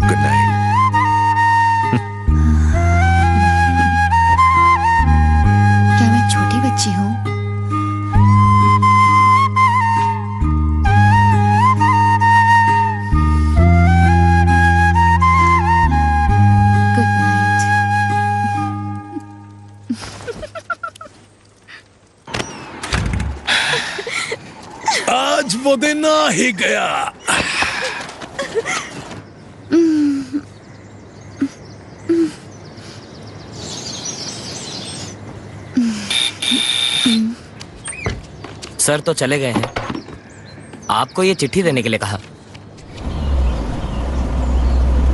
[SPEAKER 1] Good night.
[SPEAKER 9] क्या मैं छोटी बच्ची हूँ? Good night.
[SPEAKER 13] आज वो दिन आ ही गया।
[SPEAKER 19] सर तो चले गए हैं, आपको ये चिट्ठी देने के लिए कहा।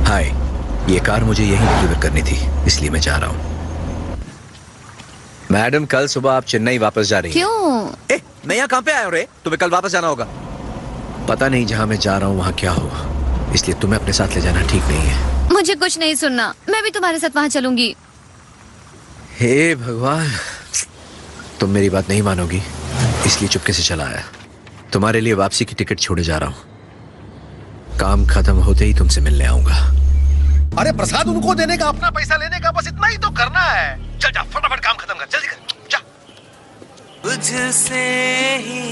[SPEAKER 1] हाय, ये कार मुझे यहीं डिलीवर करनी थी, इसलिए मैं जा रहा हूँ। मैडम कल सुबह आप चेन्नई वापस जा रही हैं।
[SPEAKER 9] क्यों?
[SPEAKER 1] मैं यहाँ कहाँ पे आया हूँ रे? तुम्हें कल वापस जाना होगा। पता नहीं जहाँ मैं जा रहा हूँ वहाँ क्या होगा, इसलिए तुम्हें अपने साथ ले जाना ठीक नहीं है।
[SPEAKER 9] मुझे कुछ नहीं सुनना, मैं भी तुम्हारे साथ वहाँ चलूंगी।
[SPEAKER 1] हे भगवान, तुम मेरी बात नहीं मानोगी, इसलिए चुपके से चला आया। तुम्हारे लिए वापसी की टिकट छोड़े जा रहा हूं। काम खत्म होते ही तुमसे मिलने आऊंगा।
[SPEAKER 3] अरे प्रसाद उनको देने का, अपना पैसा लेने का, बस इतना ही तो करना है। चल जा, फटाफट काम खत्म कर, जल्दी कर, जा।
[SPEAKER 10] तुझसे ही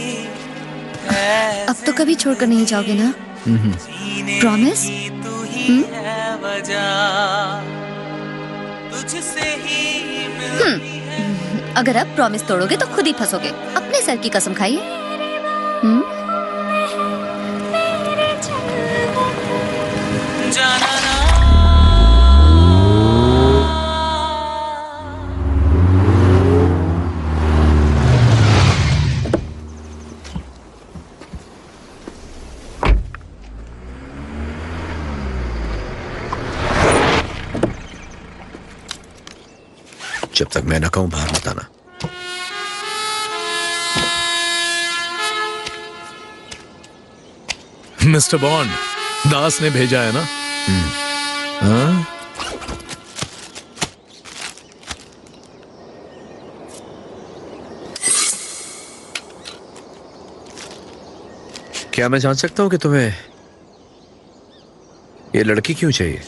[SPEAKER 9] अब तो कभी छोड़कर नहीं जाओगे ना? प्रॉमिस?
[SPEAKER 10] तुझसे ही
[SPEAKER 9] अगर अब प्रॉमिस तोड़ोगे तो खुद ही फंसोगे। अपने सर की कसम खाइए।
[SPEAKER 1] जब तक मैं न कहूं बाहर मत आना।
[SPEAKER 13] मिस्टर बॉन्ड, दास ने भेजा है ना? हाँ?
[SPEAKER 1] क्या मैं जान सकता हूं कि तुम्हें ये लड़की क्यों चाहिए?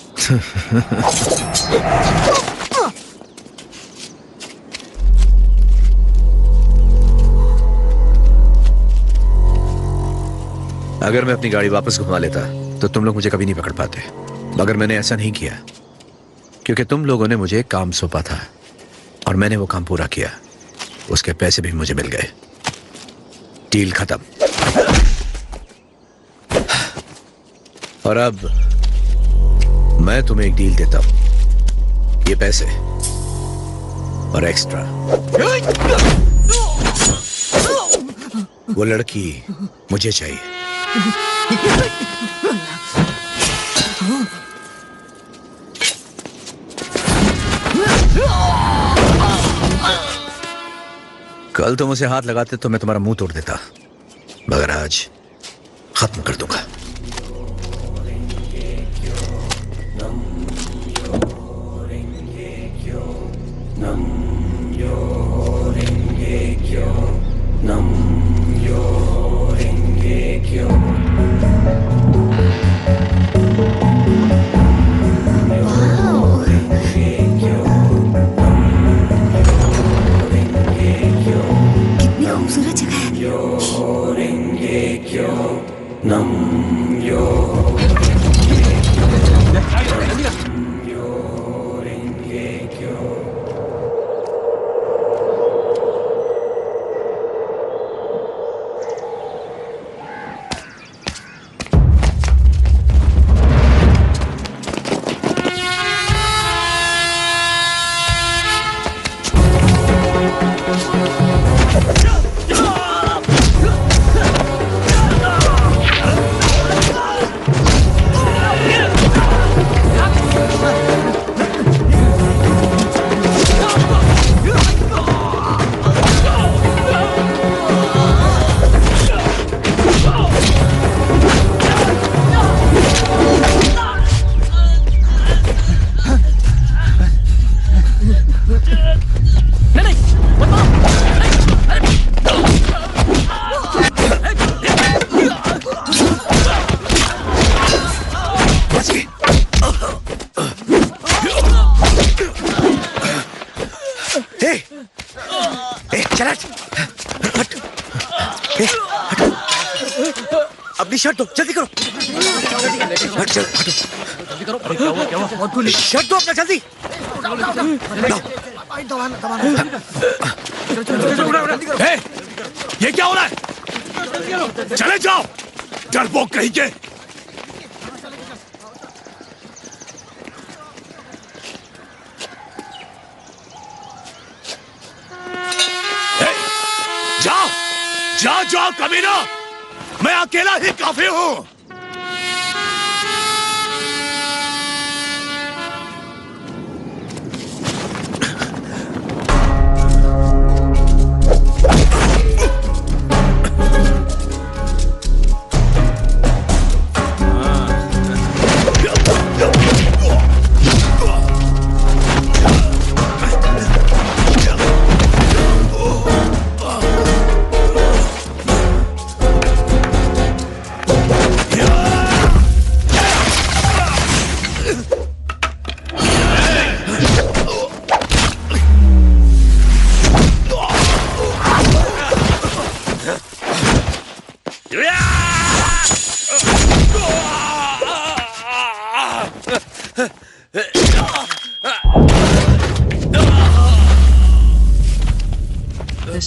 [SPEAKER 1] अगर मैं अपनी गाड़ी वापस घुमा लेता तो तुम लोग मुझे कभी नहीं पकड़ पाते, मगर मैंने ऐसा नहीं किया क्योंकि तुम लोगों ने मुझे काम सौंपा था और मैंने वो काम पूरा किया। उसके पैसे भी मुझे मिल गए। डील खत्म। और अब मैं तुम्हें एक डील देता हूं, ये पैसे और एक्स्ट्रा। वो लड़की मुझे चाहिए। कल तुम उसे हाथ लगाते तो मैं तुम्हारा मुंह तोड़ देता, मगर आज खत्म कर दूंगा।
[SPEAKER 9] कितनी खूबसूरत जगह अपनी शर्ट दो, जल्दी करो। हट, चल, हटो। जल्दी करो। अरे क्या हुआ, क्या हुआ? शर्ट दो अपना, जल्दी।
[SPEAKER 13] ये क्या हो रहा है? चले जाओ, डरपोक कहीं के। जाओ, जाओ, जाओ कमीना, मैं अकेला ही काफी हूं।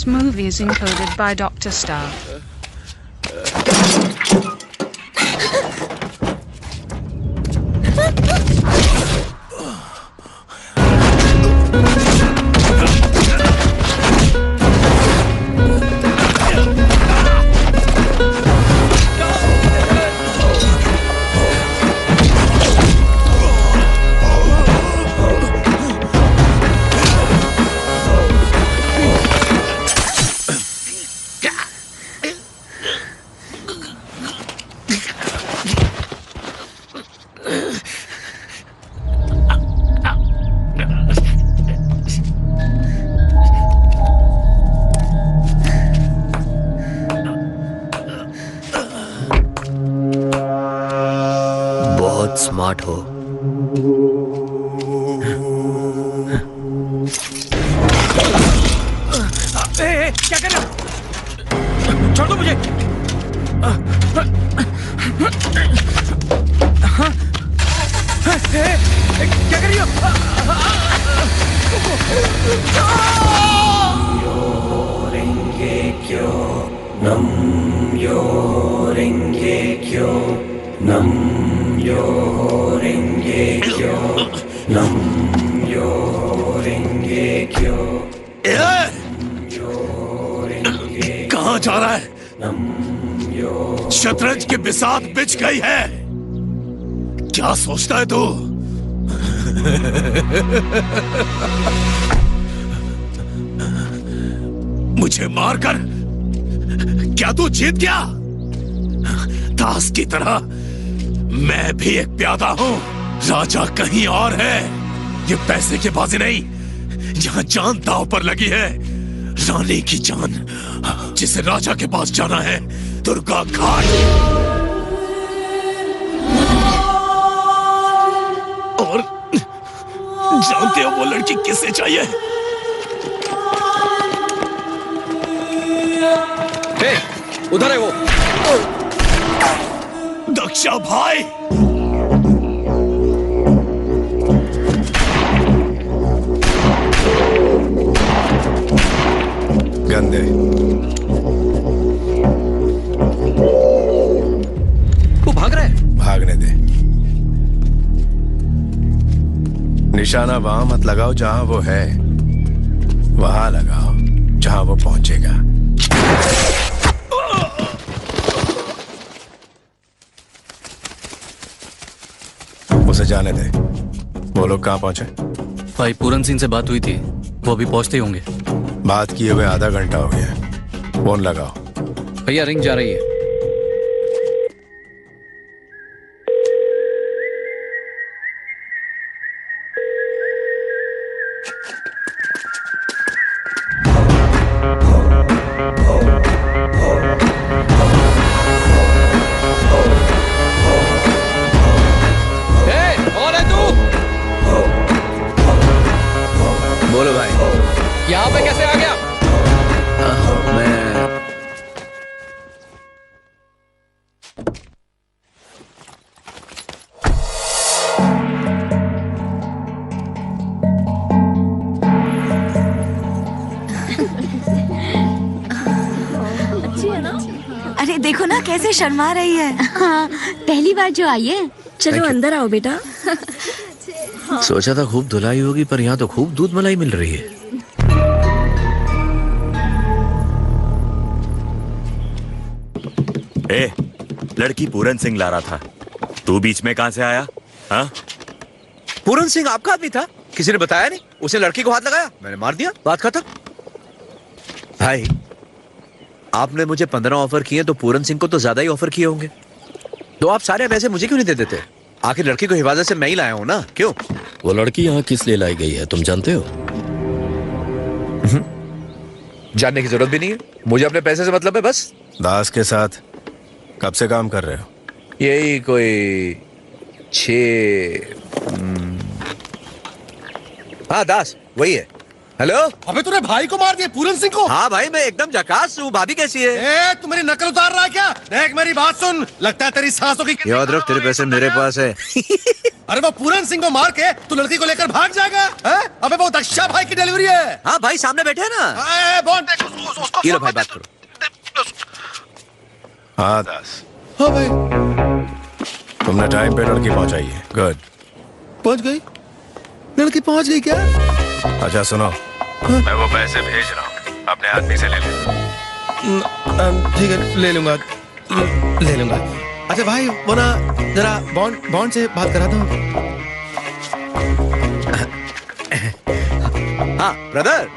[SPEAKER 20] This movie is encoded by Dr. Star.
[SPEAKER 15] Smart हो।
[SPEAKER 7] क्या कर रहे हो? छोड़ दो मुझे। क्या कर रही हो?
[SPEAKER 13] कहाँ जा रहा है? शतरंज की बिसात बिछ गई है। क्या सोचता है तू? मुझे मारकर क्या तू जीत गया? दास की तरह मैं भी एक प्यादा हूं। राजा कहीं और है। ये पैसे की बाजी नहीं, यहाँ जान दांव पर लगी है। रानी की जान, जिसे राजा के पास जाना है, दुर्गा घाट। और जानते हो वो लड़की किसे चाहिए?
[SPEAKER 3] उधर है वो।
[SPEAKER 13] दक्षा भाई,
[SPEAKER 14] गंदे।
[SPEAKER 3] वो भाग रहा है।
[SPEAKER 14] भागने दे। निशाना वहां मत लगाओ जहां वो है, वहां लगाओ जहां वो पहुंचेगा। उसे जाने दे। वो लोग कहाँ पहुंचे?
[SPEAKER 8] भाई पूरन सिंह से बात हुई थी, वो अभी पहुंचते ही होंगे।
[SPEAKER 14] बात किए हुए आधा घंटा हो गया। फोन लगाओ।
[SPEAKER 15] भैया रिंग जा रही है।
[SPEAKER 1] बोलो भाई,
[SPEAKER 15] यहाँ पे कैसे आ गया?
[SPEAKER 1] मैं
[SPEAKER 17] अरे देखो ना कैसे शर्मा रही है।
[SPEAKER 9] हाँ, पहली बार जो आई है।
[SPEAKER 2] चलो अंदर आओ बेटा।
[SPEAKER 1] सोचा था खूब धुलाई होगी, पर यहाँ तो खूब दूध मलाई मिल रही है।
[SPEAKER 21] ए, लड़की पूरन सिंह ला रहा था, तू बीच में कहां से आया? हाँ?
[SPEAKER 1] पूरन सिंह आपका आदमी था? किसी ने बताया नहीं? उसने लड़की को हाथ लगाया, मैंने मार दिया, बात खत्म। भाई आपने मुझे 15 ऑफर किए तो पूरन सिंह को तो ज्यादा ही ऑफर किए होंगे। तो आप सारे पैसे मुझे क्यों नहीं दे देते? आखिर लड़की को हिफाजत से मैं ही लाया हूं ना, क्यों?
[SPEAKER 3] वो लड़की यहाँ किस लिए लाई गई है तुम जानते हो?
[SPEAKER 1] जानने की जरूरत भी नहीं है, मुझे अपने पैसे से मतलब है बस।
[SPEAKER 14] दास के साथ कब से काम कर रहे हो?
[SPEAKER 1] यही कोई 6 हाँ दास वही है। हेलो।
[SPEAKER 3] अबे तूने भाई को मार दिया, पूरन सिंह को?
[SPEAKER 1] हाँ भाई, मैं एकदम झकास हूँ। भाभी कैसी है?
[SPEAKER 3] ए, तू मेरी नकल उतार रहा है क्या? देख मेरी बात सुन, लगता है तेरी सांसों की
[SPEAKER 1] याद रख, तेरे पैसे मेरे पास है।
[SPEAKER 3] अरे वो पूरन सिंह को मार के तू लड़की को लेकर भाग जाएगा? अबे वो दक्षा भाई की डिलीवरी है।
[SPEAKER 1] हाँ भाई, सामने बैठे हैं ना।
[SPEAKER 3] बॉन्ड देख उसको।
[SPEAKER 1] ये लो भाई, बात करो।
[SPEAKER 14] हाँ दास,
[SPEAKER 3] हाँ भाई।
[SPEAKER 14] तुमने टाइम पे लड़की पहुंचाई है। गुड।
[SPEAKER 3] पहुंच गई लड़की? पहुंच गई क्या?
[SPEAKER 14] अच्छा सुनो, मैं वो पैसे भेज रहा हूँ, अपने आदमी से ले ले।
[SPEAKER 3] ठीक है, ले लूंगा। अच्छा भाई, वो ना जरा बॉन्ड से बात करा दो।
[SPEAKER 1] हाँ ब्रदर।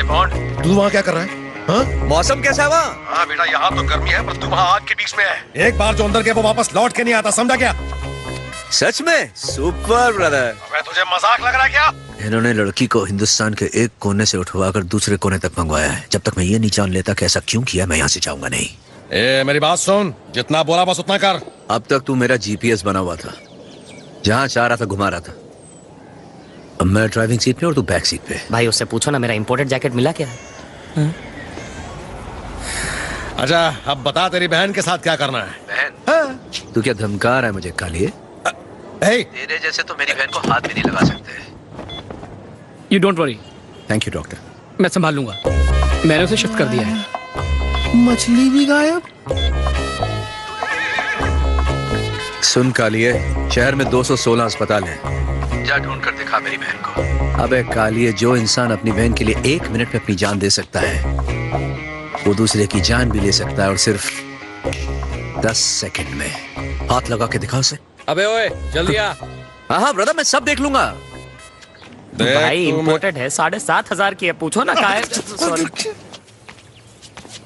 [SPEAKER 3] बॉन्ड, तू वहाँ क्या कर रहा है? हाँ?
[SPEAKER 1] मौसम कैसा है वहाँ?
[SPEAKER 3] हाँ बेटा, यहाँ तो गर्मी है, पर तू वहाँ आग के बीच में है। एक बार जो अंदर गया वो वापस लौट के नहीं आता, समझा क्या?
[SPEAKER 1] सच में? Super brother.
[SPEAKER 3] अबे तुझे मजाक लग रहा है क्या?
[SPEAKER 1] इन्होंने लड़की को हिंदुस्तान के एक कोने से उठवाकर दूसरे कोने तक मंगवाया है। जब तक मैं ये नहीं जान लेता कि ऐसा क्यों किया, मैं यहाँ से जाऊंगा नहीं।
[SPEAKER 3] ए, मेरी बात सुन, जितना बोला बस उतना कर।
[SPEAKER 1] अब तक तू मेरा जीपीएस बना हुआ था, जहाँ चाह रहा था घुमा रहा था। अब मैं ड्राइविंग सीट पे और तू बैक सीट पे।
[SPEAKER 19] भाई उससे पूछो ना, मेरा इंपोर्टेड जैकेट मिला क्या?
[SPEAKER 3] अच्छा अब बता, तेरी बहन के साथ क्या करना है?
[SPEAKER 1] बहन? तू क्या धमका रहा है मुझे कालिए? तेरे जैसे तो मेरी बहन को हाथ भी नहीं लगा सकते।
[SPEAKER 8] You don't worry.
[SPEAKER 1] Thank you doctor,
[SPEAKER 8] मैं संभाल लूंगा। मैंने उसे शिफ्ट कर दिया है।
[SPEAKER 3] मछली भी गायब?
[SPEAKER 1] सुन कालिए, शहर में 216 अस्पताल हैं। जा ढूंढ कर दिखा मेरी बहन को। अबे कालिए, जो इंसान अपनी बहन के लिए 1 मिनट में अपनी जान दे सकता है, वो दूसरे की जान भी ले सकता है, और सिर्फ 10 सेकंड में। हाथ लगा के दिखा उसे।
[SPEAKER 15] अबे ओए, जल्दी आ।
[SPEAKER 1] हाँ ब्रदर, मैं सब देख लूंगा।
[SPEAKER 19] भाई इंपोर्टेड है, 7,500 की है, पूछो ना क्या है। सॉरी,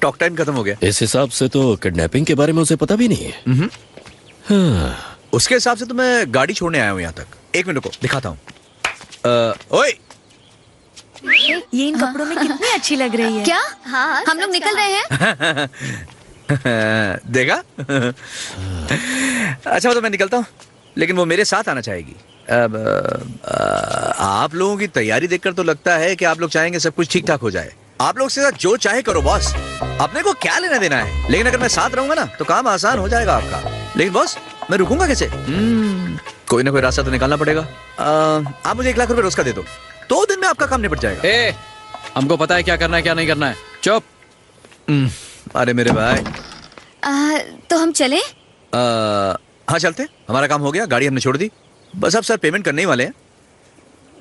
[SPEAKER 1] टॉक टाइम खत्म हो गया।
[SPEAKER 13] इस हिसाब से तो किडनैपिंग के बारे में उसे पता भी नहीं है।
[SPEAKER 1] हाँ। उसके हिसाब से तो मैं गाड़ी छोड़ने आया हूँ यहाँ तक। 1 मिनट को दिखाता हूँ। ओए,
[SPEAKER 17] ये इन कपड़ों में कितनी अच्छी लग रही है।
[SPEAKER 9] क्या? हाँ, हम लोग निकल रहे हैं।
[SPEAKER 1] देखा? अच्छा तो मैं निकलता हूँ, लेकिन वो मेरे साथ आना चाहेगी। अब आप लोगों की तैयारी देखकर तो लगता है कि आप लोग चाहेंगे सब कुछ ठीक ठाक हो जाए। आप लोग से साथ जो चाहे करो बॉस, अपने को क्या लेना देना है। लेकिन अगर मैं साथ रहूंगा ना तो काम आसान हो जाएगा आपका। लेकिन बॉस, मैं रुकूंगा कैसे? कोई ना कोई रास्ता तो निकालना पड़ेगा। आप मुझे 1 लाख रुपए रोज का दे दो, 2 दिन में आपका काम निपट जाएगा।
[SPEAKER 8] हमको पता है क्या करना है क्या नहीं करना है। चुप।
[SPEAKER 1] अरे मेरे भाई,
[SPEAKER 9] तो हम चले?
[SPEAKER 1] हाँ चलते, हमारा काम हो गया, गाड़ी हमने छोड़ दी, बस अब सर पेमेंट करने ही वाले हैं,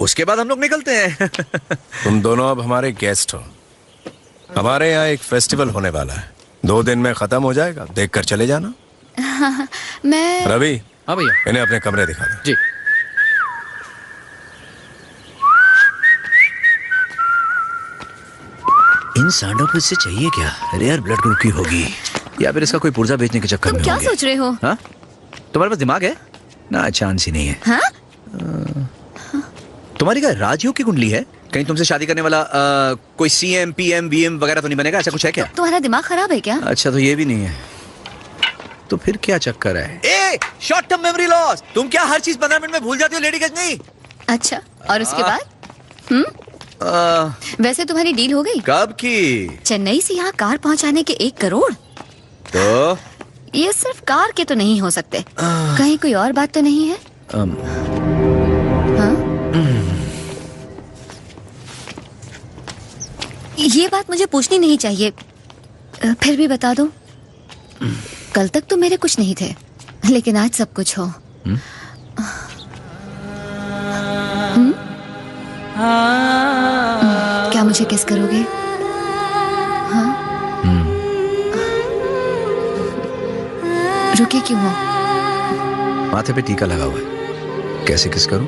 [SPEAKER 1] उसके बाद हम लोग निकलते हैं।
[SPEAKER 14] तुम दोनों अब हमारे गेस्ट हो। हमारे यहाँ एक फेस्टिवल होने वाला है, 2 दिन में खत्म हो जाएगा, देखकर चले जाना।
[SPEAKER 9] मैं
[SPEAKER 14] रवि।
[SPEAKER 8] हाँ भैया।
[SPEAKER 14] इन्हें अपने कमरे दिखा दो।
[SPEAKER 8] जी।
[SPEAKER 1] इन सांडों को इससे चाहिए क्या? रेयर ब्लड ग्रुप की होगी, या फिर इसका कोई पुर्जा बेचने के चक्कर में
[SPEAKER 9] क्या
[SPEAKER 1] होंगे।
[SPEAKER 9] सोच रहे हो?
[SPEAKER 1] हाँ? तुम्हारे पास दिमाग है ना? चांस ही नहीं है।
[SPEAKER 9] हाँ?
[SPEAKER 1] तुम्हारी क्या राजयोग की कुंडली है? कहीं तुमसे शादी करने वाला कोई CM, PM, VM वगैरह तो नहीं बनेगा? ऐसा कुछ है क्या?
[SPEAKER 9] तुम्हारा दिमाग खराब है क्या?
[SPEAKER 1] अच्छा तो ये भी नहीं है, तो फिर क्या चक्कर है? ए, शॉर्ट टर्म मेमोरी लॉस। तुम क्या हर चीज 15 मिनट में भूल जाती हो लेडी गजनी?
[SPEAKER 9] अच्छा, और उसके बाद? वैसे तुम्हारी डील हो गई?
[SPEAKER 1] कब की?
[SPEAKER 9] चेन्नई से यहाँ कार पहुँचाने के 1 करोड़।
[SPEAKER 1] तो
[SPEAKER 9] ये सिर्फ कार के तो नहीं हो सकते, कहीं कोई और बात तो नहीं है? हाँ? ये बात मुझे पूछनी नहीं चाहिए, फिर भी बता दो। कल तक तो मेरे कुछ नहीं थे, लेकिन आज सब कुछ हो। क्या मुझे किस करोगे? हाँ? रुके क्यों हो?
[SPEAKER 1] माथे पे टीका लगा हुआ है, कैसे किस करूं?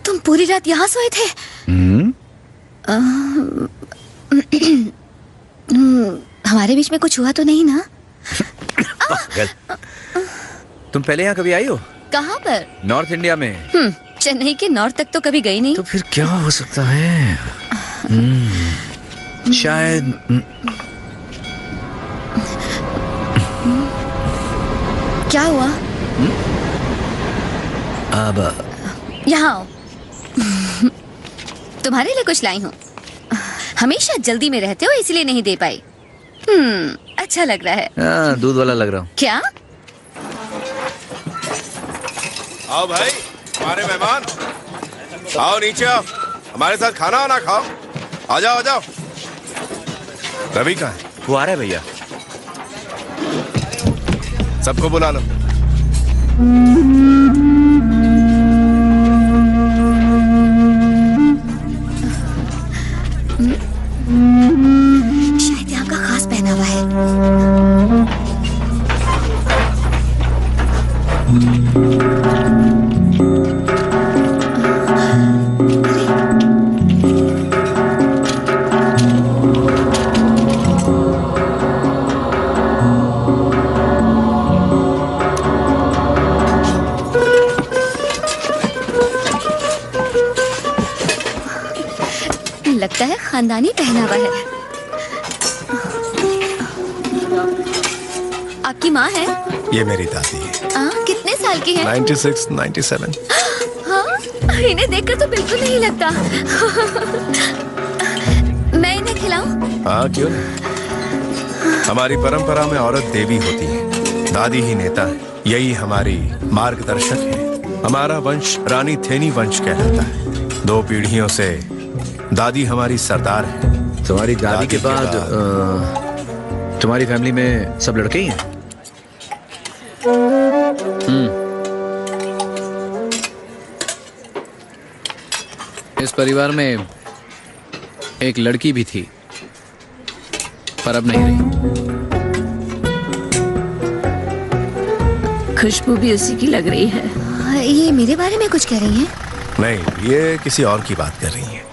[SPEAKER 9] तुम पूरी रात यहाँ सोए थे? हमारे बीच में कुछ हुआ तो नहीं ना?
[SPEAKER 1] तुम पहले यहाँ कभी आई हो?
[SPEAKER 9] कहाँ पर?
[SPEAKER 1] नॉर्थ इंडिया में।
[SPEAKER 9] चेन्नई के नॉर्थ तक तो कभी गई नहीं।
[SPEAKER 1] तो फिर क्या हो सकता है? शायद
[SPEAKER 9] क्या हुआ?
[SPEAKER 1] अब
[SPEAKER 9] यहाँ आओ। तुम्हारे लिए कुछ लाई हूँ। हमेशा जल्दी में रहते हो इसलिए नहीं दे पाई। अच्छा लग रहा है।
[SPEAKER 1] दूध वाला लग रहा हूँ।
[SPEAKER 9] क्या?
[SPEAKER 14] आओ भाई, हमारे मेहमान आओ, नीचे आओ, हमारे साथ खाना वाना खाओ। आ जाओ आ जाओ। रवि कहाँ है?
[SPEAKER 21] वो आ रहा है भैया।
[SPEAKER 14] सबको बुला लो।
[SPEAKER 9] शायद यहाँ का खास पहनावा है। लगता है खानदानी पहनावा है। आपकी माँ है?
[SPEAKER 14] ये मेरी दादी है।
[SPEAKER 9] कितने साल की है?
[SPEAKER 14] 96, 97।
[SPEAKER 9] हाँ, इन्हें देखकर तो बिल्कुल नहीं लगता। मैं इन्हें खिलाऊं?
[SPEAKER 14] हाँ क्यों नहीं। हमारी परंपरा में औरत देवी होती है, दादी ही नेता है। यही हमारी मार्गदर्शक है। हमारा वंश रानी थेनी वंश कहलाता है। 2 पीढ़ियों से दादी हमारी सरदार है।
[SPEAKER 1] तुम्हारी दादी के बाद तुम्हारी फैमिली में सब लड़के ही हैं?
[SPEAKER 8] इस परिवार में एक लड़की भी थी, पर अब नहीं रही।
[SPEAKER 2] खुशबू भी उसी की लग रही है।
[SPEAKER 9] ये मेरे बारे में कुछ कह रही हैं?
[SPEAKER 14] नहीं, ये किसी और की बात कर रही है।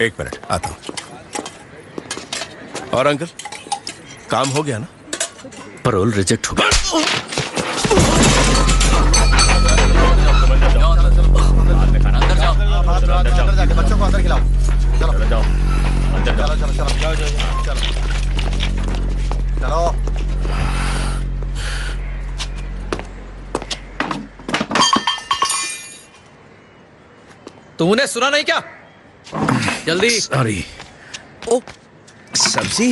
[SPEAKER 14] एक मिनट, आता हूं। और अंकल, काम हो गया ना?
[SPEAKER 1] पैरोल रिजेक्ट हो गया।
[SPEAKER 5] बच्चों को अंदर खिलाओ। चलो जाओ, चलो।
[SPEAKER 1] तूने सुना नहीं क्या?
[SPEAKER 8] जल्दी।
[SPEAKER 1] सॉरी। ओ, सब्जी।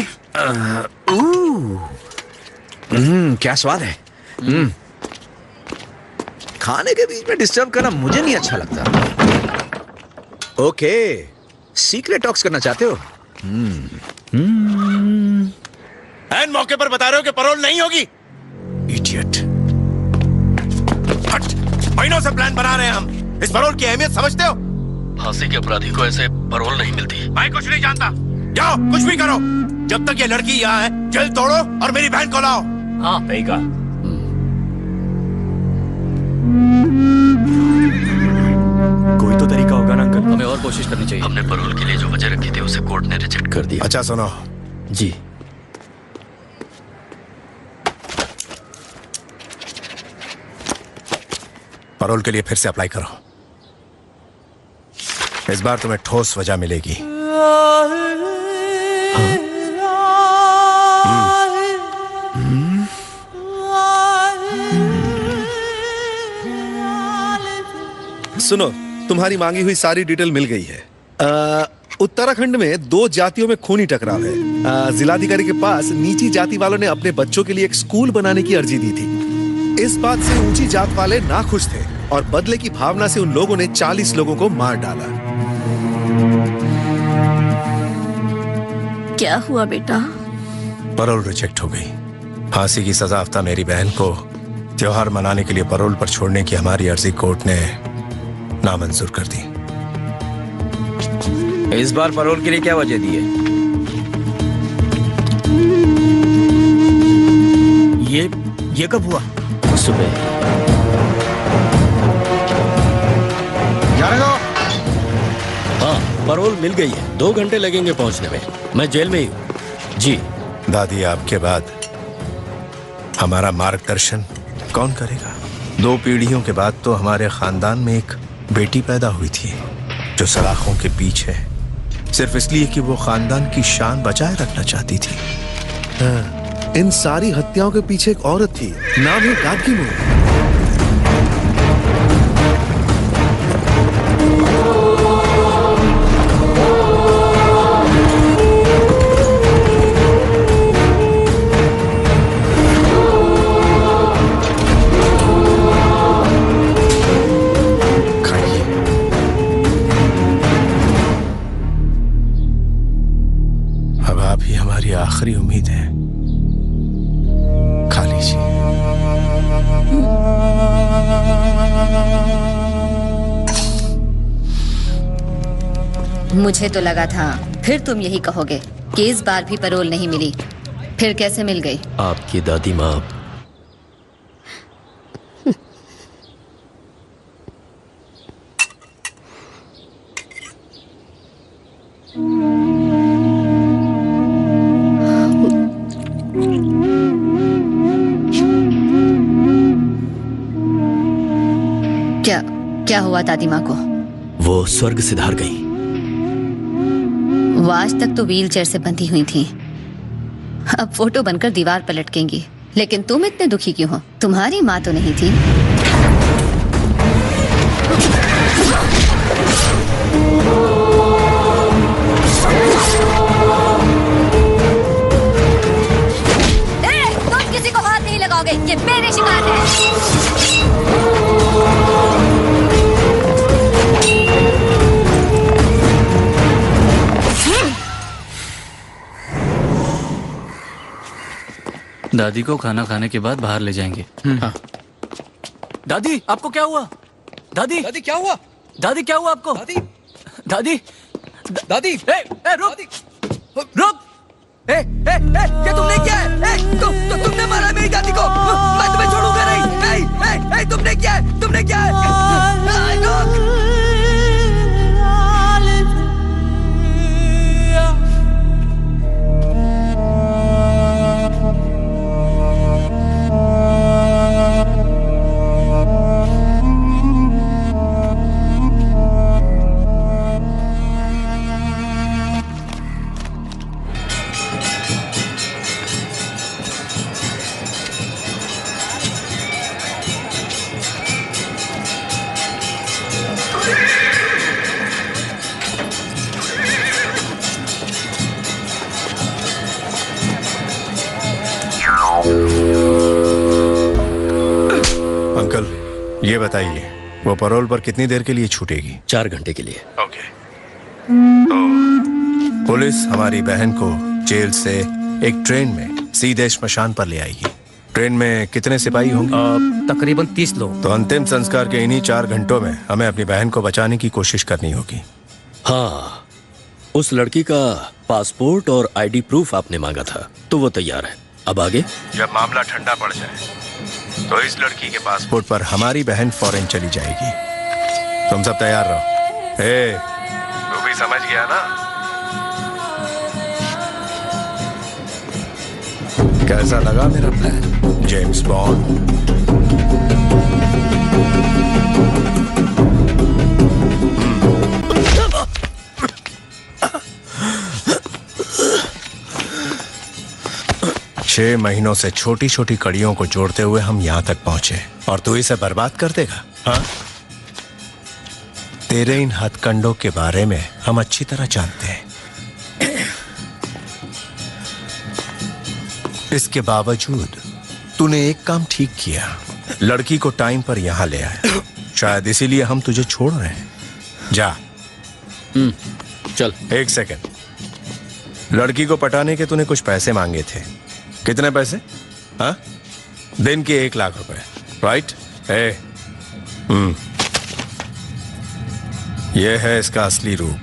[SPEAKER 1] क्या स्वाद है। खाने के बीच में डिस्टर्ब करना मुझे नहीं अच्छा लगता। ओके, सीक्रेट टॉक्स करना चाहते हो?
[SPEAKER 14] एन मौके पर बता रहे हो कि पैरोल नहीं होगी।
[SPEAKER 1] इडियट।
[SPEAKER 14] हट, महीनों से प्लान बना रहे हैं हम। इस पैरोल की अहमियत समझते हो?
[SPEAKER 21] फांसी के अपराधी को ऐसे पैरोल नहीं मिलती।
[SPEAKER 14] मैं कुछ नहीं जानता। जाओ, कुछ भी करो, जब तक ये लड़की यहाँ है जेल तोड़ो और मेरी बहन को लाओ।
[SPEAKER 21] हाँ सही कहा।
[SPEAKER 8] कोई तो तरीका होगा ना अंकल? हमें और कोशिश करनी चाहिए।
[SPEAKER 21] हमने पैरोल के लिए जो वजह रखी थी उसे कोर्ट ने रिजेक्ट कर दिया।
[SPEAKER 14] अच्छा सुनो
[SPEAKER 1] जी,
[SPEAKER 14] पैरोल के लिए फिर से अप्लाई करो। इस बार तुम्हें ठोस वजह मिलेगी।
[SPEAKER 13] सुनो, तुम्हारी मांगी हुई सारी डिटेल मिल गई है। उत्तराखंड में 2 जातियों में खूनी टकराव है। जिलाधिकारी के पास नीची जाति वालों ने अपने बच्चों के लिए एक स्कूल बनाने की अर्जी दी थी। इस बात से ऊंची जात वाले नाखुश थे और बदले की भावना से उन लोगों ने 40 लोगों को मार डाला।
[SPEAKER 2] क्या हुआ बेटा?
[SPEAKER 14] पैरोल रिजेक्ट हो गई। फांसी की सजा याफ्ता मेरी बहन को त्योहार मनाने के लिए पैरोल पर छोड़ने की हमारी अर्जी कोर्ट ने नामंजूर कर दी।
[SPEAKER 1] इस बार पैरोल के लिए क्या वजह दी है?
[SPEAKER 7] ये कब हुआ?
[SPEAKER 1] सुबह।
[SPEAKER 18] हाँ, पैरोल मिल गई है। 2 घंटे लगेंगे पहुंचने में। मैं जेल में ही हूँ। जी।
[SPEAKER 14] दादी, आपके बाद हमारा मार्गदर्शन कौन करेगा? 2 पीढ़ियों के बाद तो हमारे खानदान में एक बेटी पैदा हुई थी जो सलाखों के बीच है, सिर्फ इसलिए कि वो खानदान की शान बचाए रखना चाहती थी।
[SPEAKER 13] हाँ, इन सारी हत्याओं के पीछे एक औरत थी, नाम है गादगी नूर।
[SPEAKER 14] आखिरी उम्मीद है, खा लीजिए।
[SPEAKER 4] मुझे तो लगा था फिर तुम यही कहोगे कि इस बार भी पैरोल नहीं मिली। फिर कैसे मिल गई?
[SPEAKER 1] आपकी दादी माँ
[SPEAKER 4] क्या हुआ दादी माँ को?
[SPEAKER 1] वो स्वर्ग सिधार गई।
[SPEAKER 4] वो आज तक तो व्हीलचेयर से बंधी हुई थी, अब फोटो बनकर दीवार पर लटकेंगी। लेकिन तुम इतने दुखी क्यों हो? तुम्हारी माँ तो नहीं थी। तुम किसी को हाथ नहीं लगाओगे, ये मेरी शिकायत है।
[SPEAKER 8] दादी को खाना खाने के बाद बाहर ले जाएंगे। हाँ। दादी आपको क्या हुआ? दादी
[SPEAKER 6] दादी क्या हुआ?
[SPEAKER 8] दादी क्या हुआ आपको?
[SPEAKER 6] दादी
[SPEAKER 8] दादी
[SPEAKER 6] दादी
[SPEAKER 8] रुक रुक!
[SPEAKER 6] ये तुमने क्या है? तुमने मारा मेरी दादी को। मैं तुम्हें छोड़ूंगा नहीं। तुमने क्या है? तुमने क्या है?
[SPEAKER 14] अंकल, ये बताइए वो पैरोल पर कितनी देर के लिए छूटेगी?
[SPEAKER 1] 4 घंटे के लिए।
[SPEAKER 14] ओके। तो पुलिस हमारी बहन को जेल से एक ट्रेन में सीधे श्मशान पर ले आएगी। ट्रेन में कितने सिपाही होंगे?
[SPEAKER 15] तकरीबन 30 लोग।
[SPEAKER 14] तो अंतिम संस्कार के इन्हीं 4 घंटों में हमें अपनी बहन को बचाने की कोशिश करनी होगी।
[SPEAKER 1] हाँ, उस लड़की का पासपोर्ट और आईडी प्रूफ आपने मांगा था, तो वो तैयार है। अब आगे?
[SPEAKER 14] जब मामला ठंडा पड़ जाए तो इस लड़की के पासपोर्ट पर हमारी बहन फॉरेन चली जाएगी। तुम सब तैयार रहो। तू भी समझ गया ना? कैसा लगा मेरा प्लान, जेम्स बॉन्ड? छह महीनों से छोटी छोटी कड़ियों को जोड़ते हुए हम यहां तक पहुंचे और तू इसे बर्बाद कर देगा? हाँ? तेरे इन हथकंडों के बारे में हम अच्छी तरह जानते हैं। इसके बावजूद तूने एक काम ठीक किया, लड़की को टाइम पर यहां ले आया। शायद इसीलिए हम तुझे छोड़ रहे हैं। जा।
[SPEAKER 1] चल।
[SPEAKER 14] 1 सेकंड। लड़की को पटाने के तूने कुछ पैसे मांगे थे। कितने पैसे? हाँ? दिन के 1 लाख रुपए, राइट? यह है इसका असली रूप।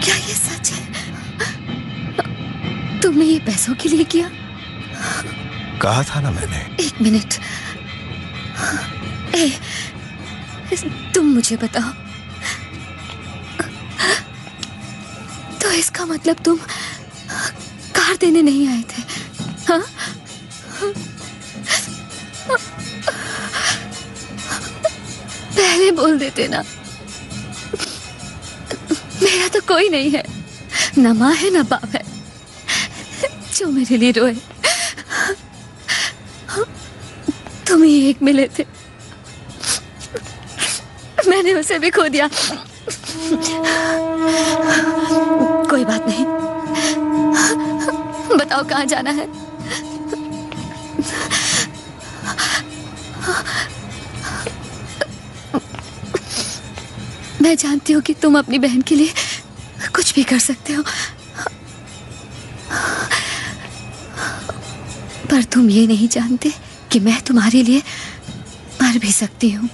[SPEAKER 4] क्या ये सच है? तुमने ये पैसों के लिए किया?
[SPEAKER 14] कहा था ना मैंने।
[SPEAKER 4] 1 मिनट। तुम मुझे बताओ, तो इसका मतलब तुम कार देने नहीं आए थे, हाँ? पहले बोल देते ना। मेरा तो कोई नहीं है, न माँ है न बाप है जो मेरे लिए रोए। तुम ही एक मिले थे, मैंने उसे भी खो दिया। कोई बात नहीं, बताओ कहाँ जाना है? मैं जानती हूँ कि तुम अपनी बहन के लिए कुछ भी कर सकते हो, पर तुम ये नहीं जानते कि मैं तुम्हारे लिए मर भी सकती हूँ।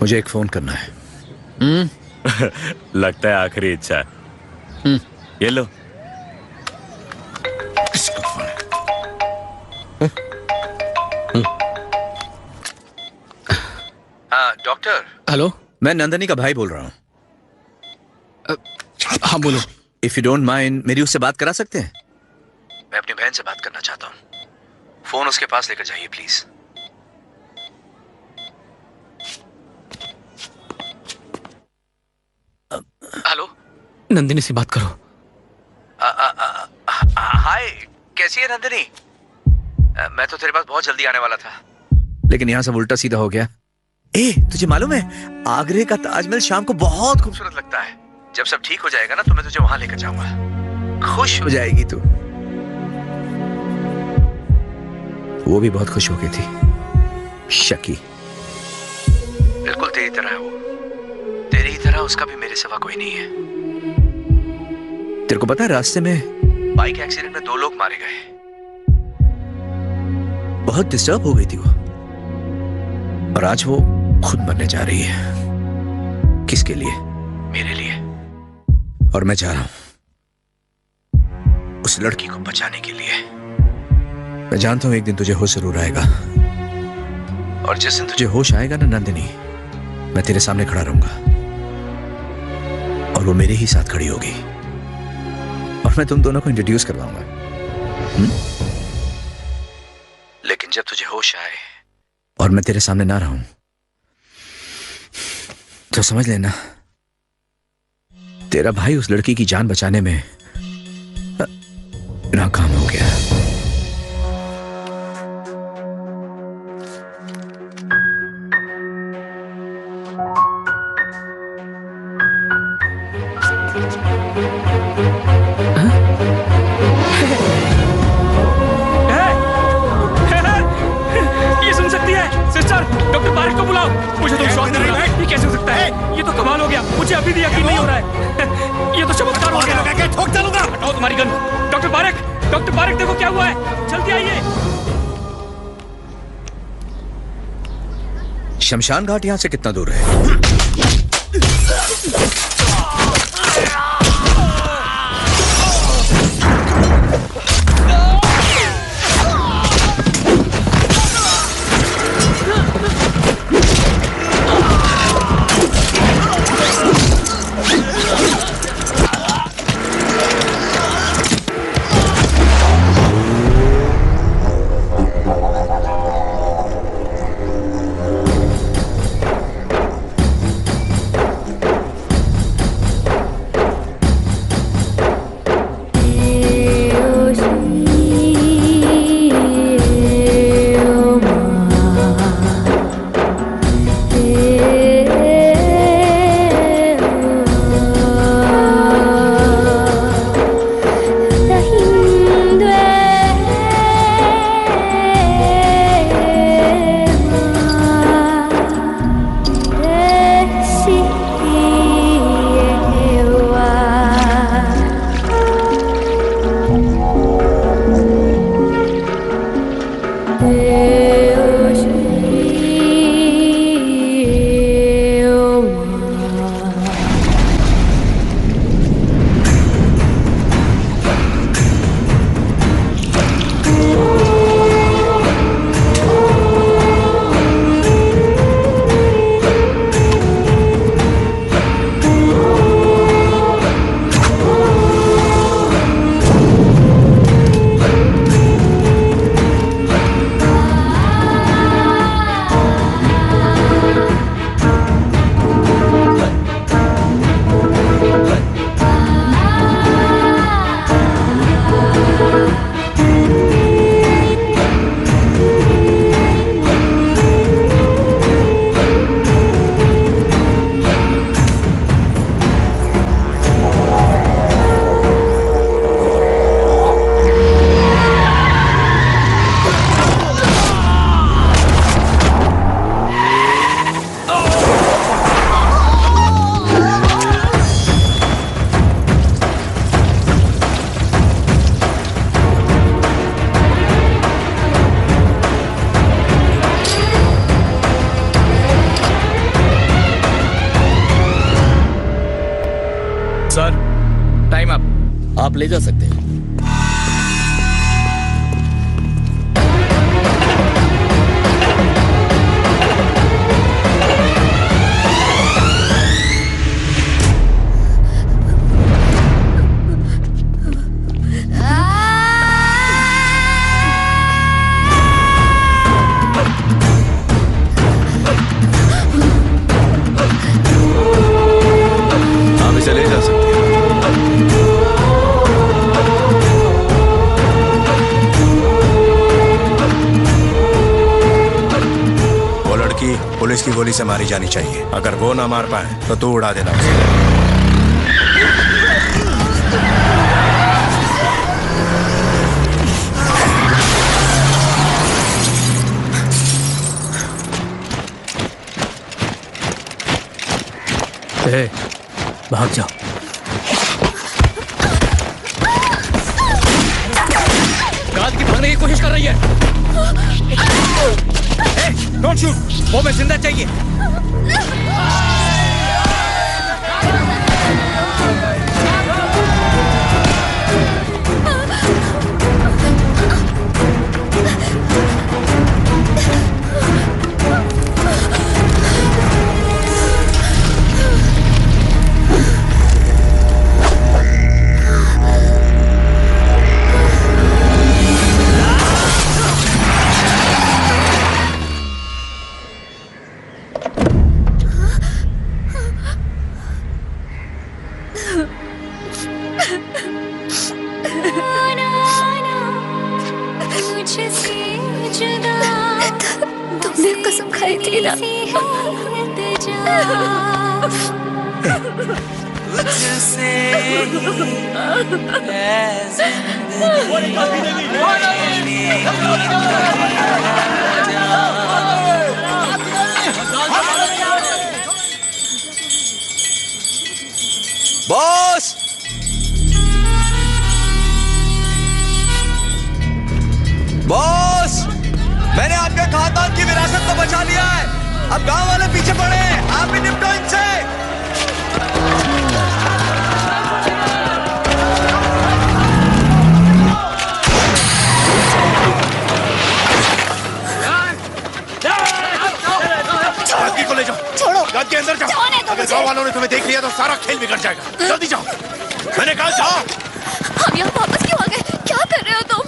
[SPEAKER 1] मुझे एक फोन करना है।
[SPEAKER 21] लगता है आखिरी इच्छा है। ये लो।
[SPEAKER 1] हाँ डॉक्टर।
[SPEAKER 7] हेलो,
[SPEAKER 1] मैं नंदनी का भाई बोल रहा हूँ।
[SPEAKER 7] हाँ बोलो।
[SPEAKER 1] इफ यू डोंट माइंड, मेरी उससे बात करा सकते हैं? मैं अपनी बहन से बात करना चाहता हूँ। फोन उसके पास लेकर जाइए प्लीज। हेलो,
[SPEAKER 7] नंदिनी से बात करो।
[SPEAKER 1] हाय, कैसी है नंदिनी? मैं तो तेरे पास बहुत जल्दी आने वाला था, लेकिन यहाँ सब उल्टा सीधा हो गया। ए, तुझे मालूम है आगरे का ताजमहल शाम को बहुत खूबसूरत लगता है। जब सब ठीक हो जाएगा ना तो मैं तुझे वहां लेकर जाऊंगा। खुश हो जाएगी तू। वो भी बहुत खुश हो गई थी। शकी बिल्कुल तेरी तरह है वो। तेरी तरह उसका भी मेरे सिवा कोई नहीं है। तेरे को पता है रास्ते में बाइक एक्सीडेंट में 2 लोग मारे गए। बहुत डिस्टर्ब हो गई थी वो, और आज वो खुद मरने जा रही है। किसके लिए? मेरे लिए। और मैं जा रहा हूं उस लड़की को बचाने के लिए। मैं जानता हूं एक दिन तुझे होश जरूर आएगा, और जिस दिन तुझे होश आएगा ना नंदिनी, मैं तेरे सामने खड़ा रहूंगा और वो मेरे ही साथ खड़ी होगी, और मैं तुम दोनों को इंट्रोड्यूस करवाऊंगा। लेकिन जब तुझे होश आए और मैं तेरे सामने ना रहूं तो समझ लेना तेरा भाई उस लड़की की जान बचाने में नाकाम हो गया।
[SPEAKER 6] ये सुन सकती है सिस्टर, डॉक्टर बारिक को बुलाओ। मुझे तो विश्वास नहीं हो रहा। ये कैसे हो सकता है? ये तो कमाल हो गया। मुझे अभी भी यकीन नहीं हो रहा है। ये तो चमत्कार हो गया। ठोक डालूंगा। हटाओ तुम्हारी गन। डॉक्टर बारिक, डॉक्टर बारिक, देखो क्या हुआ है। जल्दी आइए।
[SPEAKER 1] शमशान घाट यहां से कितना दूर है?
[SPEAKER 6] Sir time up.
[SPEAKER 1] आप ले जा सकते हैं।
[SPEAKER 14] चले जा सकते हैं। वो लड़की पुलिस की गोली से मारी जानी चाहिए। अगर वो ना मार पाए तो तू उड़ा देना उसे।
[SPEAKER 8] भाग जाओ।
[SPEAKER 15] गार्ड की भागने की कोशिश कर रही है। डोंट शूट, वो मैं जिंदा चाहिए।
[SPEAKER 9] तुमने कसम खाई थी ना।
[SPEAKER 1] बॉस, बॉस, मैंने आपके खानदान की विरासत को बचा लिया है। अब गांव वाले पीछे पड़े हैं, आप भी निपटो इनसे।
[SPEAKER 12] गांधी को ले जाओ।
[SPEAKER 9] छोड़ो।
[SPEAKER 12] गांधी के अंदर जाओ। अगर गांव वालों ने तुम्हें देख लिया तो सारा खेल बिगड़ जाएगा। जल्दी जाओ। मैंने कहा जाओ।
[SPEAKER 9] हम यहाँ वापस क्यों आ गए? क्या कर रहे हो तुम?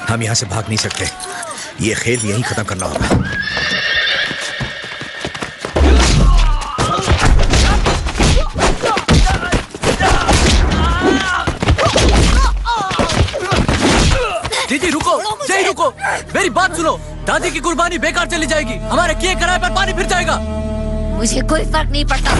[SPEAKER 1] हम यहाँ से भाग नहीं सकते। ये खेल यहीं खत्म करना होगा।
[SPEAKER 8] दीदी रुको, जय रुको, मेरी बात सुनो। दादी की कुर्बानी बेकार चली जाएगी। हमारे किए किराए पर पानी फिर जाएगा।
[SPEAKER 9] मुझे कोई फर्क नहीं पड़ता।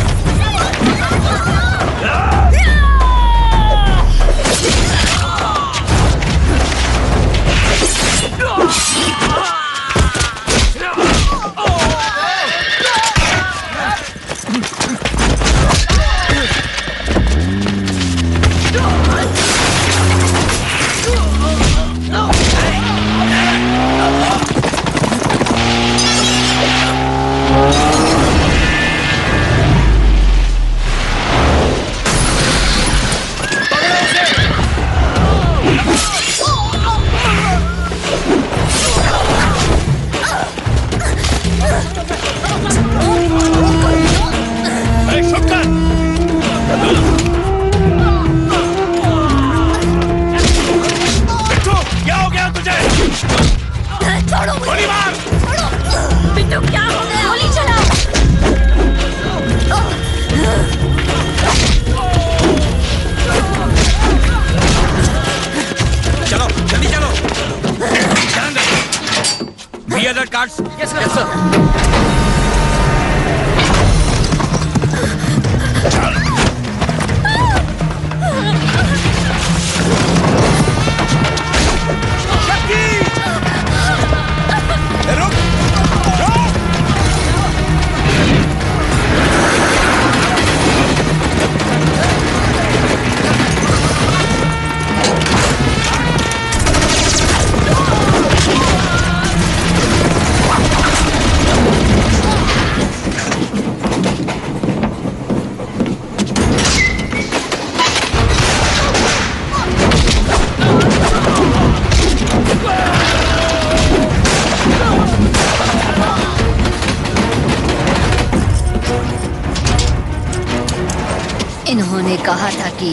[SPEAKER 4] इन्होंने कहा था कि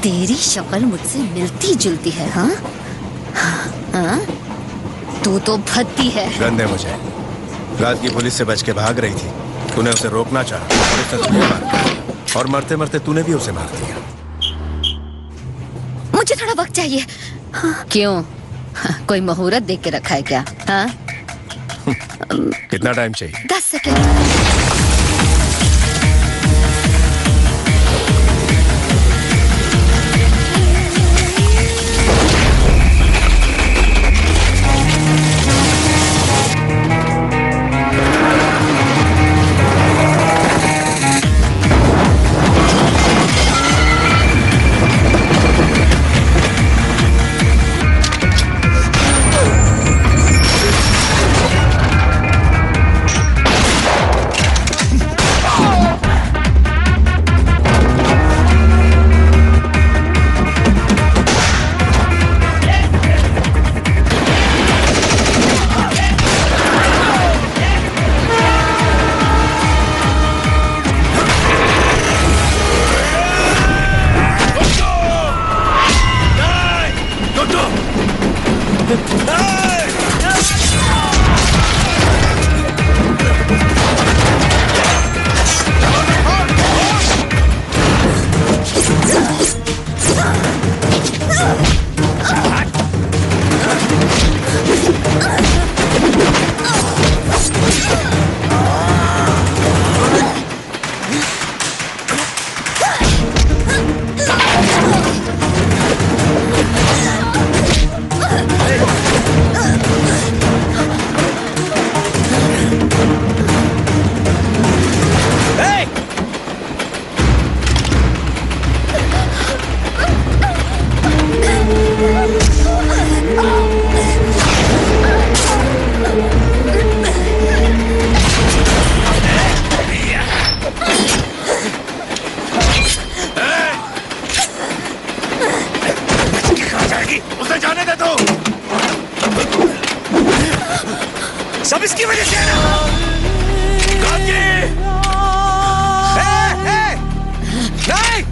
[SPEAKER 4] तेरी शक्ल मुझसे मिलती जुलती है। हाँ हाँ, तू तो भद्दी है।
[SPEAKER 14] गंदे मुझे रात की पुलिस से बच के भाग रही थी, तूने उसे रोकना चाहा, पुलिस ने तुझे मार दिया और मरते मरते तूने भी उसे मार दिया।
[SPEAKER 4] मुझे थोड़ा वक्त चाहिए। हाँ। क्यों? कोई मुहूर्त देख के रखा है क्या? हाँ?
[SPEAKER 14] कितना टाइम चाहिए?
[SPEAKER 4] 10 सेकंड।
[SPEAKER 10] सब इसकी वजह से है ना। नहीं!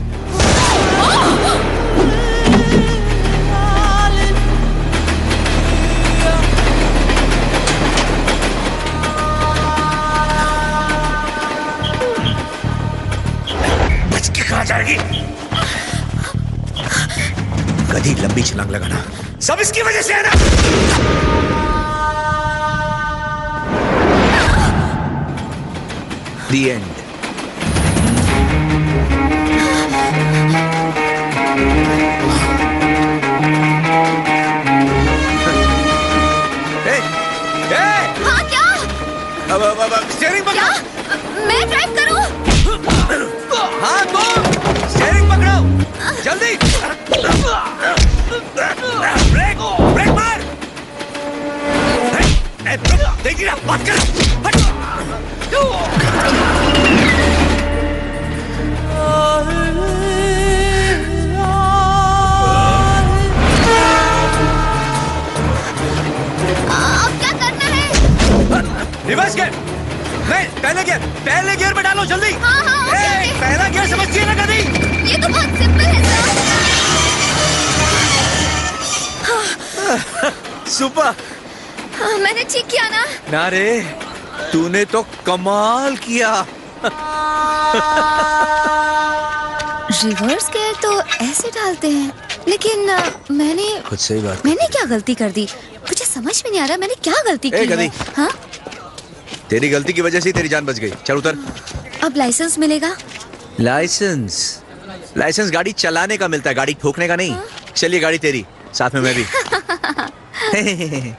[SPEAKER 10] बच के कहाँ जाएगी?
[SPEAKER 1] गधी लंबी छलांग लगाना।
[SPEAKER 10] सब इसकी वजह से है ना।
[SPEAKER 1] The end.
[SPEAKER 9] हाँ क्या?
[SPEAKER 10] स्टीयरिंग पकड़ो।
[SPEAKER 9] क्या? मैं ड्राइव करूं?
[SPEAKER 10] हाँ तुम स्टीयरिंग पकड़ो जल्दी। ब्रेक ब्रेक मार। देखिए ना बात कर।
[SPEAKER 9] अब क्या करना है?
[SPEAKER 10] Reverse gear. नहीं पहले गियर में डालो जल्दी।
[SPEAKER 9] हाँ हाँ ओके।
[SPEAKER 10] पहला गियर समझिए ना कभी।
[SPEAKER 9] ये तो बहुत सिंपल है सर।
[SPEAKER 1] सुपर।
[SPEAKER 9] मैंने ठीक किया ना?
[SPEAKER 1] ना रे, तूने तो कमाल किया।
[SPEAKER 9] रिवर्स गियर तो ऐसे डालते हैं, लेकिन मैंने
[SPEAKER 1] खुद से ही बात।
[SPEAKER 9] मैंने क्या गलती कर दी? मुझे समझ में नहीं आ रहा मैंने क्या गलती की है। हाँ?
[SPEAKER 1] तेरी गलती की वजह से ही तेरी जान बच गई। चल उतर।
[SPEAKER 9] अब लाइसेंस मिलेगा?
[SPEAKER 1] लाइसेंस गाड़ी चलाने का मिलता है, गाड़ी ठोकने का नहीं। चलिए गाड़ी तेरी, साथ में मैं भी।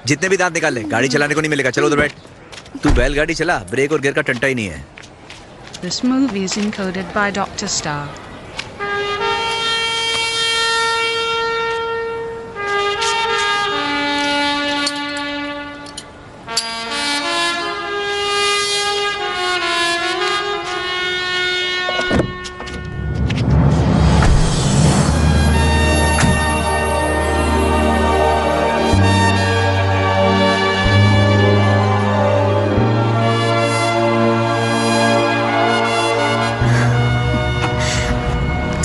[SPEAKER 1] जितने भी दांत निकाल ले, गाड़ी चलाने को नहीं मिलेगा। चलो उधर बैठ। तू बैलगाड़ी चला, ब्रेक और गियर का टंटा ही नहीं है।
[SPEAKER 20] This movie is encoded by Dr. Star.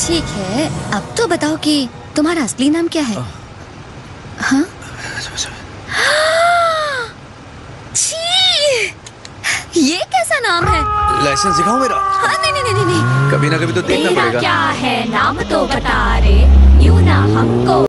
[SPEAKER 9] ठीक है, अब तो बताओ कि तुम्हारा असली नाम क्या है? हाँ? छी! ये कैसा नाम है?
[SPEAKER 1] लाइसेंस दिखाओ मेरा।
[SPEAKER 9] हाँ, नहीं।
[SPEAKER 1] कभी ना कभी तो देखना
[SPEAKER 2] तेरा
[SPEAKER 1] पड़ेगा।
[SPEAKER 2] क्या है नाम तो बता रे, यूं ना हमको